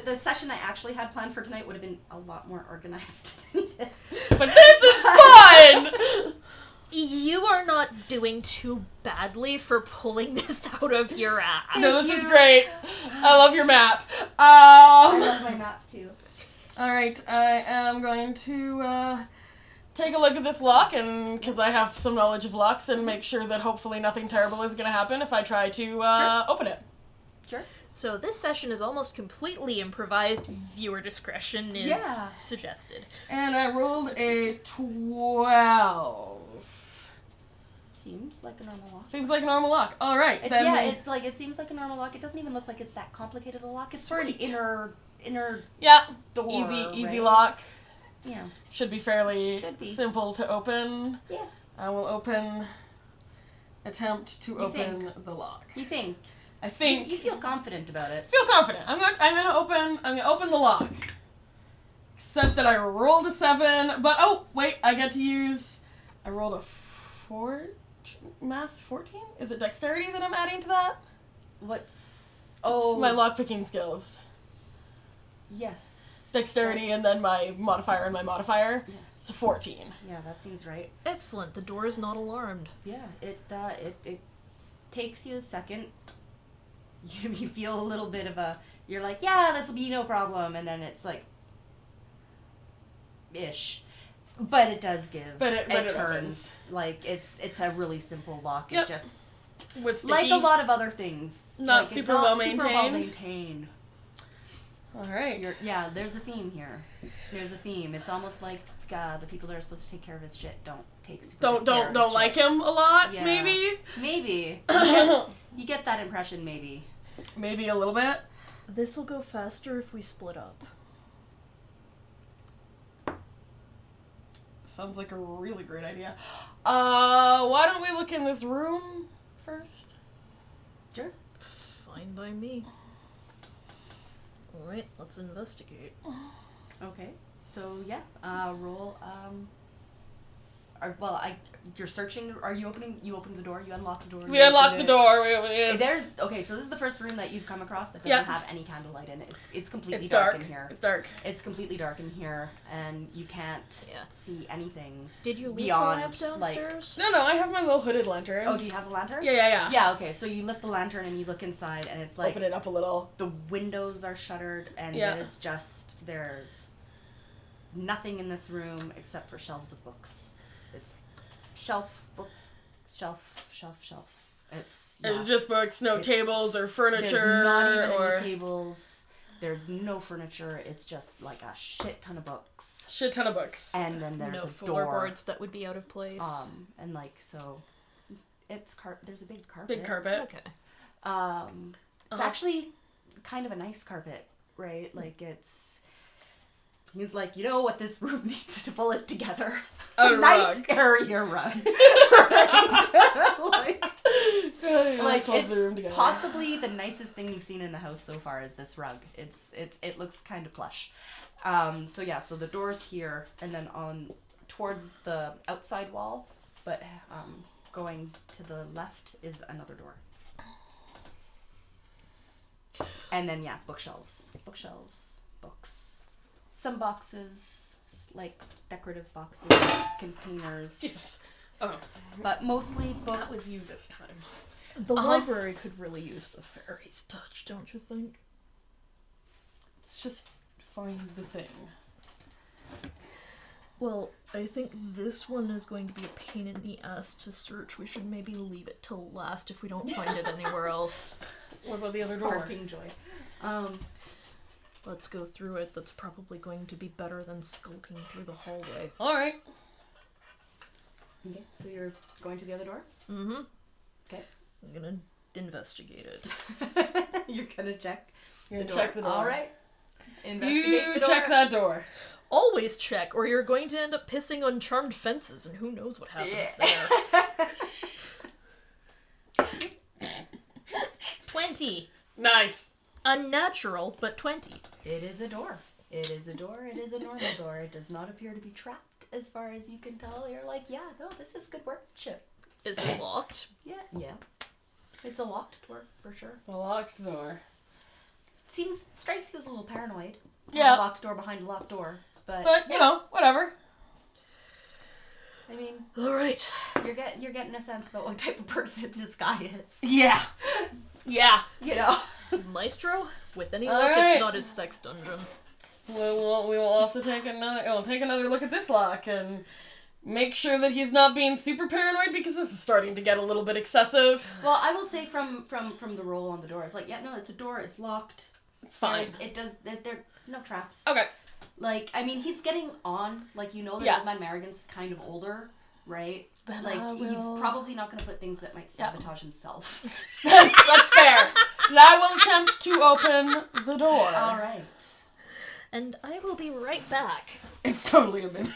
The session I actually had planned for tonight would have been a lot more organized than this. But this is fun! You are not doing too badly for pulling this out of your ass. No, this is great. I love your map. I love my map too. Alright, I am going to take a look at this lock, and because I have some knowledge of locks, and make sure that hopefully nothing terrible is going to happen if I try to Sure. open it. Sure. So this session is almost completely improvised. Viewer discretion is Yeah. suggested. And I rolled a 12. Seems like a normal lock. Seems like a normal lock. Alright, then Yeah, we- it's like it seems like a normal lock. It doesn't even look like it's that complicated a lock. It's for an Sweet. inner yeah, door. easy right? lock. Yeah. Should be fairly Should be. simple to open. Yeah. I will attempt to open the lock. You think? I think You feel confident about it. feel confident. I'm gonna open the lock. Except that I rolled a 7, but oh wait, I rolled a 14? Is it dexterity that I'm adding to that? What's It's my lockpicking skills. Yes. Dexterity and then my modifier and my modifier. Yeah. It's a 14. Yeah, that seems right. Excellent. The door is not alarmed. Yeah, it takes you a second. You feel a little bit of you're like, yeah, this will be no problem, and then it's like, ish. But it does give. But it turns. opens. Like, it's a really simple lock. Yep. It just, With sticky. like a lot of other things. Not like, super well Super well maintained. maintained. Alright. Yeah, there's a theme here. There's a theme. It's almost like the people that are supposed to take care of his shit don't take super good care of Don't his like shit. him a lot, Yeah. maybe? Maybe. You get that impression, maybe. Maybe a little bit. This'll go faster if we split up. Sounds like a really great idea. Why don't we look in this room first? Sure. Fine by me. Alright, let's investigate. Okay. So yeah, roll. You're searching. Are you opening? You open the door. You unlock the door. We you unlocked open the it. door. So this is the first room that you've come across that Yeah. doesn't have any candlelight in it. It's completely It's dark dark. in here. It's dark. It's completely dark in here, and you can't Yeah. see anything. Did you leave Beyond, the lamp downstairs? No, I have my little hooded lantern. Oh, do you have a lantern? Yeah. Yeah. Okay. So you lift the lantern and you look inside, and it's like Open it up a little. the windows are shuttered, and Yeah. there's nothing in this room except for shelves of books. It's shelf. It's It's just books, no It's- tables or furniture There's not even or any tables. There's no furniture. It's just like a shit ton of books. Shit ton of books. And then there's no a door. floorboards that would be out of place. And like so, it's there's a big carpet. Big carpet. Okay. It's actually kind of a nice carpet, right? Like it's. He's like, you know what this room needs to pull it together? A nice rug. area rug. like it's possibly the nicest thing you've seen in the house so far is this rug. It looks kind of plush. So the door's here, and then on towards the outside wall, but going to the left is another door. And then bookshelves, books. Some boxes, like decorative boxes, containers. Jesus. Oh, But mostly books. that was you this time. The library could really use the fairy's touch, don't you think? Let's just find the thing. Well, I think this one is going to be a pain in the ass to search. We should maybe leave it till last if we don't find it anywhere else. What about the other door? Sparking joy. Let's go through it. That's probably going to be better than skulking through the hallway. Alright. Okay, so you're going to the other door? Mm-hmm. Okay. I'm gonna investigate it. You're gonna check You're the gonna door. check the door. Alright. Investigate You the door. check that door. Always check, or you're going to end up pissing on charmed fences, and who knows what happens there. 20. Nice. Unnatural, but 20. It is a door. It is a door. It is a normal door. It does not appear to be trapped as far as you can tell. You're like, yeah, no, this is good workmanship. Is it locked? Yeah. It's a locked door, for sure. A locked door. Strikes you as a little paranoid. Yeah. A locked door behind a locked door. But, you know, whatever. I mean, Alright. you're getting a sense about what type of person this guy is. Yeah. Yeah. You know? Maestro? With any All luck, right. it's not his sex dungeon. We will also take another look at this lock and make sure that he's not being super paranoid, because this is starting to get a little bit excessive. Well, I will say from the roll on the door, it's like, yeah, no, it's a door, it's locked. It's fine. There no traps. Okay. Like, I mean, he's getting on. Like, you know that old man Merrigan's kind of older, right? Then like, I he's will- probably not going to put things that might sabotage himself. That's fair. And I will attempt to open the door. All right. And I will be right back. It's totally a mimic.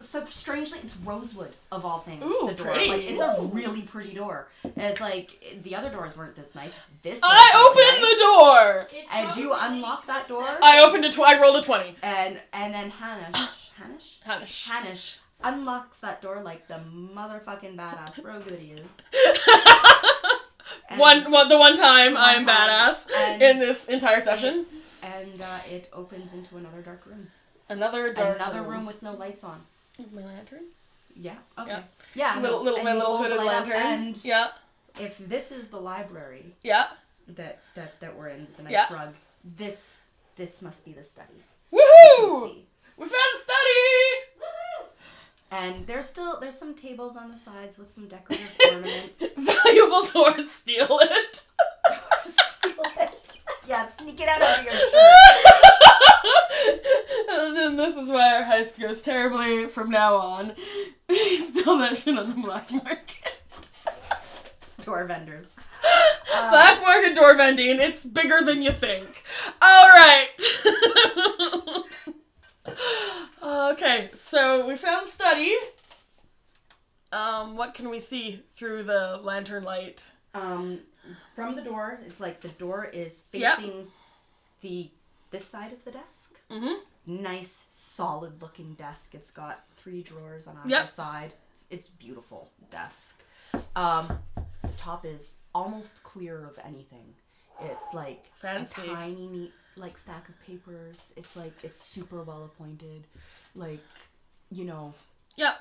So strangely, it's rosewood of all things. Ooh, the door. pretty. Like, it's a really pretty door. And it's like, the other doors weren't this nice. This one I opened the door. And you unlock that door? I opened I rolled a 20. And then Hanish Hanish. unlocks that door like the motherfucking badass rogue that he is. And The one time I am time. badass And- in this entire session. And it opens into another dark room. Another dark room with no lights on. My lantern? Yeah. Okay. Yeah. Yeah. My and little you hold the hooded light up, lantern. And Yeah. if this is the library Yeah. that we're in, the nice Yeah. rug, this must be the study. Woohoo! See. We found the study! And there's some tables on the sides with some decorative ornaments. Valuable door, steal it. Steal it. Yeah, sneak it out of your shirt. And then this is why our heist goes terribly from now on. Steal that shit on the black market. Door vendors. Black market door vending, it's bigger than you think. Alright. Okay, so we found study. What can we see through the lantern light? From the door, it's like the door is facing this side of the desk. Mm-hmm. Nice, solid looking desk. It's got 3 drawers on either side. It's beautiful desk. The top is almost clear of anything. It's like Fancy. a tiny, neat like stack of papers. It's like it's super well appointed. Like, you know. Yep.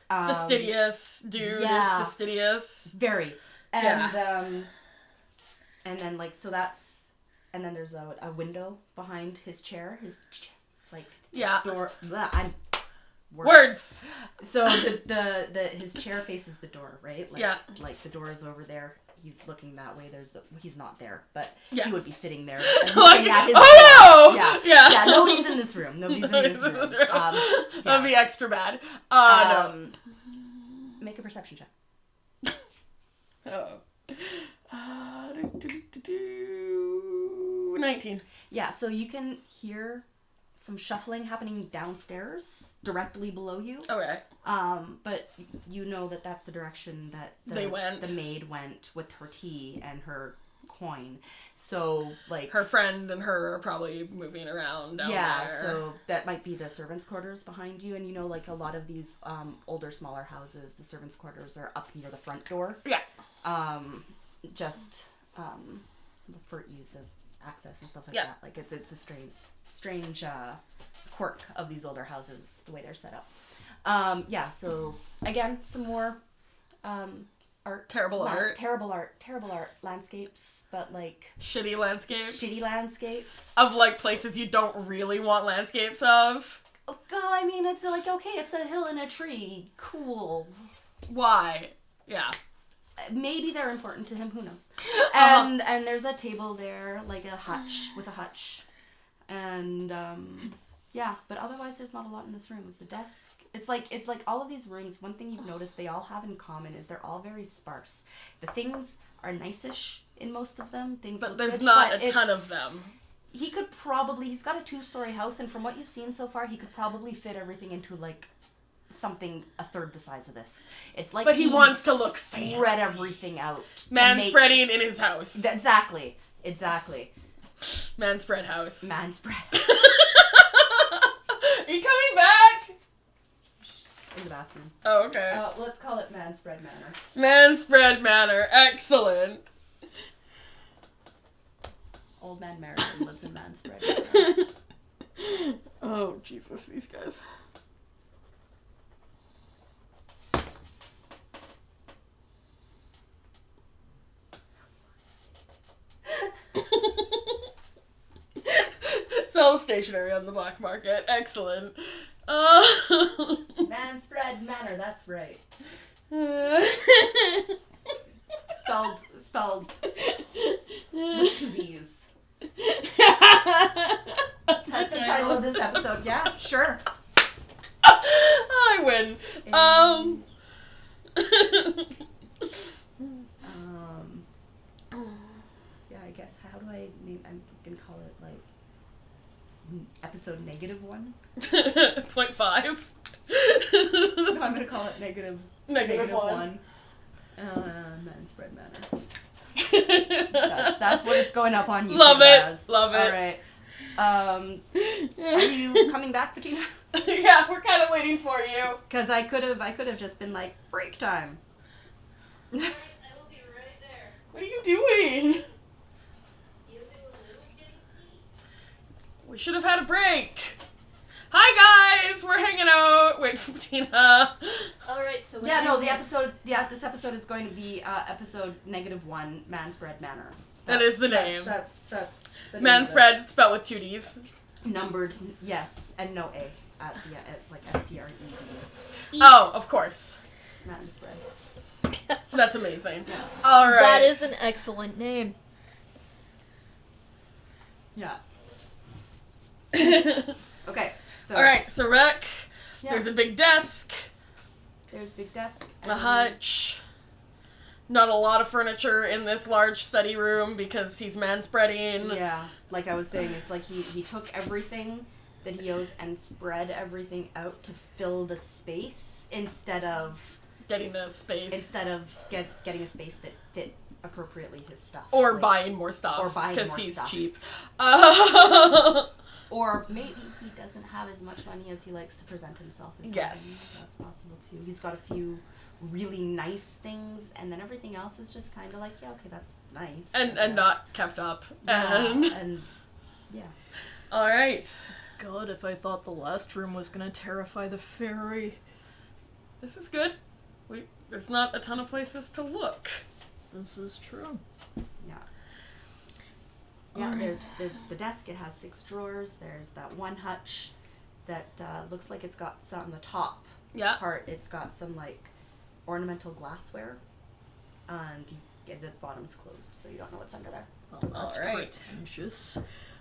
Fastidious dude yeah. is fastidious. Very. And and then like so that's and then there's a window behind his chair. Door. Blah, I'm words. So the his chair faces the door, right? Like, Yeah. Like the door is over there, he's looking that way. He's not there, but Yeah. he would be sitting there Like, and looking at his oh no! Yeah. Yeah. Nobody's in this room. Nobody's in this room. That'd be extra bad. No. Make a perception check. Oh. 19. Yeah, so you can hear some shuffling happening downstairs, directly below you. Okay. But you know that that's the direction that They went. the maid went with her tea and her coin. So, like... Her friend and her are probably moving around down there. So that might be the servants' quarters behind you. And you know, like a lot of these older, smaller houses, the servants' quarters are up near the front door. Yeah. Just for ease of access and stuff like Yeah. that. Like it's a strange quirk of these older houses. It's the way they're set up. So again, some more art. Terrible art. Terrible art. Landscapes, but like Shitty landscapes. shitty landscapes. Of like places you don't really want landscapes of. Oh, God, I mean, it's like, okay, it's a hill and a tree. Cool. Why? Yeah. Maybe they're important to him, who knows. And there's a table there, like a hutch, with a hutch. And, but otherwise there's not a lot in this room. It's a desk. It's like all of these rooms, one thing you've noticed they all have in common is they're all very sparse. The things are nice-ish in most of them. Things But look there's good, not but a ton of them. He's got a 2-story house, and from what you've seen so far, he could probably fit everything into, like, something a third the size of this. It's like, But he wants to look fancy. Spread everything out. Manspreading in his house. Exactly. Manspread house. Manspread. Are you coming back? In the bathroom. Oh, okay. Let's call it Manspread Manor. Manspread Manor. Excellent. Old man Merriman lives in Manspread Manor. Oh, Jesus, these guys. Sell stationery on the black market. Excellent. Manspread Manor, that's right. Spelled with 2 D's. That's the title of this episode. Yeah, sure. I win. Yeah, I guess. How do I name? I'm gonna call it like episode -1. 0.5. No, I'm gonna call it negative one. Manspread Manor. That's what it's going up on YouTube. Love it. As. Love it. All right. Are you coming back, Petina? Yeah, we're kind of waiting for you. Because I could have just been like break time. I will be right there. What are you doing? Using a little getting tea. We should have had a break. Hi guys, we're hanging out. Wait for Tina. Alright, so This episode is going to be episode -1, Manspread Manor. That is the name. That's the name of Manspread, spelled with 2 D's. this. Numbered, yes, and no A. It's like SPRED. Oh, of course. Manspread. That's amazing. Yeah. All right. That is an excellent name. Yeah. Okay. So. All right, so Rec, Yeah. there's a big desk, There's a big desk. a hutch. Not a lot of furniture in this large study room because he's manspreading. Yeah, like I was saying, it's like he took everything that he owes and spread everything out to fill the space instead of Getting the space. getting a space that fit appropriately his stuff. Or Like, buying more stuff. Or buying more Because he's stuff. cheap. Or maybe he doesn't have as much money as he likes to present himself as Yes. having. That's possible too. He's got a few really nice things, and then everything else is just kind of like, yeah, okay, that's nice. I and guess. not kept up. Yeah, And and yeah. all right. God, if I thought the last room was gonna terrify the fairy. This is good. There's not a ton of places to look. This is true. Yeah. Yeah, Alright. there's the desk. It has 6 drawers. There's that one hutch that looks like it's got some, on the top Yeah. part, it's got some, like, ornamental glassware. And the bottom's closed, so you don't know what's under there. Well, that's Alright. pretentious.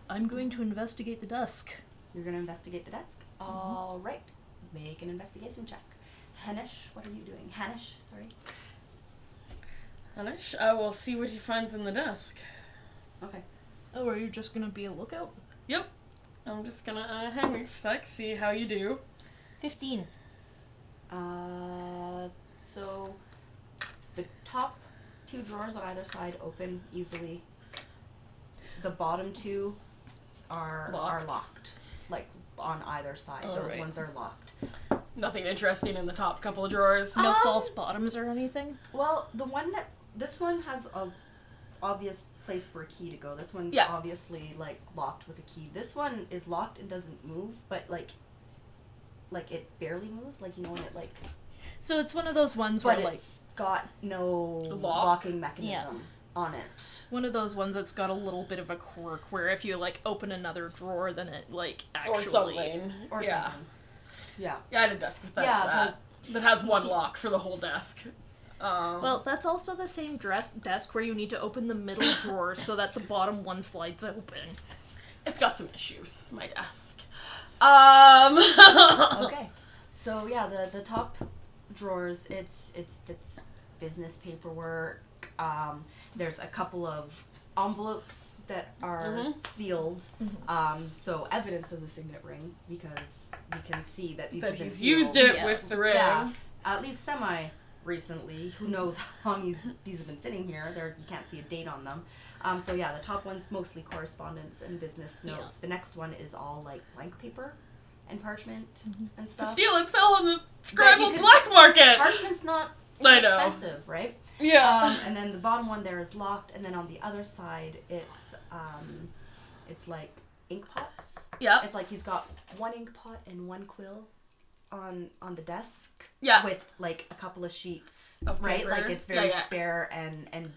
I'm going to investigate the desk. You're gonna investigate the desk. All right. Make an investigation check. Hanish, what are you doing? Hanish, sorry. Hanish, I will see what he finds in the desk. Okay. Oh, are you just gonna be a lookout? Yep. I'm just gonna hang with you for a sec, see how you do. 15. So the top 2 drawers on either side open easily. The bottom 2 are locked. Like on either side. Those Alright. ones are locked. Nothing interesting in the top couple of drawers. No false bottoms or anything? Well, this one has a obvious place for a key to go. This one's Yeah. obviously like locked with a key. This one is locked and doesn't move, but like it barely moves. Like, you know, when it like. So it's one of those ones But where, like, it's got no Lock? locking mechanism on it. one of those ones that's got a little bit of a quirk where if you, like, open another drawer, then it, like, Or actually... something. Or yeah. something. Yeah. Yeah, I had a desk with that. Yeah, that has one lock for the whole desk. Well, that's also the same desk where you need to open the middle drawer so that the bottom one slides open. It's got some issues, my desk. Okay. So yeah, the top drawers, it's business paperwork. There's a couple of envelopes that are sealed. So evidence of the signet ring, because you can see that these that have been he's sealed. used it Yeah. with the ring. Yeah, at least semi recently. Who knows how long these have been sitting here? You can't see a date on them. So yeah, the top one's mostly correspondence and business notes. Yeah. The next one is all like blank paper and parchment and To stuff. steal and sell on the scrambled can- black market. Parchment's not I know. expensive, right? Yeah. And then the bottom one there is locked, and then on the other side it's like ink pots. Yeah. It's like he's got one ink pot and one quill on the desk. Yeah. With like a couple of sheets, Of right? paper. Like it's very Yeah, yeah. spare and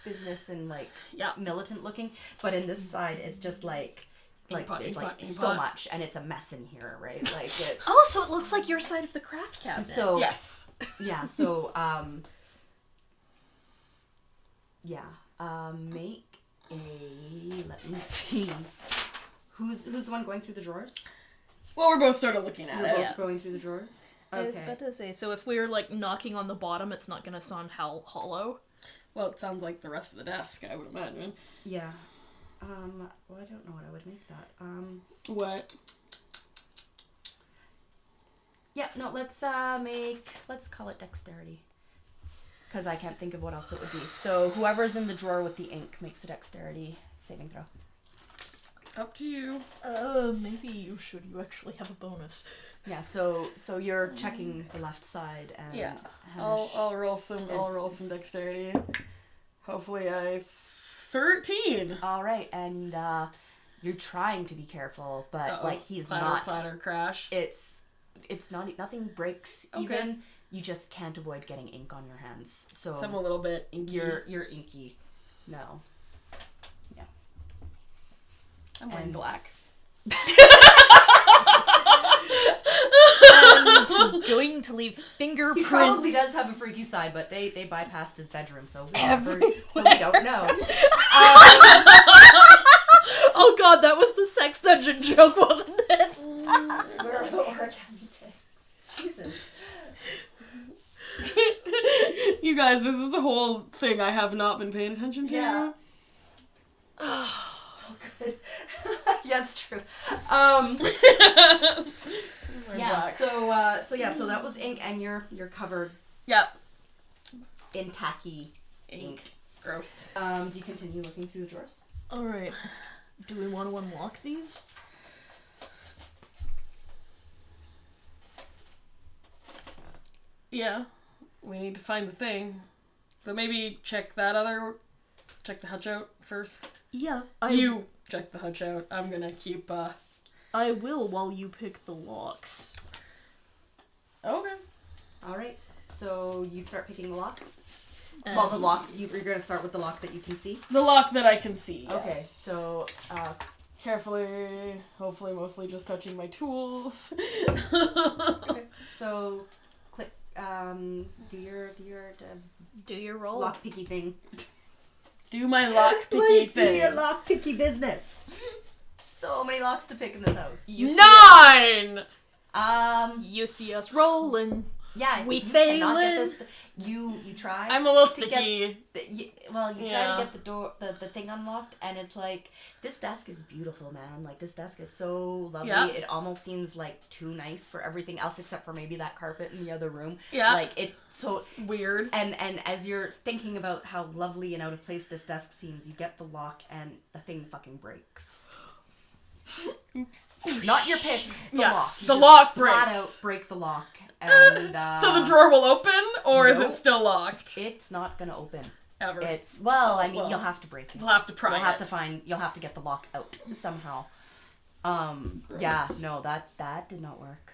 business and like Yeah. militant looking. But in this side, it's just like pot, there's ink like pot, ink so pot. much, and it's a mess in here, right? Like it's Oh, so it looks like your side of the craft cabinet. so Yes. yeah. So make a, let me see. Who's the one going through the drawers? Well, we're both sort of looking at You're it. both going through the drawers? I was about to say, so if we're, like, knocking on the bottom, it's not gonna sound hollow. Well, it sounds like the rest of the desk, I would imagine. Yeah. Well, I don't know what I would make that. What? Yeah, no, let's call it dexterity. Because I can't think of what else it would be. So whoever's in the drawer with the ink makes a dexterity saving throw. Up to you. Maybe you should. You actually have a bonus. Yeah, so you're checking the left side and Yeah. Hanish I'll roll some. I'll roll some dexterity. Hopefully, 13. All right, and you're trying to be careful, but Uh-oh. like he's Clatter, not. clatter, crash. It's not, nothing breaks. Okay. Even you just can't avoid getting ink on your hands. So I'm a little bit inky. you're inky. No. I'm wearing and- black. And going to leave He fingerprints. probably does have a freaky side, but they bypassed his bedroom, so we Everywhere. don't know. Oh god, that was the sex dungeon joke, wasn't it? Where are the origami chicks? Jesus. You guys, this is a whole thing I have not been paying attention to. Yeah. So good. Yeah, it's true. Wearing Yeah. black. So that was ink, and you're covered Yep. in tacky ink. Gross. Do you continue looking through the drawers? Alright. Do we want to unlock these? Yeah. We need to find the thing. But maybe check the hutch out first. Yeah. You check the hutch out. I'm gonna keep, I will while you pick the locks. Okay. All right. So you start picking the locks. Um, Well, the lock. You're gonna start with the lock that you can see. The lock that I can see. Okay. Yes. So Carefully, hopefully mostly just touching my tools. okay. So click Do your Do your roll. lockpicky thing. Do my lockpicky Do your thing. lockpicky business. So many locks to pick in this house. You see 9! You see us rolling. Yeah, We you cannot get failin'. this. You try. I'm a little to get sticky. you try Yeah. to get the door, the thing unlocked, and it's like, this desk is beautiful, man. Like, this desk is so lovely. Yeah. It almost seems like too nice for everything else except for maybe that carpet in the other room. Yeah. Like, Weird. and as you're thinking about how lovely and out of place this desk seems, you get the lock and the thing fucking breaks. Not your picks, the Yeah, lock. You the just lock flat breaks. out break the lock. And, So the drawer will open, or is nope. it still locked? It's not gonna open. Ever. It's I mean, well. you'll have to break it. We'll have to pry You'll have it. you'll have to get the lock out somehow. Yeah, no, that did not work.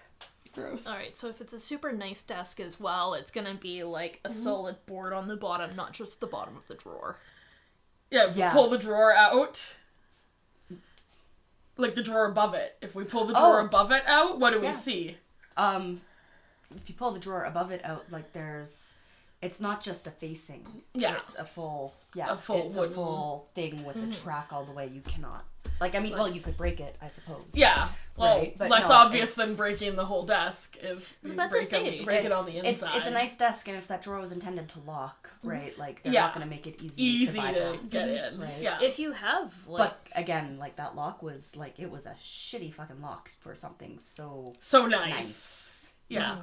Gross. Alright, so if it's a super nice desk as well, it's gonna be like a solid board on the bottom, not just the bottom of the drawer. Yeah, if we Yeah. pull the drawer out, like the drawer above it. If we pull the drawer Oh. above it out, what do we Yeah. see? If you pull the drawer above it out, like it's not just a facing. Yeah. It's a full A full it's wooden- a full thing with a track all the way. You cannot. Like, I mean, well, you could break it, I suppose. Yeah. Well, Right, but less no, obvious it's- than breaking the whole desk if you about to break, say, break it on the It's inside. a nice desk, and if that drawer was intended to lock, right, like, they're Yeah. not going to make it easy Easy to to bypass. get in. Right. Yeah. If you have, like, But again, like, that lock was like, it was a shitty fucking lock for something so So nice. nice. Yeah.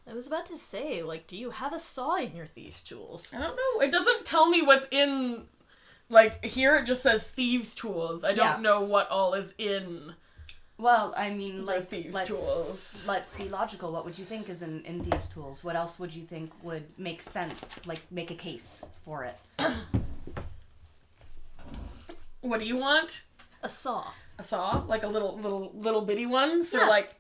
I was about to say, like, do you have a saw in your thieves' tools? I don't know. It doesn't tell me what's in. Like, here it just says thieves' tools. I don't Yeah. know what all is in. Well, I mean, The like, thieves' let's tools. let's be logical. What would you think is in thieves' tools? What else would you think would make sense? Like, make a case for it. What do you want? A saw. A saw? Like a little bitty one for Yeah. like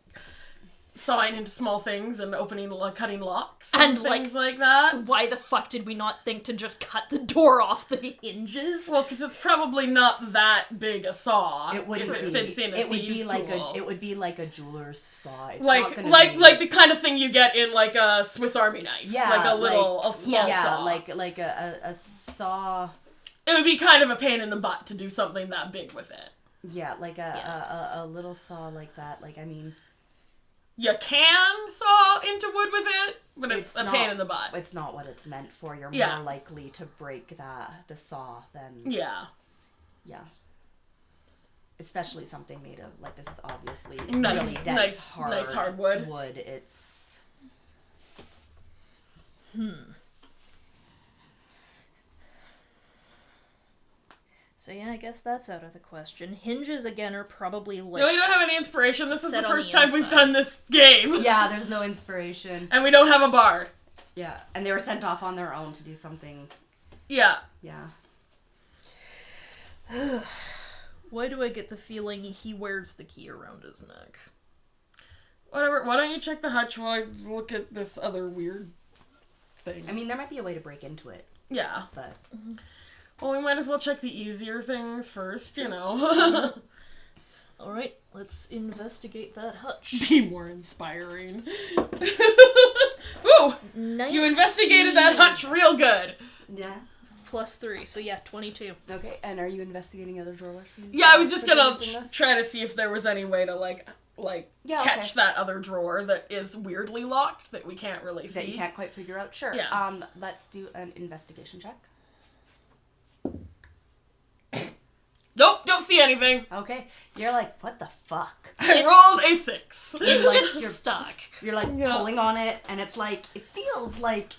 sawing into small things and opening, like, cutting locks And, things like that. Why the fuck did we not think to just cut the door off the hinges? Well, because it's probably not that big a saw. It would if it be. fits in a It would be thieves' like tool. it would be like a jeweler's saw. It's like not gonna like be, like the kind of thing you get in like a Swiss Army knife. yeah, like a small yeah, saw. like a saw. It would be kind of a pain in the butt to do something that big with it. Yeah, like Yeah. a little saw like that. Like, I mean, You can saw into wood with it, but it's a not- pain in the butt. It's not what it's meant for. You're Yeah. more likely to break the saw than Yeah. yeah. Especially something made of, like, this is obviously Nice- really dense, nice hard wood. Wood. It's So yeah, I guess that's out of the question. Hinges, again, are probably, like... No, we don't have any inspiration. This is Set the on first the time we've inside. done this game. yeah. There's no inspiration. And we don't have a bard. Yeah, and they were sent off on their own to do something. Yeah. Yeah. Why do I get the feeling he wears the key around his neck? Whatever. Why don't you check the hutch while I look at this other weird thing? I mean, there might be a way to break into it, Yeah. but Well, we might as well check the easier things first, you know. Alright, let's investigate that hutch. Be more inspiring. Ooh! You investigated that hutch real good. yeah. Plus 3, so yeah, 22. Okay, and are you investigating other drawers? Yeah, I was just gonna try to see if there was any way to, like Yeah, catch okay. that other drawer that is weirdly locked that we can't really see. that you can't quite figure out. Sure. Yeah. Let's do an investigation check. Nope, don't see anything. Okay. You're like, what the fuck? I rolled a 6. It's like, just you're- stuck. You're like Yeah. pulling on it, and it's like it feels like,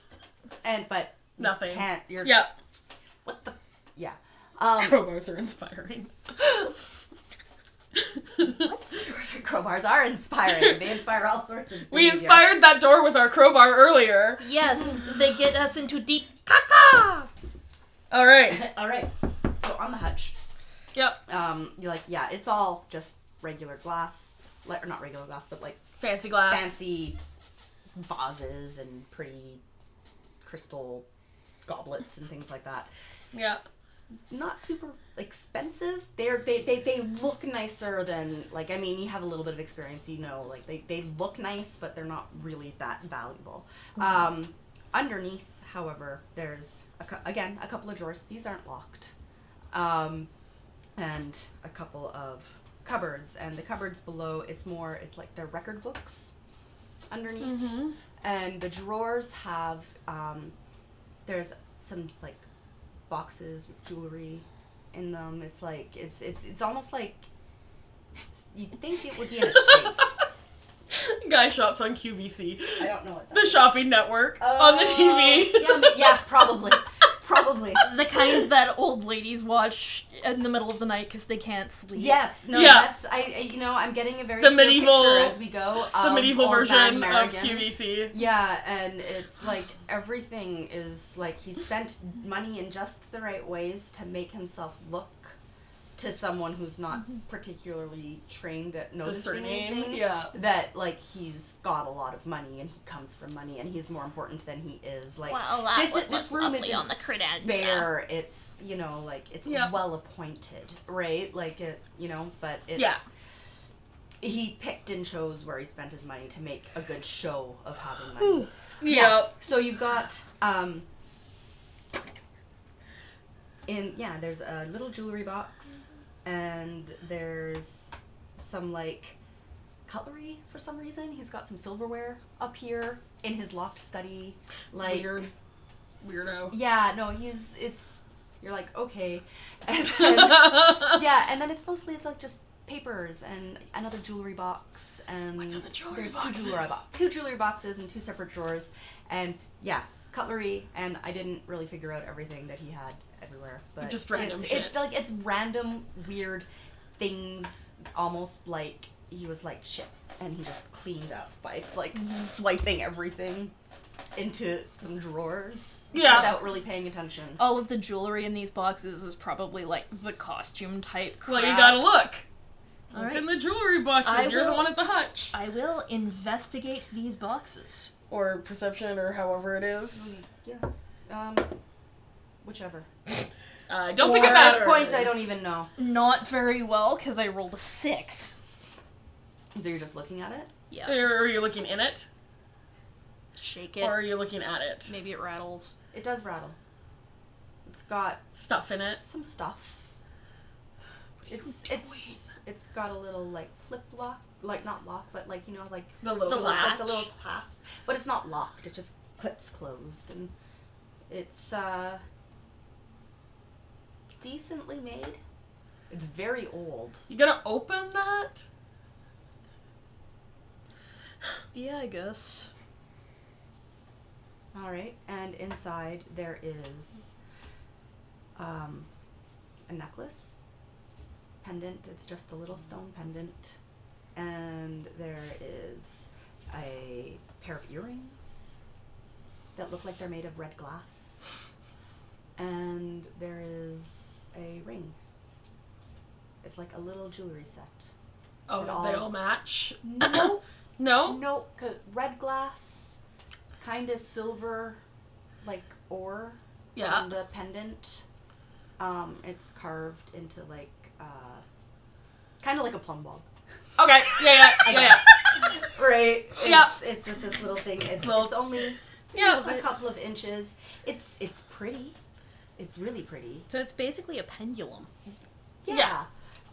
but you Nothing. can't. You're Yeah, What the? Yeah. crowbars are inspiring. Crowbars are inspiring. They inspire all sorts of. We things, inspired that door with our crowbar earlier. Yes, they get us into deep caca! Alright. Yeah. All right. So on the hutch, Yep. you're like, yeah, it's all just regular glass, or not regular glass, but like Fancy glass. fancy vases and pretty crystal goblets and things like that. Yeah. not super expensive. They look nicer than, like, I mean, you have a little bit of experience, you know, like they look nice, but they're not really that valuable. Underneath, however, there's again a couple of drawers. These aren't locked, and a couple of cupboards. And the cupboards below, it's like they're record books underneath, and the drawers have there's some like boxes with jewelry in them. It's like it's almost like you'd think it would be in a safe. Guy shops on QVC. I don't know what that The is. shopping network on the TV. Yeah, probably. The kind that old ladies watch in the middle of the night because they can't sleep. Yes, no, Yeah. that's I'm getting a very The clear medieval- picture as we go. The of medieval old version man of Merrigan. QVC. Yeah, and it's like everything is like he spent money in just the right ways to make himself look to someone who's not particularly trained at noticing these Discerning, things. yeah. That like he's got a lot of money and he comes from money and he's more important than he is. Like Well, that would this look room lovely isn't on the credenza. spare. It's like it's Yeah. well appointed, right? Like it, but it's. Yeah. He picked and chose where he spent his money to make a good show of having money. Yeah. So you've got there's a little jewelry box and there's some like cutlery for some reason. He's got some silverware up here in his locked study. Like Weirdo. yeah, no, you're like, okay. And then, and then it's like just papers and another jewelry box and What's in the jewelry there's boxes? two jewelry boxes and two separate drawers and cutlery, and I didn't really figure out everything that he had everywhere, but Just random it's shit. like it's random weird things, almost like he was like shit and he just cleaned up by like swiping everything into some drawers without really paying attention. All of the jewelry in these boxes is probably like the costume type crap. Well, you gotta look. All Look right. in the jewelry boxes. I You're the will- one at the hutch. I will investigate these boxes. Or perception, or however it is. Whichever. I don't think it At matters. this point, I don't even know. Not very well, because I rolled a 6. So you're just looking at it? Yeah. Or are you looking in it? Shake it. Or are you looking at it? Maybe it rattles. It does rattle. It's got Stuff in it. some stuff. It's got a little like flip lock, like not lock, but like like The little the latch. the little clasp, but it's not locked. It just clips closed, and it's decently made. It's very old. You gonna open that? Yeah, I guess. All right, and inside there is a necklace, pendant. It's just a little stone pendant, and there is a pair of earrings that look like they're made of red glass, and there is a ring. It's like a little jewelry set. Oh, It they all- all match? No, No? no, red glass, kind of silver, like ore. Yeah. On the pendant, it's carved into like kind of like a plumb bob. Okay, yeah. Right. Yeah. It's just this little thing. It's Little- it's only Yeah. a couple of inches. It's pretty. It's really pretty. So it's basically a pendulum. Yeah.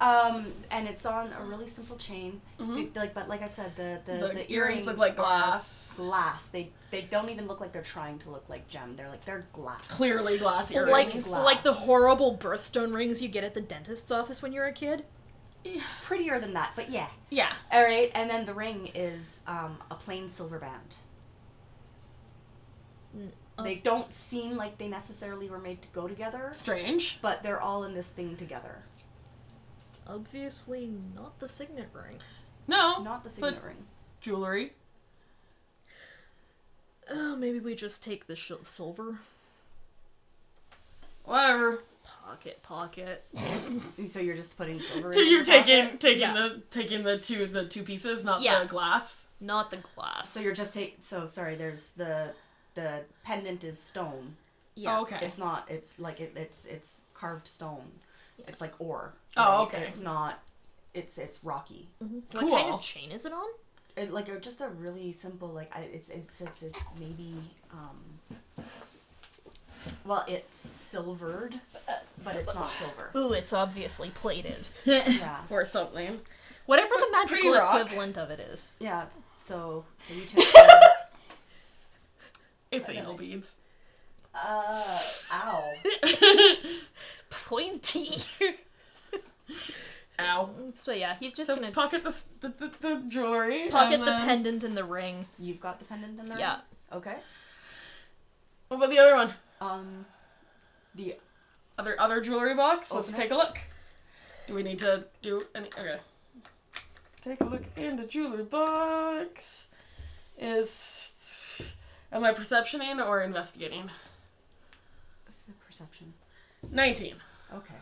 And it's on a really simple chain. But like I said, the earrings look like are glass. Glass. They don't even look like they're trying to look like gem. They're glass. Clearly glass earrings. Like, glass. like the horrible birthstone rings you get at the dentist's office when you're a kid. Prettier than that, but yeah. Yeah. All right, and then the ring is a plain silver band. They don't seem like they necessarily were made to go together, Strange. but they're all in this thing together. Obviously not the signet ring. No. Not the signet but ring. Jewelry. Oh, maybe we just take the silver. Whatever. Pocket. So you're just putting silver So in you're your pocket? taking the two pieces, not Yeah. the glass. Not the glass. So you're just there's the pendant is stone, Yeah. Oh, okay. It's not. It's like it's carved stone. It's like ore. Oh, right? okay. It's not. It's rocky. What Cool. kind of chain is it on? Just a really simple it's maybe well, it's silvered, but it's not silver. Ooh, it's obviously plated. Yeah. Or something. Whatever the Pretty magical rock. equivalent of it is. Yeah. So you check. It's anal beads. Ow. Pointy. Ow. So yeah, he's just So gonna pocket the jewelry. pocket and the then- pendant and the ring. You've got the pendant in there. Yeah. Okay. What about the other one? The Other jewelry box? Let's Open take a look. Do we need to do any... Okay. Take a look in the jewelry box. Am I perceptioning or investigating? perception. 19. Okay.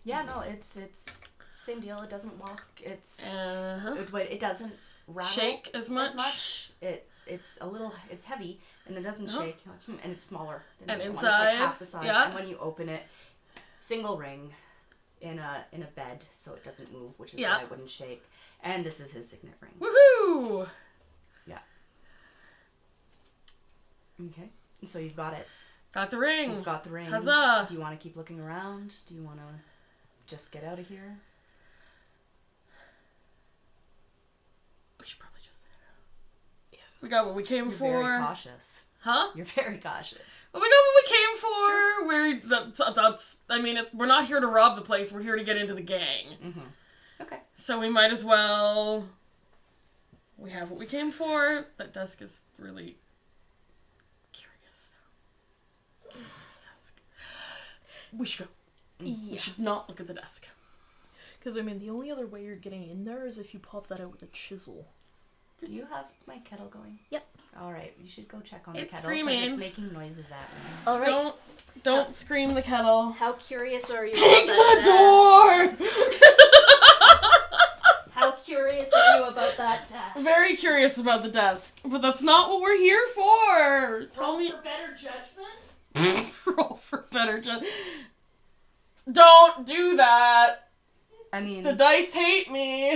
Yeah, no, it's same deal. It doesn't walk. It doesn't rattle Shake as much? It's a little. It's heavy and it doesn't Uh-huh. shake. You're like, and it's smaller. Than And the other one. inside, it's like half the size. yeah. And when you open it, single ring, in a bed, so it doesn't move, which is Yeah. why it wouldn't shake. And this is his signet ring. Woohoo! Yeah. Okay. So you've got it. Got the ring. You've got the ring. Huzzah! Do you want to keep looking around? Do you want to just get out of here? We should probably just... We got what we came You're for. very cautious. Huh? You're very cautious. Well, we got what we came for. We're not here to rob the place. We're here to get into the gang. Mm-hmm. Okay. So we might as well... We have what we came for. That desk is really curious. This desk. We should go. We Yeah. should not look at the desk. Because, I mean, the only other way you're getting in there is if you pop that out with a chisel. Do you have my kettle going? Yep. All right. You should go check on It's the kettle because screaming. it's making noises at me. Alright. Don't scream the kettle. How curious are you Take about the door! How curious are you about that desk? Very curious about the desk, but that's not what we're here for. Tell me. For better judgment? Roll for better judgment. Don't do that. I mean, The dice hate me.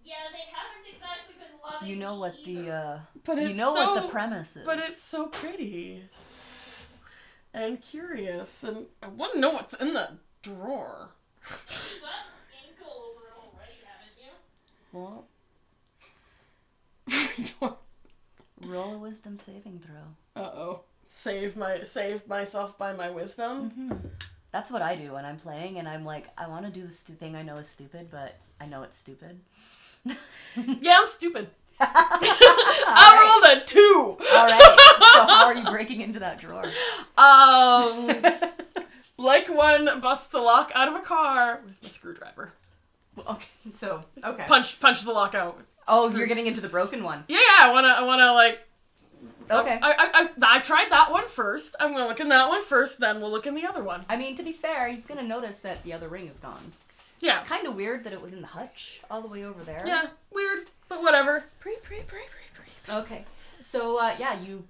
Yeah, they haven't exactly been loving you know me what either. the But you it's know so, what the premise is. But it's so pretty and curious, and I want to know what's in that drawer. You've got ankle over it already, haven't you? Well, roll a wisdom saving throw. Uh-oh. Save myself by my wisdom. Mm-hmm. That's what I do when I'm playing, and I'm like, I want to do this thing I know is stupid, but I know it's stupid. Yeah, I'm stupid. I rolled a 2. All right. So how are you breaking into that drawer? Like one busts a lock out of a car with a screwdriver. Okay. So okay. Punch the lock out. Oh, you're getting into the broken one. Yeah, I wanna like. Okay. I tried that one first. I'm gonna look in that one first, then we'll look in the other one. I mean, to be fair, he's gonna notice that the other ring is gone. Yeah. It's kind of weird that it was in the hutch all the way over there. Yeah, weird, but whatever. Okay. So yeah, you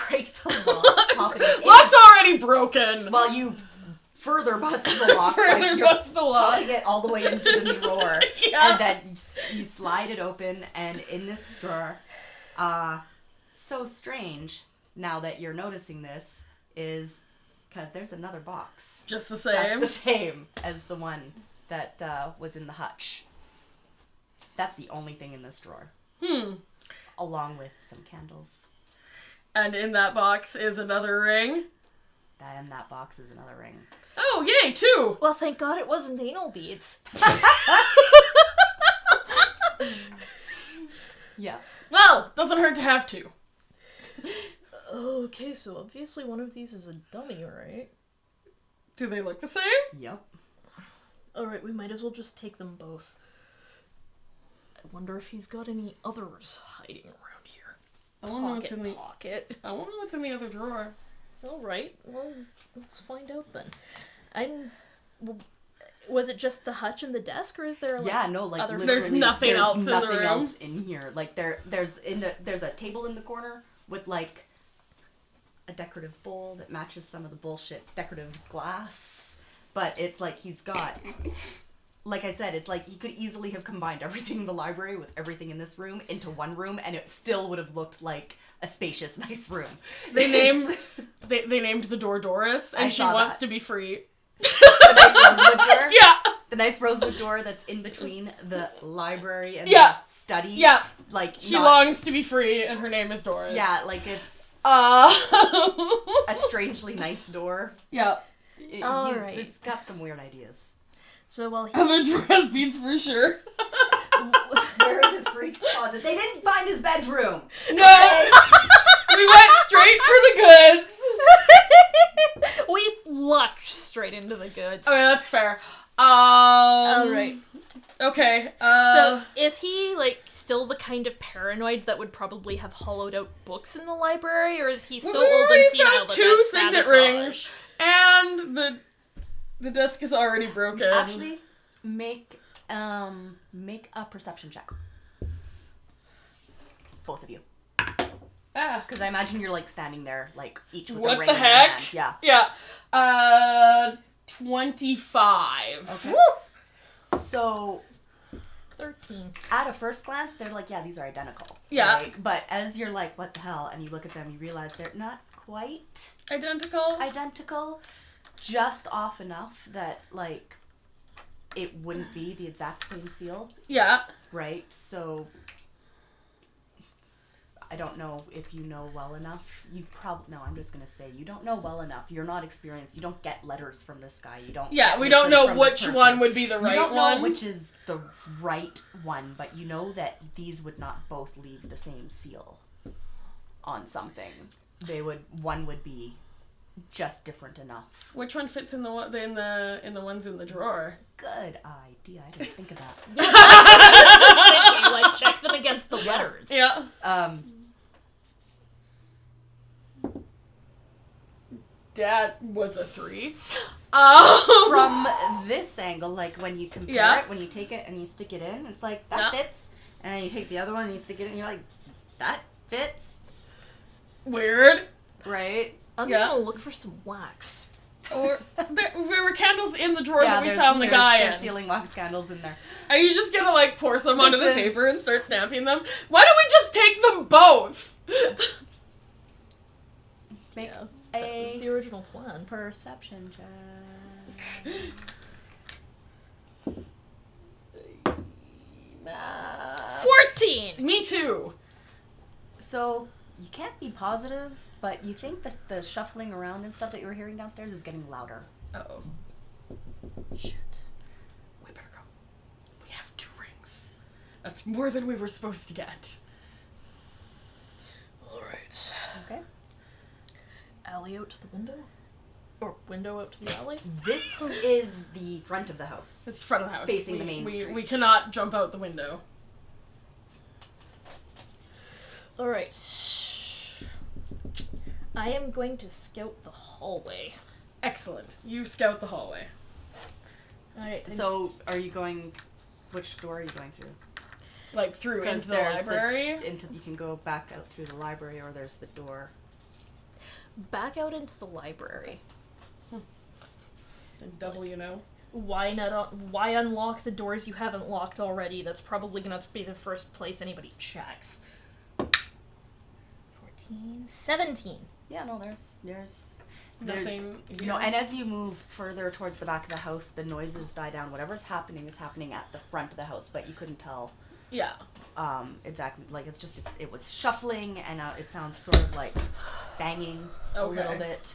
break the lock, pop it in. Lock's already broken. Well, you further bust the lock. Further you're bust the lock. popping it all the way into the drawer, Yeah. and then you slide it open, and in this drawer, so strange now that you're noticing this is because there's another box, Just the just same. the same as the one that was in the hutch. That's the only thing in this drawer, along with some candles. And in that box is another ring. And that box is another ring. Oh, yay, 2. Well, thank God it wasn't anal beads. Yeah. Well, doesn't hurt to have 2. Okay, so obviously one of these is a dummy, right? Do they look the same? Yep. Alright, we might as well just take them both. I wonder if he's got any others hiding around here. I want to know what's in the. Pocket. I want to know what's in the other drawer. Alright, well, let's find out then. Was it just the hutch and the desk, or is there like Yeah, no, like other literally, There's nothing else in the nothing room. else in here. Like there's a table in the corner with like a decorative bowl that matches some of the bullshit decorative glass. But it's like he's got, like I said, it's like he could easily have combined everything in the library with everything in this room into one room, and it still would have looked like a spacious, nice room. They named the door Doris, and I she saw wants that. to be free. The nice rosewood door. Yeah. The nice rosewood door that's in between the library and Yeah. the study. Yeah. Like She longs to be free, and her name is Doris. Yeah, like it's A strangely nice door. Yeah. Alright. He's got some weird ideas. So while he The dress beats for sure. Where is his freak closet? They didn't find his bedroom. No! We went straight for the goods. we lucked straight into the goods. Okay, that's fair. Alright. Okay. So is he like still the kind of paranoid that would probably have hollowed out books in the library, or is he so we old and already senile found that two that's signet sabotage? rings, and the desk is already broken. Actually, make a perception check. Both of you. Ah. Because I imagine you're like standing there, like each with What a ring the in your heck? hand. Yeah. Yeah. 25. Okay. So 13. at a first glance, they're like, yeah, these are identical. Yeah. Right? But as you're like, what the hell? And you look at them, you realize they're not quite Identical. identical. Just off enough that, like, it wouldn't be the exact same seal. Yeah. Right? So I don't know if you know well enough. I'm just gonna say you don't know well enough. You're not experienced. You don't get letters from this guy. You don't. Yeah, get we don't missives know from this which person. one would be the You right don't one. know which is the right one, but you know that these would not both leave the same seal on something. One would be just different enough. Which one fits in the ones in the drawer? Good idea. I didn't think of that. Like check them against the letters. Yeah. That was a 3. From this angle, like when you compare Yeah. it, when you take it and you stick it in, it's like that fits, and then you take the other one and you stick it in, and you're like, that fits, Weird. right? I'm Yeah. gonna look for some wax. Or there were candles in the drawer that we found the guy there's in. ceiling wax candles in there. Are you just gonna like pour some onto the This is- paper and start stamping them? Why don't we just take them both? Make Yeah, that was the a original plan. perception check. 14! Me too. So you can't be positive, but you think that the shuffling around and stuff that you were hearing downstairs is getting louder. Uh-oh. Shit. We better go. We have 2 rings. That's more than we were supposed to get. Alright. Okay. Alley out to the window? Or window out to the alley? This is the front of the house. It's front of the house. Facing the main we, street. We cannot jump out the window. Alright. I am going to scout the hallway. Excellent. You scout the hallway. Alright. So are you going? Which door are you going through? Like through Because into the there's library. You can go back out through the library, or there's the door. back out into the library. The devil you know. Why not? Why unlock the doors you haven't locked already? That's probably gonna be the first place anybody checks. 14, 17. Yeah, no, there's Nothing. no, and as you move further towards the back of the house, the noises die down. Whatever's happening is happening at the front of the house, but you couldn't tell Yeah. exactly. Like it was shuffling, and it sounds sort of like banging a Okay. little bit.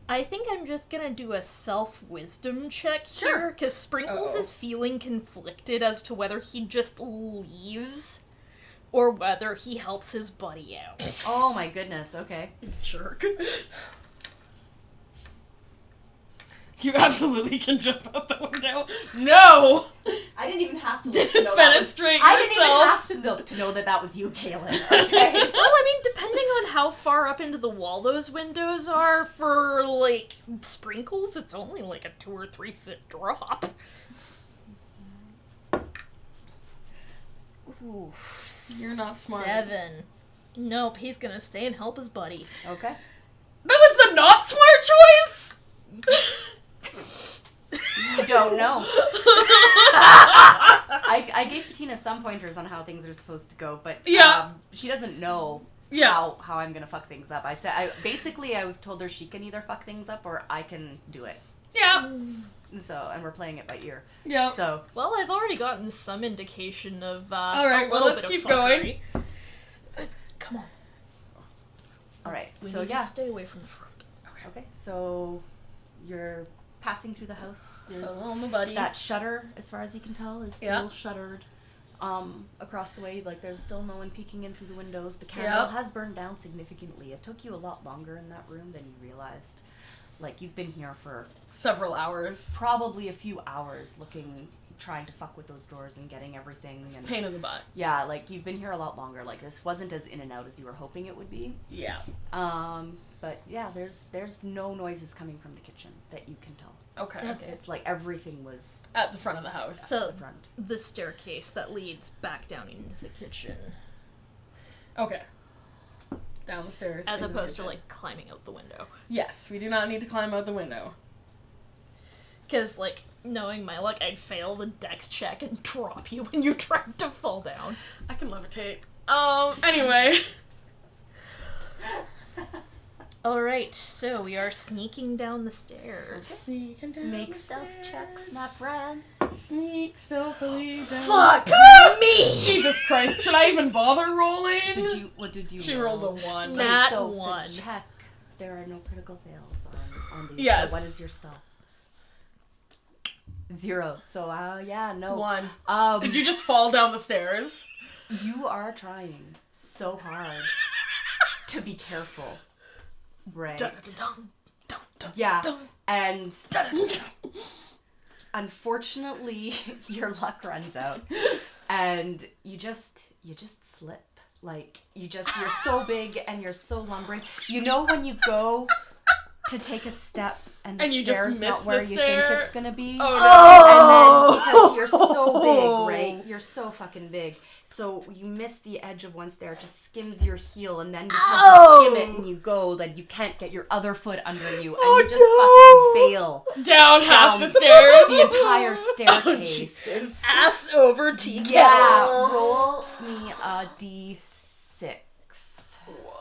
I think I'm just gonna do a self-wisdom check here, because Sprinkles Uh-oh. is feeling conflicted as to whether he just leaves or whether he helps his buddy out. Oh my goodness. Okay. Jerk. You absolutely can jump out the window. No! I didn't even have to look to know that was, Fenestrate I didn't even yourself. have to look to know that was you, Kaylin. Okay. Well, I mean, depending on how far up into the wall those windows are for, like, Sprinkles, it's only like a 2 or 3 foot drop. Ooh, You're not smart. 7. Nope, he's gonna stay and help his buddy. Okay. That was the not smart choice? I don't know. I gave Petina some pointers on how things are supposed to go, but she doesn't know how I'm gonna fuck things up. I told her she can either fuck things up or I can do it. Yeah. So, and we're playing it by ear. Yeah. So, Well, I've already gotten some indication of All right, a well, little let's bit keep of fuckery. going. Come on. all right. We So need yeah. to stay away from the front. Okay. So, you're passing through the house. There's Follow my buddy. that shutter, as far as you can tell, is still shuttered. Across the way, like there's still no one peeking in through the windows. The candle has burned down significantly. It took you a lot longer in that room than you realized. Like you've been here for Several hours. probably a few hours trying to fuck with those doors and getting everything. And Pain in the butt. yeah, like you've been here a lot longer. Like this wasn't as in and out as you were hoping it would be. Yeah. But yeah, there's no noises coming from the kitchen that you can tell. Okay. It's like everything was At the front of the house. at So the front. the staircase that leads back down into the kitchen, Okay. Down the stairs. as into the opposed to kitchen. like climbing out the window. Yes, we do not need to climb out the window. Because like knowing my luck, I'd fail the dex check and drop you when you tried to fall down. I can levitate. Anyway. Alright, so we are sneaking down the stairs. Make stealth checks, my friends. Sneak stealthily down. Fuck me! Jesus Christ, should I even bother rolling? What did you She roll? rolled a 1. Nat so 1. To check, there are no critical fails on these. Yes. So what is your stealth? 0. So yeah, no. 1. Um, Did you just fall down the stairs? you are trying so hard to be careful, right? Yeah, and unfortunately, your luck runs out, and you just slip. Like you're so big and you're so lumbering. You know when you go to take a step and the And you just stair's miss not where the you stair? think it's gonna be. Oh And then because you're so big, right? You're so fucking big. So you miss the edge of one stair, it just skims your heel, and then because you skim it and you go, then you can't get your other foot under you, and you just fucking bail no! Down half down the stairs? the entire staircase. Jesus. Ass over tea Yeah, kettle. roll me a d6.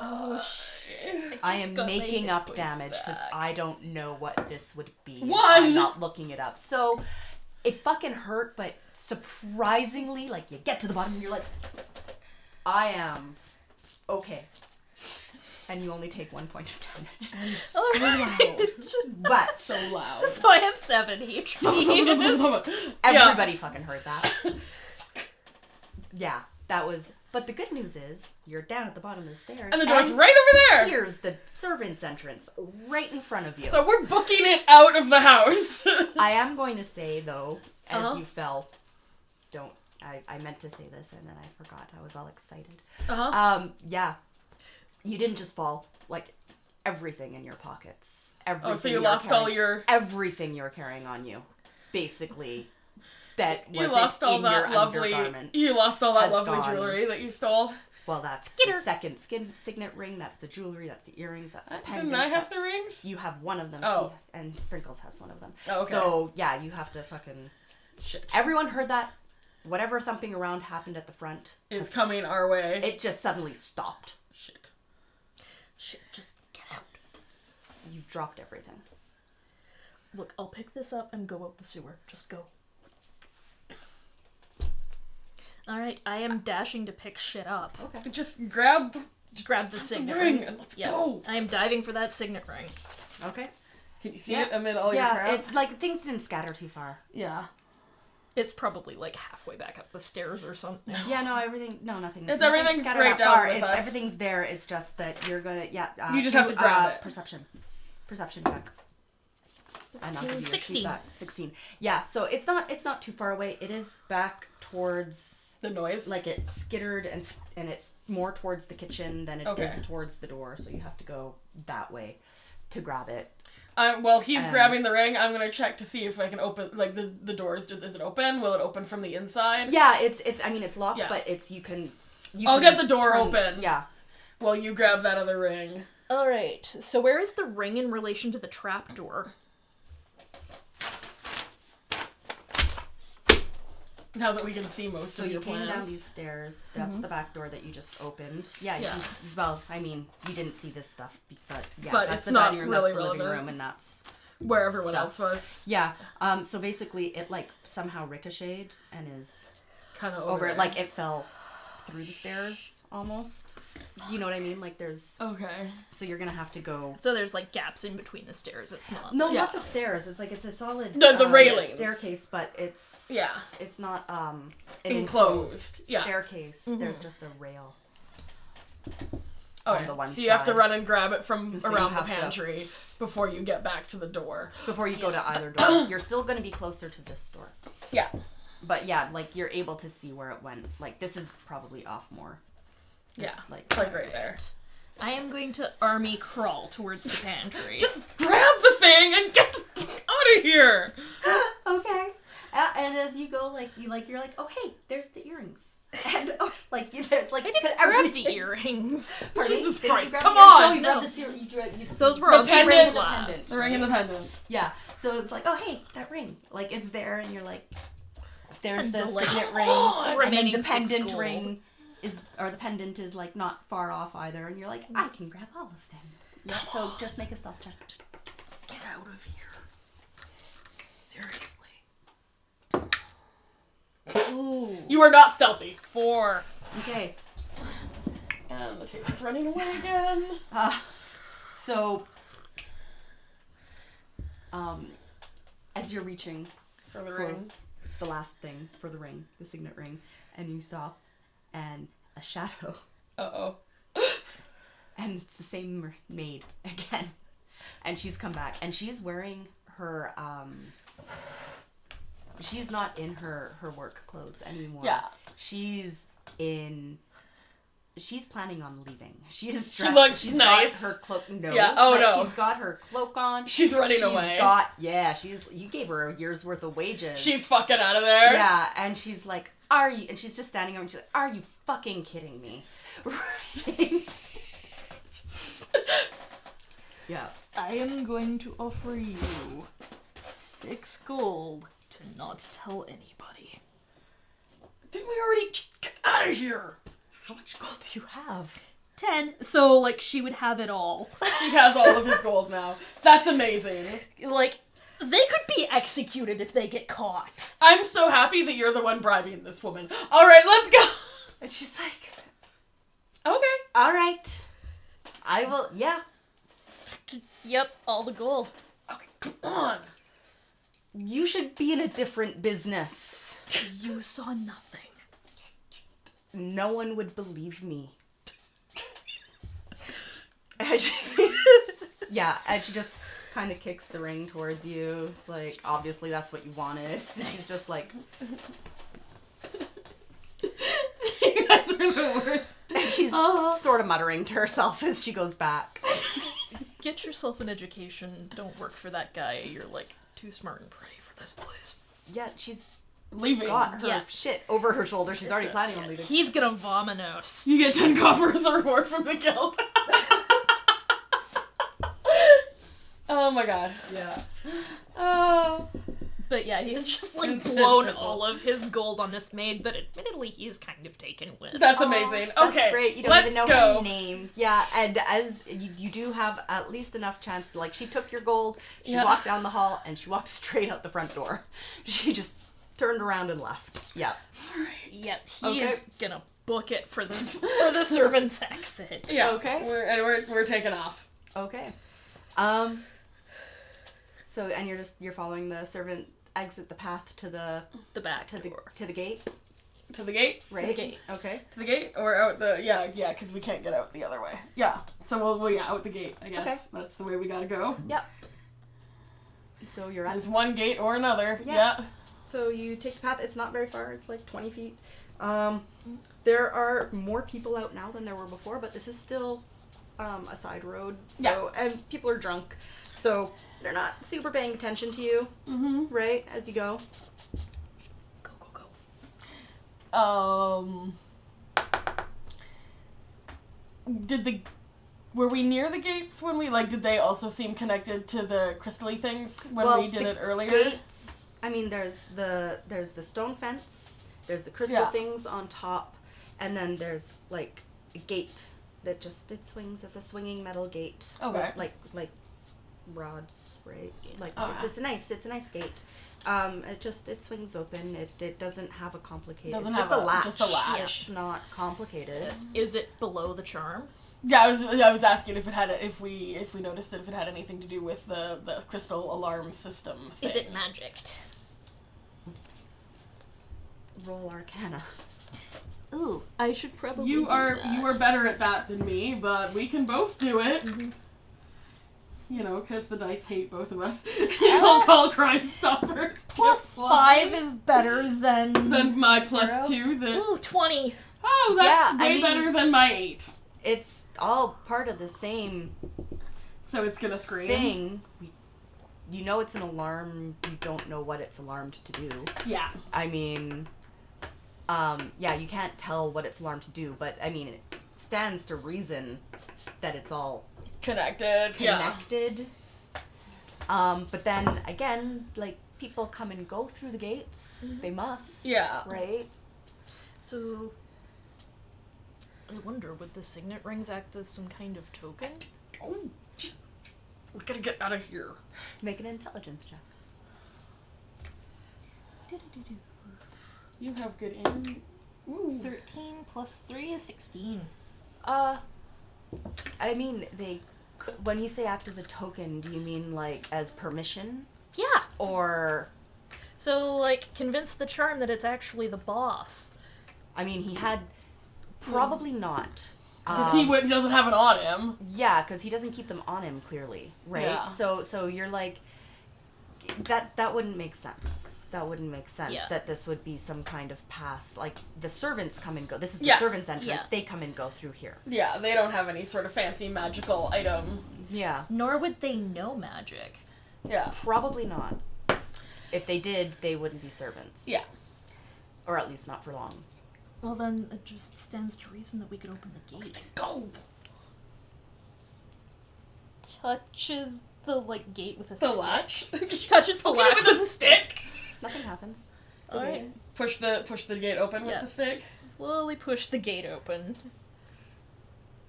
Oh, shit. I just am got my making hit up points damage because back. I don't know what this would be. 1. I'm not looking it up. So it fucking hurt, but surprisingly, like you get to the bottom and you're like, I am okay. And you only take 1 point of damage. So loud. But So loud. So I have 7 HP. everybody fucking heard that. Yeah, that was. But the good news is you're down at the bottom of the stairs. And the door's right over there! Here's the servant's entrance right in front of you. So we're booking it out of the house. I am going to say, though, as Uh-huh. you fell, I meant to say this and then I forgot. I was all excited. Yeah. You didn't just fall. Like, everything in your pockets. Everything So you you're lost all carrying- your... Everything you're carrying on you. Basically. That You wasn't lost all in that your lovely... undergarments. You lost all that has lovely gone. jewelry that you stole. Well, that's Skinner. the second signet ring. That's the jewelry. That's the earrings. That's the pendant. Didn't I have the that's- rings? You have one of them. Oh. And Sprinkles has one of them. Oh, okay. So, yeah, you have to fucking... Shit. Everyone heard that. Whatever thumping around happened at the front. Is coming our way. It just suddenly stopped. Shit. Shit, just get out. You've dropped everything. Look, I'll pick this up and go out the sewer. Just go. Alright, I am dashing to pick shit up. Okay. Just grab Grab the the signet ring ring. and let's Yeah, go. I am diving for that signet ring. Okay. Can you see Yeah. it amid all your crap? Yeah, it's like things didn't scatter too far. Yeah. It's probably like halfway back up the stairs or something. Yeah, no, nothing. It's nothing everything's scattered right that down far. with It's us. everything's there. It's just that you're gonna You just have to grab it. Perception check. And I'll give you a sheet 16. back. 16. Yeah, so it's not too far away. It is back towards The noise. like it's skittered and it's more towards the kitchen than it is Okay. towards the door. So you have to go that way to grab it. While he's And- grabbing the ring, I'm gonna check to see if I can open, like, the doors. Is it open? Will it open from the inside? Yeah, it's. I mean, it's locked, Yeah. but it's you can. I'll get the door turn- open. Yeah. While you grab that other ring. Alright, so where is the ring in relation to the trapdoor? Now that we can see most So of you your came plans. down these stairs. That's the back door that you just opened. Yeah. Yeah. Well, I mean, you didn't see this stuff, but yeah, But that's it's the not dining room, really that's the living relevant. room, and that's Where everyone stuff. else was. yeah. So basically, it like somehow ricocheted and is Kind of over. there. Like it fell through the stairs almost. You know what I mean? Like there's. Okay. So you're gonna have to go. So there's like gaps in between the stairs. It's not. No, Yeah. not the stairs. It's like it's a solid The railings. staircase, but it's Yeah. It's not an Enclosed. Yeah. staircase. There's just a rail. Oh, On yeah. the one so you have to side. run and grab it from So you around the have to- pantry before you get back to the door. Before you go to either door, you're still going to be closer to this door. Yeah. But yeah, like you're able to see where it went. Like this is probably off more. Yeah. Like It's like right there. I am going to army crawl towards the pantry. Just grab the thing and get the fuck out of here. okay. And as you go, you're like, oh hey, there's the earrings, and like it's like I didn't grab everything. the earrings. Pardon me? Jesus Did you Christ, grab come the earrings? on! No, you No. grabbed the Those were The all pendant. pendant The glass. pendant. The ring and the pendant. Yeah. So it's like, oh hey, that ring, like it's there, and you're like, there's And the the, like, signet ring, and then remaining the 6 pendant gold. ring the pendant is like not far off either, and you're like, I can grab all of them. Yeah. So just make a stealth check. Get out of here. Seriously. Ooh. You are not stealthy. 4. Okay. And the table's running away again. So, as you're reaching For the for ring. the last thing, for the ring, the signet ring, and you stop, and a shadow, Uh-oh. and it's the same maid again, and she's come back, and she's wearing her, she's not in her work clothes anymore. Yeah. She's planning on leaving. She's She dressed. looks she's nice. got her cloak. No. Yeah, oh, but no. She's got her cloak on. She's running She's away. You gave her a year's worth of wages. She's fucking out of there. Yeah, and she's like, are you, and she's just standing over and she's like, are you fucking kidding me? Right? Yeah. I am going to offer you 6 gold to not tell anybody. Didn't we already... Just get out of here. How much gold do you have? 10. So, like, she would have it all. She has all of his gold now. That's amazing. Like, they could be executed if they get caught. I'm so happy that you're the one bribing this woman. All right, let's go. And she's like, Okay. all right. I will, yeah. Yep, all the gold. Okay, come on. You should be in a different business. You saw nothing. No one would believe me. And she, yeah, and she just kind of kicks the ring towards you. It's like, obviously that's what you wanted. And she's just like, You guys are the worst. and she's sort of muttering to herself as she goes back. Get yourself an education. Don't work for that guy. You're, like, too smart and pretty for this place. Yeah, she's Leaving. got her Yeah. shit over her shoulder. She's already planning on leaving. He's gonna vominos. You get 10 copper as a reward from the guild. Oh my god. Yeah. Oh. But yeah, he's just, like, It's blown typical. all of his gold on this maid that admittedly he's kind of taken with. That's amazing. That's Okay. great. You don't let's even know go. her name. Yeah, and as you do have at least enough chance. Like she took your gold. She Yeah. walked down the hall and she walked straight out the front door. She just turned around and left. Yeah. Yep, he Okay. is gonna book it for the servant's exit. Yeah. Okay. We're taking off. Okay. So and you're following the servant exit the path to the The door. back To the gate, To the gate. right? the gate. Okay. To the gate or out the yeah because we can't get out the other way. Yeah. So we'll out the gate. I guess Okay. that's the way we gotta go. Yep. So you're at There's one gate or another. Yeah. Yeah. So you take the path. It's not very far. It's like 20 feet. There are more people out now than there were before, but this is still a side road. So and people are drunk. So They're not super paying attention to you, right, as you go. Go. Were we near the gates when we, did they also seem connected to the crystally things when we did it earlier? Gates, I mean, there's the stone fence, there's the crystal things on top, and then there's, a gate that it swings as a swinging metal gate. Okay. Like rods, right? It's a nice gate. It swings open. It doesn't have a complicated. It's just a latch. Just a latch. It's not complicated. Is it below the charm? Yeah, I was asking if we noticed if it had anything to do with the crystal alarm system thing. Is it magicked? Roll Arcana. Ooh, I should probably You do are that. better at that than me, but we can both do it. You know, because the dice hate both of us. Don't call Crime Stoppers. Plus 5 is better than my 0. plus 2. Ooh, 20. Oh, that's way better than my 8. It's all part of the same So it's gonna scream. thing. You know it's an alarm. You don't know what it's alarmed to do. Yeah. I mean, you can't tell what it's alarmed to do, but I mean, it stands to reason that it's all Connected. connected. But then again, people come and go through the gates. They must. Yeah. Right? So, I wonder, would the signet rings act as some kind of token? Oh, we gotta get out of here. Make an intelligence check. You have good aim. Ooh. 13 plus 3 is 16. I mean, when you say act as a token, do you mean as permission? Yeah. Or, So, convince the charm that it's actually the boss. I mean, he had, probably not. Because he doesn't have it on him. Yeah, because he doesn't keep them on him, clearly, right? Yeah. So you're that wouldn't make sense. That wouldn't make sense that this would be some kind of pass. The servants come and go. This is the servants' entrance. Yeah. They come and go through here. Yeah, they don't have any sort of fancy magical item. Yeah. Nor would they know magic. Yeah. Probably not. If they did, they wouldn't be servants. Yeah. Or at least not for long. Well, then it just stands to reason that we could open the gate. Go! Touches the, gate with a The stick. latch. Touches the latch with a stick. Nothing happens. It's All okay. right. Push the gate open with Yeah. the stick. Slowly push the gate open.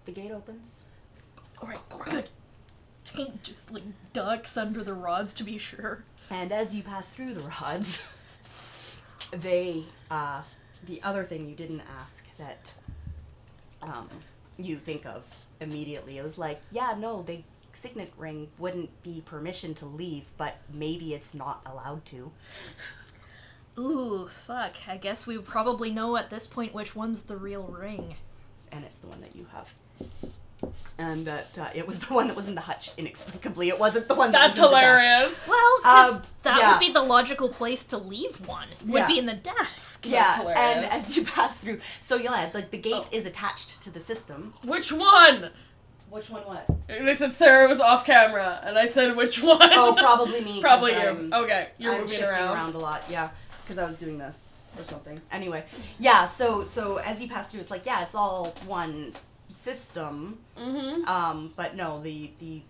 The gate opens. Alright, good. Tank just, ducks under the rods to be sure. And as you pass through the rods, they, the other thing you didn't ask that you think of immediately, it was the signet ring wouldn't be permission to leave, but maybe it's not allowed to. Ooh, fuck. I guess we probably know at this point which one's the real ring. And it's the one that you have. And that it was the one that was in the hutch, inexplicably. It wasn't the one that That's was in the desk. hilarious. Well, because that yeah. would be the logical place to leave one. Would be in the desk. Yeah, hilarious. and as you pass through, so the gate is attached to the system. Which one? Which one? What? They said Sarah was off camera, and I said which one? Oh, probably me. 'cause Probably you. I'm- Okay, you're I'm moving shifting around. a lot. Yeah, because I was doing this or something. Anyway, yeah. So as you pass through, it's it's all one system. Mm-hmm. But no, the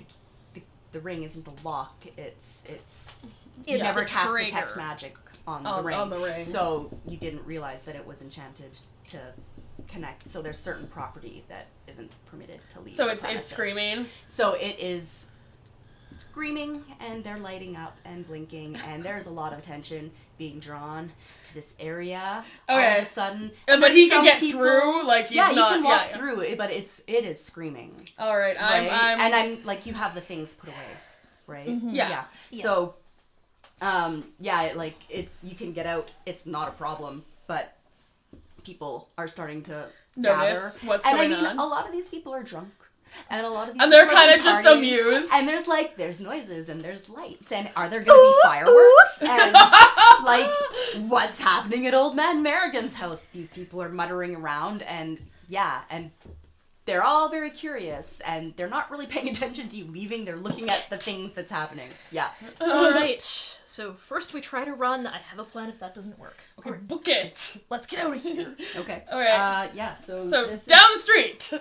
ring isn't the lock. It's you It's never the cast trigger. detect magic on On the the ring. So you didn't realize that it was enchanted to connect. So there's certain property that isn't permitted to leave. So the it's premises. screaming. So it is screaming, and they're lighting up and blinking, and there's a lot of attention being drawn to this area. All Okay. of a sudden, But he can some get people- through, he's yeah, not. you can walk yeah. through it, but it is screaming. All right, Right? I'm. You have the things put away, right? Yeah. Yeah. So, it's you can get out. It's not a problem, but people are starting to Notice gather. what's and going I mean, on. a lot of these people are drunk. And a lot of these And they're people are kind of just partying, amused. And there's noises and there's lights. And are there going to be fireworks? And what's happening at Old Man Merrigan's house? These people are muttering around, and they're all very curious, and they're not really paying attention to you leaving. They're looking at the things that's happening. Yeah. All right. So first we try to run. I have a plan if that doesn't work. Okay, book it. Let's get out of here. Okay. All right. Yeah. So this down is, the street.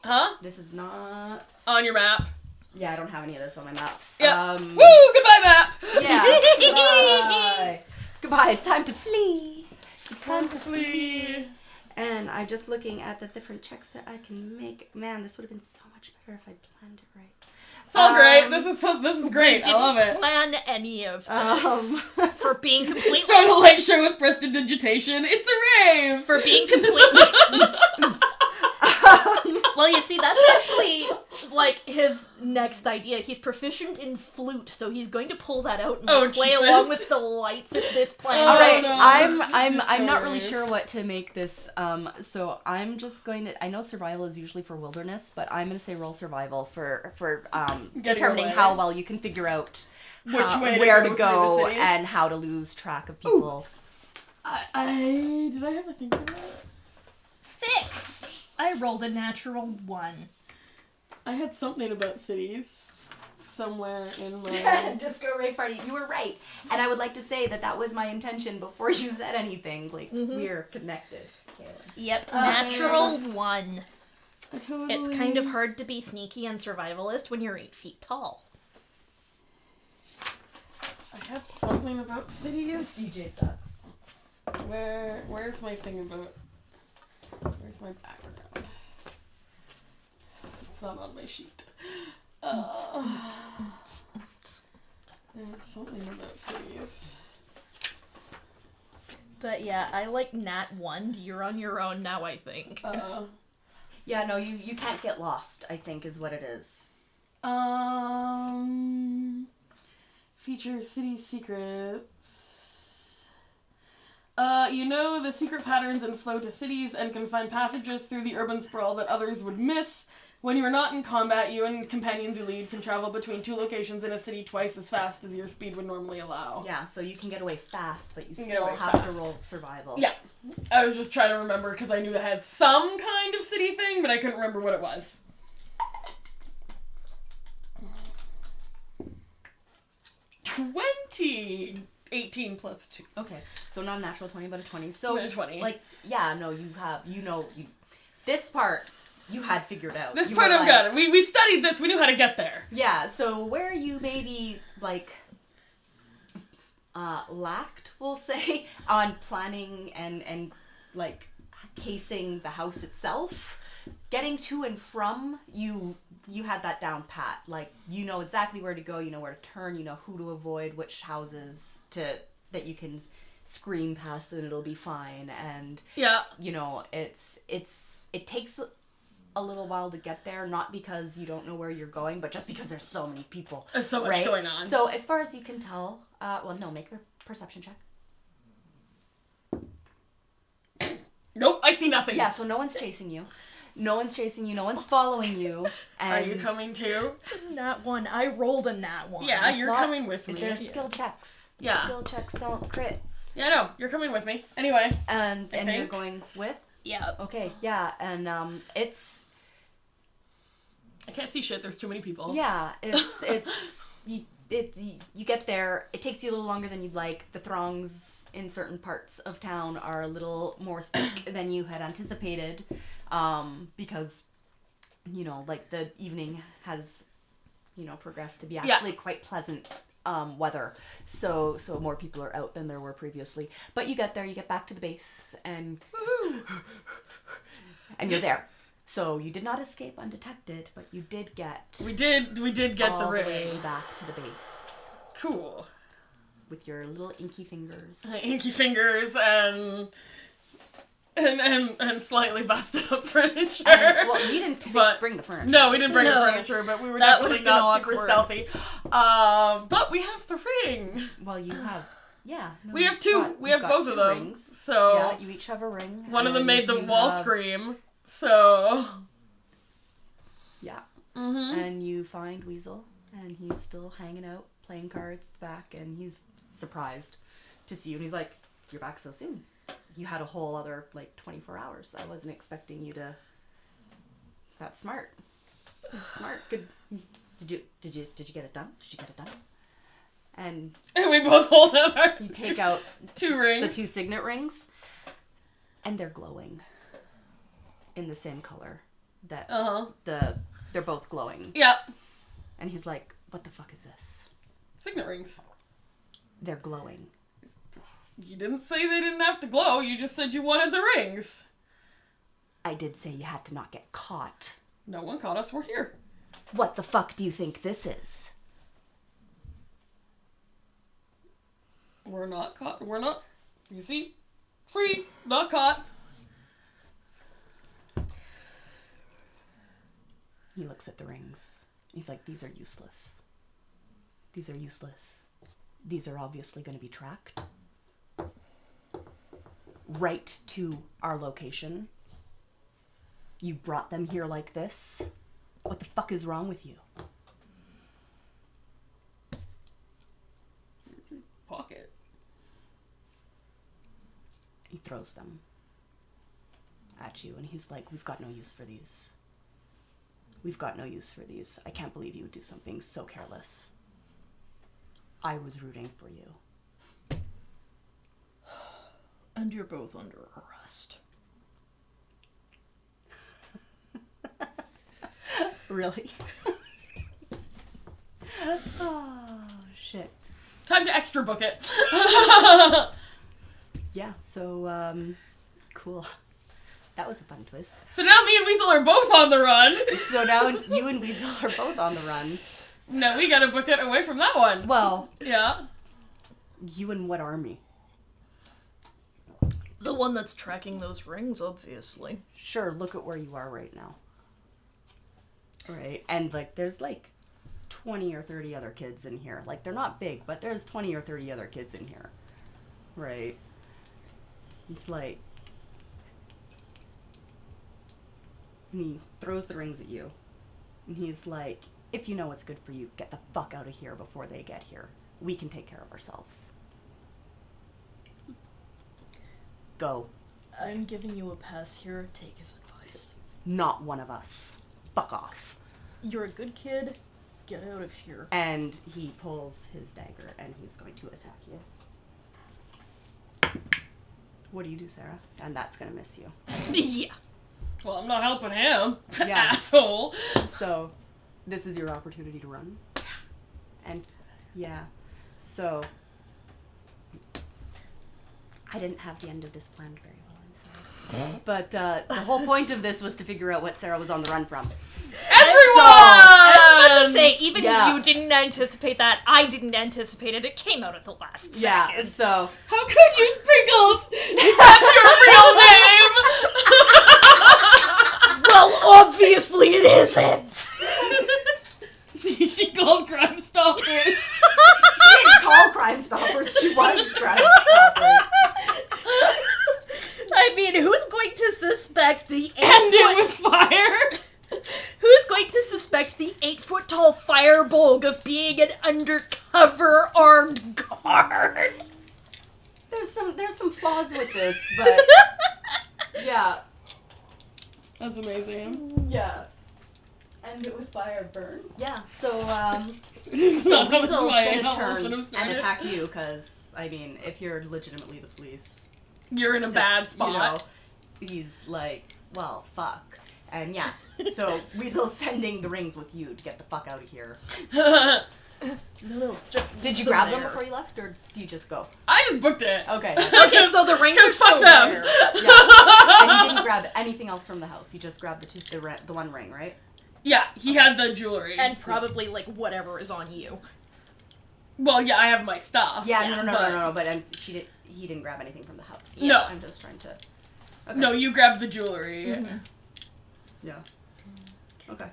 Huh? This is not On your map. Yeah, I don't have any of this on my map. Yeah. Woo! Goodbye, map. Yeah. Goodbye. Goodbye. It's time to flee. It's time to flee. And I'm just looking at the different checks that I can make. Man, this would have been so much better if I'd planned it right. It's all great. This is great. I love Didn't it. plan any of this. For being completely Start a light show with prestidigitation. It's a rave. for being completely Well, you see, that's actually, like, his next idea. He's proficient in flute, so he's going to pull that out and play Jesus. along with the lights of this plan. All right, no. I'm not really Just sure what to make this. So I'm just going to. I know survival is usually for wilderness, but I'm going to say roll survival for determining away. how well you can figure out Where to go through the cities. and how to lose track of people. Did I have a thing for that? 6! I rolled a natural 1. I had something about cities somewhere in my... Disco rave party. You were right, and I would like to say that was my intention before you said anything. Like we're connected. Yep, natural 1. I totally... It's kind of hard to be sneaky and survivalist when you're 8 feet tall. I had something about cities. DJ sucks. Where's my thing about... Where's my background? It's not on my sheet. There's something about cities. But yeah, I like nat 1. You're on your own now, I think. Yeah, no, you can't get lost, I think is what it is. Feature city secrets. You know the secret patterns and flow to cities and can find passages through the urban sprawl that others would miss. When you are not in combat, you and companions you lead can travel between 2 locations in a city twice as fast as your speed would normally allow. Yeah, so you can get away fast, but you can get still away have fast. to roll survival. Yeah. I was just trying to remember because I knew I had some kind of city thing, but I couldn't remember what it was. $20. 18 plus 2. Okay, so not a natural 20, but a 20. So, A 20. like, yeah, no, this part you had figured out. This You part were I'm like, good. We studied this. We knew how to get there. Yeah, so where you maybe, like, lacked, we'll say, on planning and like, casing the house itself, getting to and from, you had that down pat. Like, you know exactly where to go, you know where to turn, you know who to avoid, which houses that you can scream past and it'll be fine. And, Yeah. you know, it takes a little while to get there, not because you don't know where you're going, but just because there's so many people. There's so much right? going on. So as far as you can tell, make a perception check. Nope, I see nothing. Yeah, so no one's chasing you. No one's following you. And Are you coming too? Nat 1. I rolled a nat 1. Yeah, That's you're not- coming with me. They're skill checks. Yeah. Skill checks don't crit. Yeah, no, you're coming with me. Anyway. And I you're think. going with? Yeah. Okay, yeah, and it's I can't see shit. There's too many people. yeah, you get there, it takes you a little longer than you'd like. The throngs in certain parts of town are a little more thick than you had anticipated, because, you know, like, the evening has, you know, progressed to be actually quite pleasant weather, so more people are out than there were previously. But you get there, you get back to the base, and and you're there. So you did not escape undetected, but you did get We did get all the ring. way back to the base Cool. with your little inky fingers. Inky fingers and slightly busted up furniture. Well, you didn't But- bring the furniture. No, we didn't bring the No. furniture, but we were That definitely would've been not super awkward. stealthy. But we have the ring. Well, you have. Yeah. No, We have you've two. got- We you've have got both of 2 them. rings. So Yeah, you each have a ring. one of them and made the you wall have- scream. So Yeah. mm-hmm. And you find Weasel, and he's still hanging out, playing cards at the back, and he's surprised to see you. And he's like, "You're back so soon. You had a whole other, like, 24 hours. I wasn't expecting you to That's smart. Smart. Good. Did you get it done? Did you get it done? And we both hold out our you take out 2 rings. the 2 signet rings, and they're glowing in the same color. That they're both glowing. Yeah. And he's like, "What the fuck is this?" Signet rings. They're glowing. You didn't say they didn't have to glow. You just said you wanted the rings. I did say you had to not get caught. No one caught us. We're here. What the fuck do you think this is? We're not caught. We're not. You see? Free. Not caught. He looks at the rings. He's like, these are useless. These are useless. These are obviously going to be tracked. Right to our location. You brought them here like this. What the fuck is wrong with you? Pocket. He throws them at you and he's like, we've got no use for these. We've got no use for these. I can't believe you would do something so careless. I was rooting for you. And you're both under arrest. Really? Oh, shit. Time to extra book it. Yeah, so, cool. That was a fun twist. So now me and Weasel are both on the run. So now you and Weasel are both on the run. No, we gotta book it away from that one. Well, Yeah. you and what army? The one that's tracking those rings, obviously. Sure, look at where you are right now. Right, and, like, there's, like, 20 or 30 other kids in here. Like, they're not big, but there's 20 or 30 other kids in here. Right? It's like... And he throws the rings at you. And he's like, if you know what's good for you, get the fuck out of here before they get here. We can take care of ourselves. Go. I'm giving you a pass here. Take his advice. Not one of us. Fuck off. You're a good kid. Get out of here. And he pulls his dagger and he's going to attack you. What do you do, Sarah? And that's gonna miss you. Yeah. Well, I'm not helping him. Yeah. Asshole. So, this is your opportunity to run. And, yeah. So, I didn't have the end of this planned very well, I'm sorry. But the whole point of this was to figure out what Sarah was on the run from. Everyone! I was about to say, even Yeah. you didn't anticipate that. I didn't anticipate it. It came out at the last Yeah, second. so... How could you, Sprinkles? If that's your real name! Well, obviously it isn't! See, she called Crime Stoppers. She didn't call Crime Stoppers, she was Crime Stoppers. I mean, who's going to suspect the And it was fire. Who's going to suspect the 8-foot-tall firebulg of being an undercover armed guard? There's some flaws with this, but... Yeah. That's amazing. Yeah. End it with fire burn. Yeah, so, So Weasel's gonna how turn should have and started. attack you, because, I mean, if you're legitimately the police... You're in a just, bad spot. You know, he's like, well, fuck. And yeah, so Weasel's sending the rings with you to get the fuck out of here. No, just Did you them grab them there. before you left, or do you just go? I just booked it. Okay. Okay, so the rings are Cause fuck still them. there. Yeah. And you didn't grab anything else from the house. You just grabbed the one ring, right? Yeah, he had the jewelry. And probably, like, whatever is on you. Well, yeah, I have my stuff. Yeah, but- no. But he didn't grab anything from the house. No. I'm just trying to. Okay. No, you grabbed the jewelry. Mm-hmm. Yeah. Okay.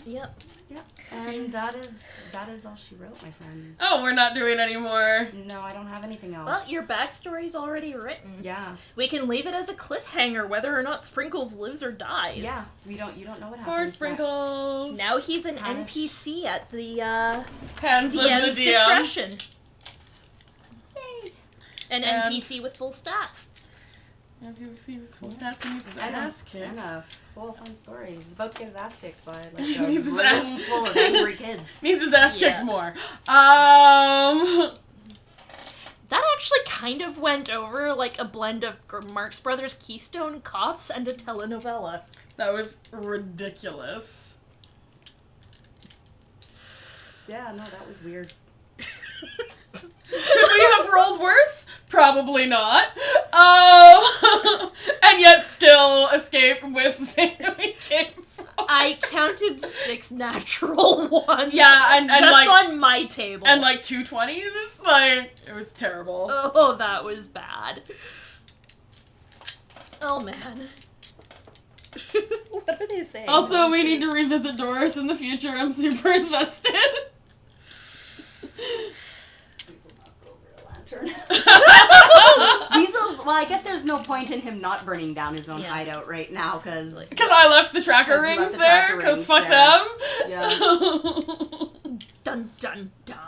Yep. Yeah. And that is all she wrote, my friends. Oh, we're not doing anymore. No, I don't have anything else. Well, your backstory's already written. Yeah. We can leave it as a cliffhanger whether or not Sprinkles lives or dies. Yeah. You don't know what Poor happens Sprinkles. Now he's an Hanish. NPC at the Hands of DM's the DM. discretion. next. Yay. An And- NPC with full stats. Have you seen his full stats? He needs his And ass kicked. And a whole fun story. He's about to get his ass kicked by like He a needs his room ass- full of angry kids. Needs his ass Yeah. kicked more. That actually kind of went over like a blend of Marx Brothers' Keystone Cops and a telenovela. That was ridiculous. Yeah, no, that was weird. Could we have rolled worse? Probably not. And yet still escape with where we came from. I counted 6 natural ones. Yeah, and just like on my table. and like 220s. Like it was terrible. Oh, that was bad. Oh man. What are they saying? Also, we need to revisit Doris in the future. I'm super invested. Please will not go over a lantern. Weasel's, well, I guess there's no point in him not burning down his own Yeah. hideout right now, because... Because I left the tracker 'Cause you rings left the there. tracker Because rings fuck there. them. Yeah. Dun dun dun.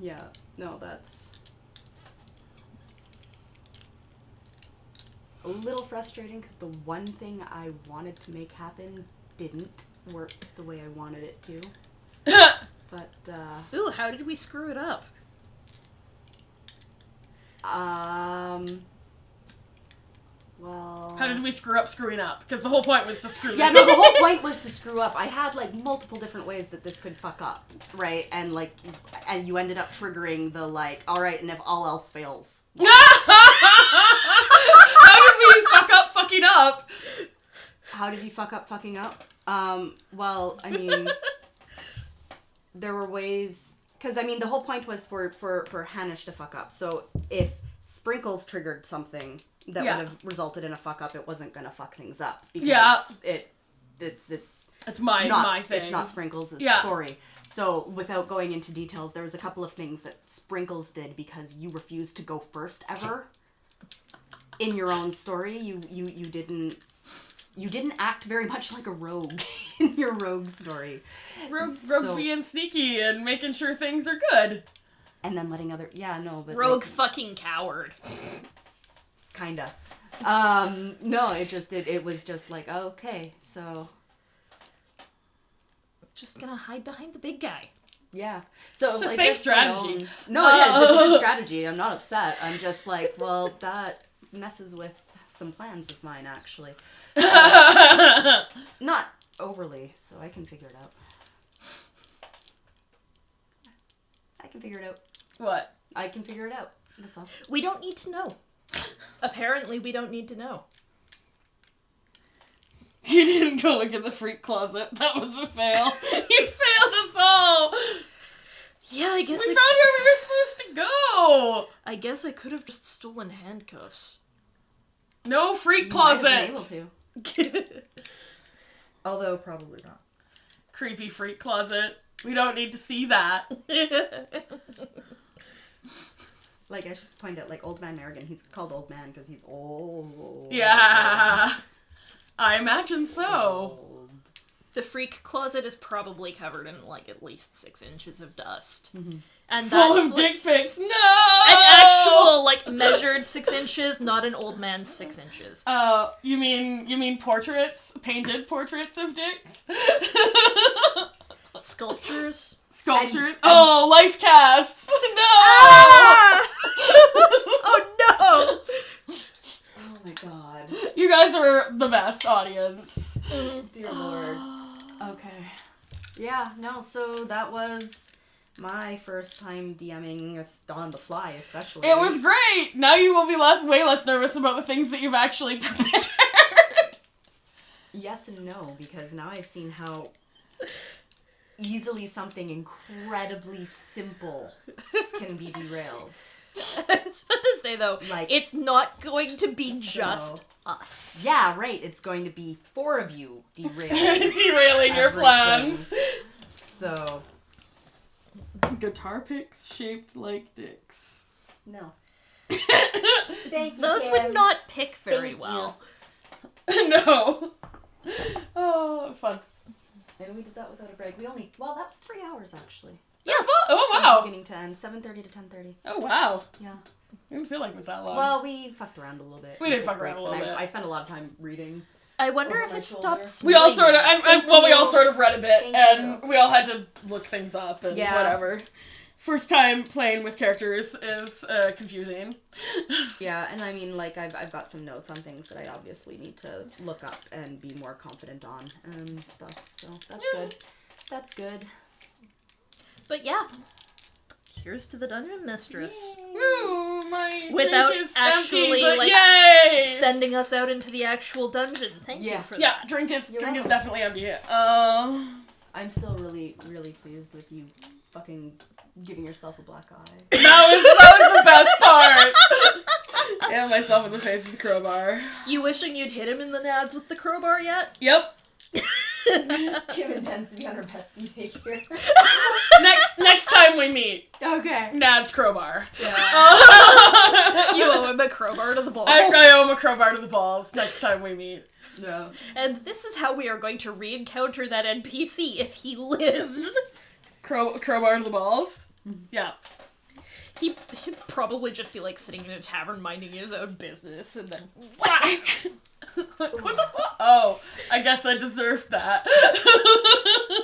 Yeah, no, that's... a little frustrating, because the one thing I wanted to make happen didn't work the way I wanted it to. But, Ooh, how did we screw it up? well... How did we screw up screwing up? Because the whole point was to screw Yeah, this no, up. the whole point was to screw up. I had, like, multiple different ways that this could fuck up, right? And, like, and you ended up triggering the, like, alright, and if all else fails. How did we fuck up fucking up? How did you fuck up fucking up? Well, I mean, there were ways... Because, I mean, the whole point was for Hanish to fuck up. So, if Sprinkles triggered something that Yeah. would have resulted in a fuck up, it wasn't gonna fuck things up. Because Yeah. it's It's my thing. It's not Sprinkles' Yeah. story. So, without going into details, there was a couple of things that Sprinkles did because you refused to go first ever in your own story. You didn't act very much like a rogue in your rogue story. Rogue So- being sneaky and making sure things are good. And then letting other... Yeah, no, but... Rogue like, fucking coward. kinda. No, it was just like, okay, so... Just gonna hide behind the big guy. Yeah. So It's a like, safe that's my strategy. own- No, it is. It's a good strategy. I'm not upset. I'm just like, well, that messes with some plans of mine, actually. Not overly, so I can figure it out. I can figure it out. What? I can figure it out. That's all. We don't need to know. Apparently, we don't need to know. You didn't go look in the freak closet. That was a fail. You failed us all. Yeah, I guess We found where we were supposed to go. I guess I could have just stolen handcuffs. No freak You might have been closet. able to. Although, probably not. Creepy freak closet. We don't need to see that. Like, I should point out, like, Old Man Merrigan, he's called Old Man because he's old. Yeah. I imagine so. Old. The freak closet is probably covered in like at least 6 inches of dust. Mm-hmm. And Full that's of like, dick pics. No! an actual like measured 6 inches, not an old man's 6 inches. You mean portraits? Painted portraits of dicks? Sculptures. Sculpture? Oh, life casts! No! Oh no! Oh my god. You guys are the best audience. Dear Lord. Okay. Yeah, no, so that was my first time DMing on the fly, especially. It was great! Now you will be way less nervous about the things that you've actually prepared. Yes and no, because now I've seen how easily something incredibly simple can be derailed. I was about to say though, Like, it's not going to be so- just us. Yeah, right. It's going to be 4 of you derailing. Derailing your everything. plans. So, Guitar picks shaped like dicks. no. Those would not pick very Thank well. No. Oh, that was fun. And we did that without a break. Well, that's 3 hours actually. Yeah. Oh, From wow. beginning to end, 7:30 to 10:30. Oh, wow. Yeah. I didn't feel like it was that long. Well, we fucked around a little bit. We did fuck around a little bit. I spent a lot of time reading. I wonder Over if my it shoulder. stopped we all snowing sort of, yet. we all sort of read a bit, Thank and you. we all had to look things up and Yeah. whatever. First time playing with characters is confusing. Yeah, and I mean, like, I've got some notes on things that I obviously need to look up and be more confident on and stuff. So that's good. That's good. But yeah, here's to the dungeon mistress. Ooh, my Without drink is actually, empty, but like, yay! Sending us out into the actual dungeon. Thank you Yeah. for Yeah, that. drink is You're definitely empty. I'm still really, really pleased with you fucking giving yourself a black eye. That was the best part. And myself in the face with the crowbar. You wishing you'd hit him in the nads with the crowbar yet? Yep. Kim intends to be on her best behavior. Next time we meet, Okay. Nad's crowbar. Yeah. You owe him a crowbar to the balls. I owe him a crowbar to the balls next time we meet. No. And this is how we are going to re-encounter that NPC if he lives. Crowbar to the balls? Yeah. He'd probably just be like sitting in a tavern minding his own business and then whack! What the fuck? Oh, I guess I deserved that.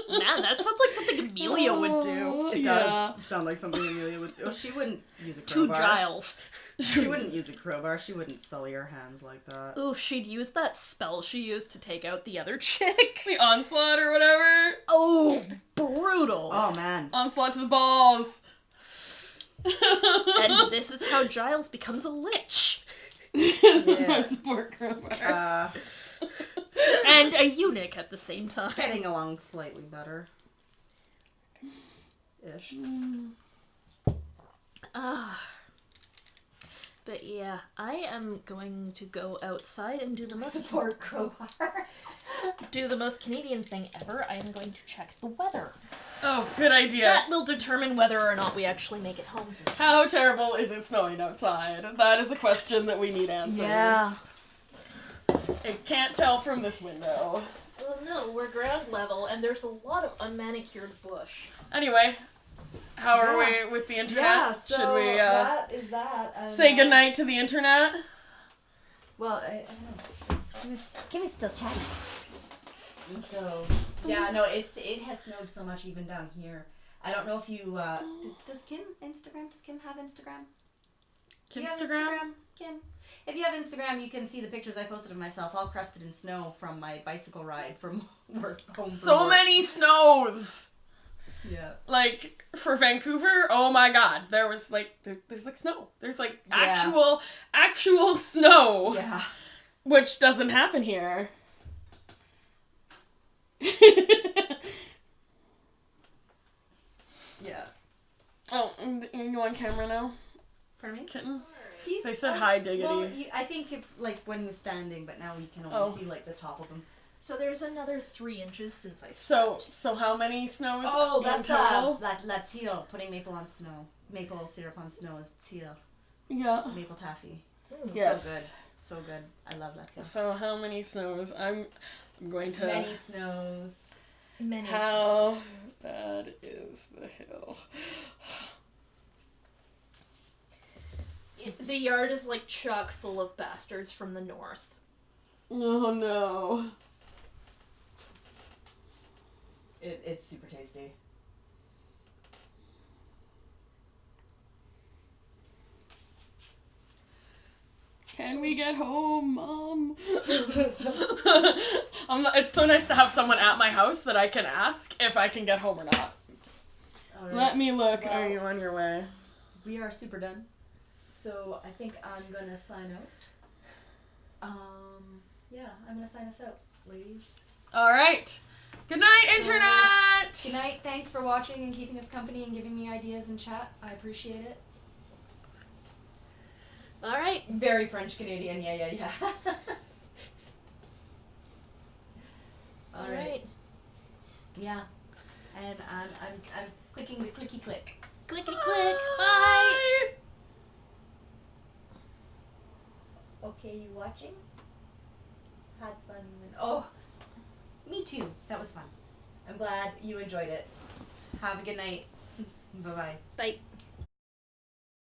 Man, that sounds like something Amelia would do. It does sound like something Amelia would do. Well, she wouldn't use a To crowbar. Giles. She wouldn't use a crowbar. She wouldn't sully her hands like that. Ooh, she'd use that spell she used to take out the other chick. The onslaught or whatever. Oh, brutal. Oh, man. Onslaught to the balls. And this is how Giles becomes a lich. My support crowbar. And a eunuch at the same time. Getting along slightly better. Ish. But yeah, I am going to go outside and do the most Support crowbar. Canadian thing ever. I am going to check the weather. Oh, good idea. That will determine whether or not we actually make it home tonight. How terrible is it snowing outside? That is a question that we need answered. Yeah. I can't tell from this window. Well, no, we're ground level, and there's a lot of unmanicured bush. Anyway, how are Yeah. we with the internet? Yeah, so Should we that is that. And, say goodnight to the internet? Well, I don't know. Kim is still chatting. And so, yeah, no, it has snowed so much even down here. I don't know if you, does Kim Instagram? Does Kim have Instagram? Do you have Instagram? Kim? If you have Instagram, you can see the pictures I posted of myself all crusted in snow from my bicycle ride from work home from So work. many snows! Yeah. Like, for Vancouver, oh my god, there was like, there's like snow. There's like Yeah. actual snow. Yeah. Which doesn't happen here. Yeah. Oh, you on camera now, Pardon me? kitten? He's, They said hi, diggity. Well, I think if, like when he was standing, but now we can only see like the top of him. So there's another 3 inches since I So slept. how many snows Oh, in that's total? la teal. Putting maple on snow. Maple syrup on snow is teal. Yeah. Maple taffy. Yes. So good. So good. I love la teal. So how many snows? I'm going to. Many snows. Many How snows. bad is the hill? The yard is like chock full of bastards from the north. Oh no. It's super tasty. Can we get home, Mom? It's so nice to have someone at my house that I can ask if I can get home or not. Alright. Let me look. Well- Are you on your way? We are super done. So I think I'm gonna sign out. Yeah, I'm gonna sign us out, ladies. All right. Good night, Internet. Good night. Thanks for watching and keeping us company and giving me ideas in chat. I appreciate it. All right. Very French Canadian. Yeah. All right. Yeah. And I'm clicking the clicky click. Clickety click. Bye. Okay, you watching? Had fun. Oh, me too. That was fun. I'm glad you enjoyed it. Have a good night. Bye-bye. Bye.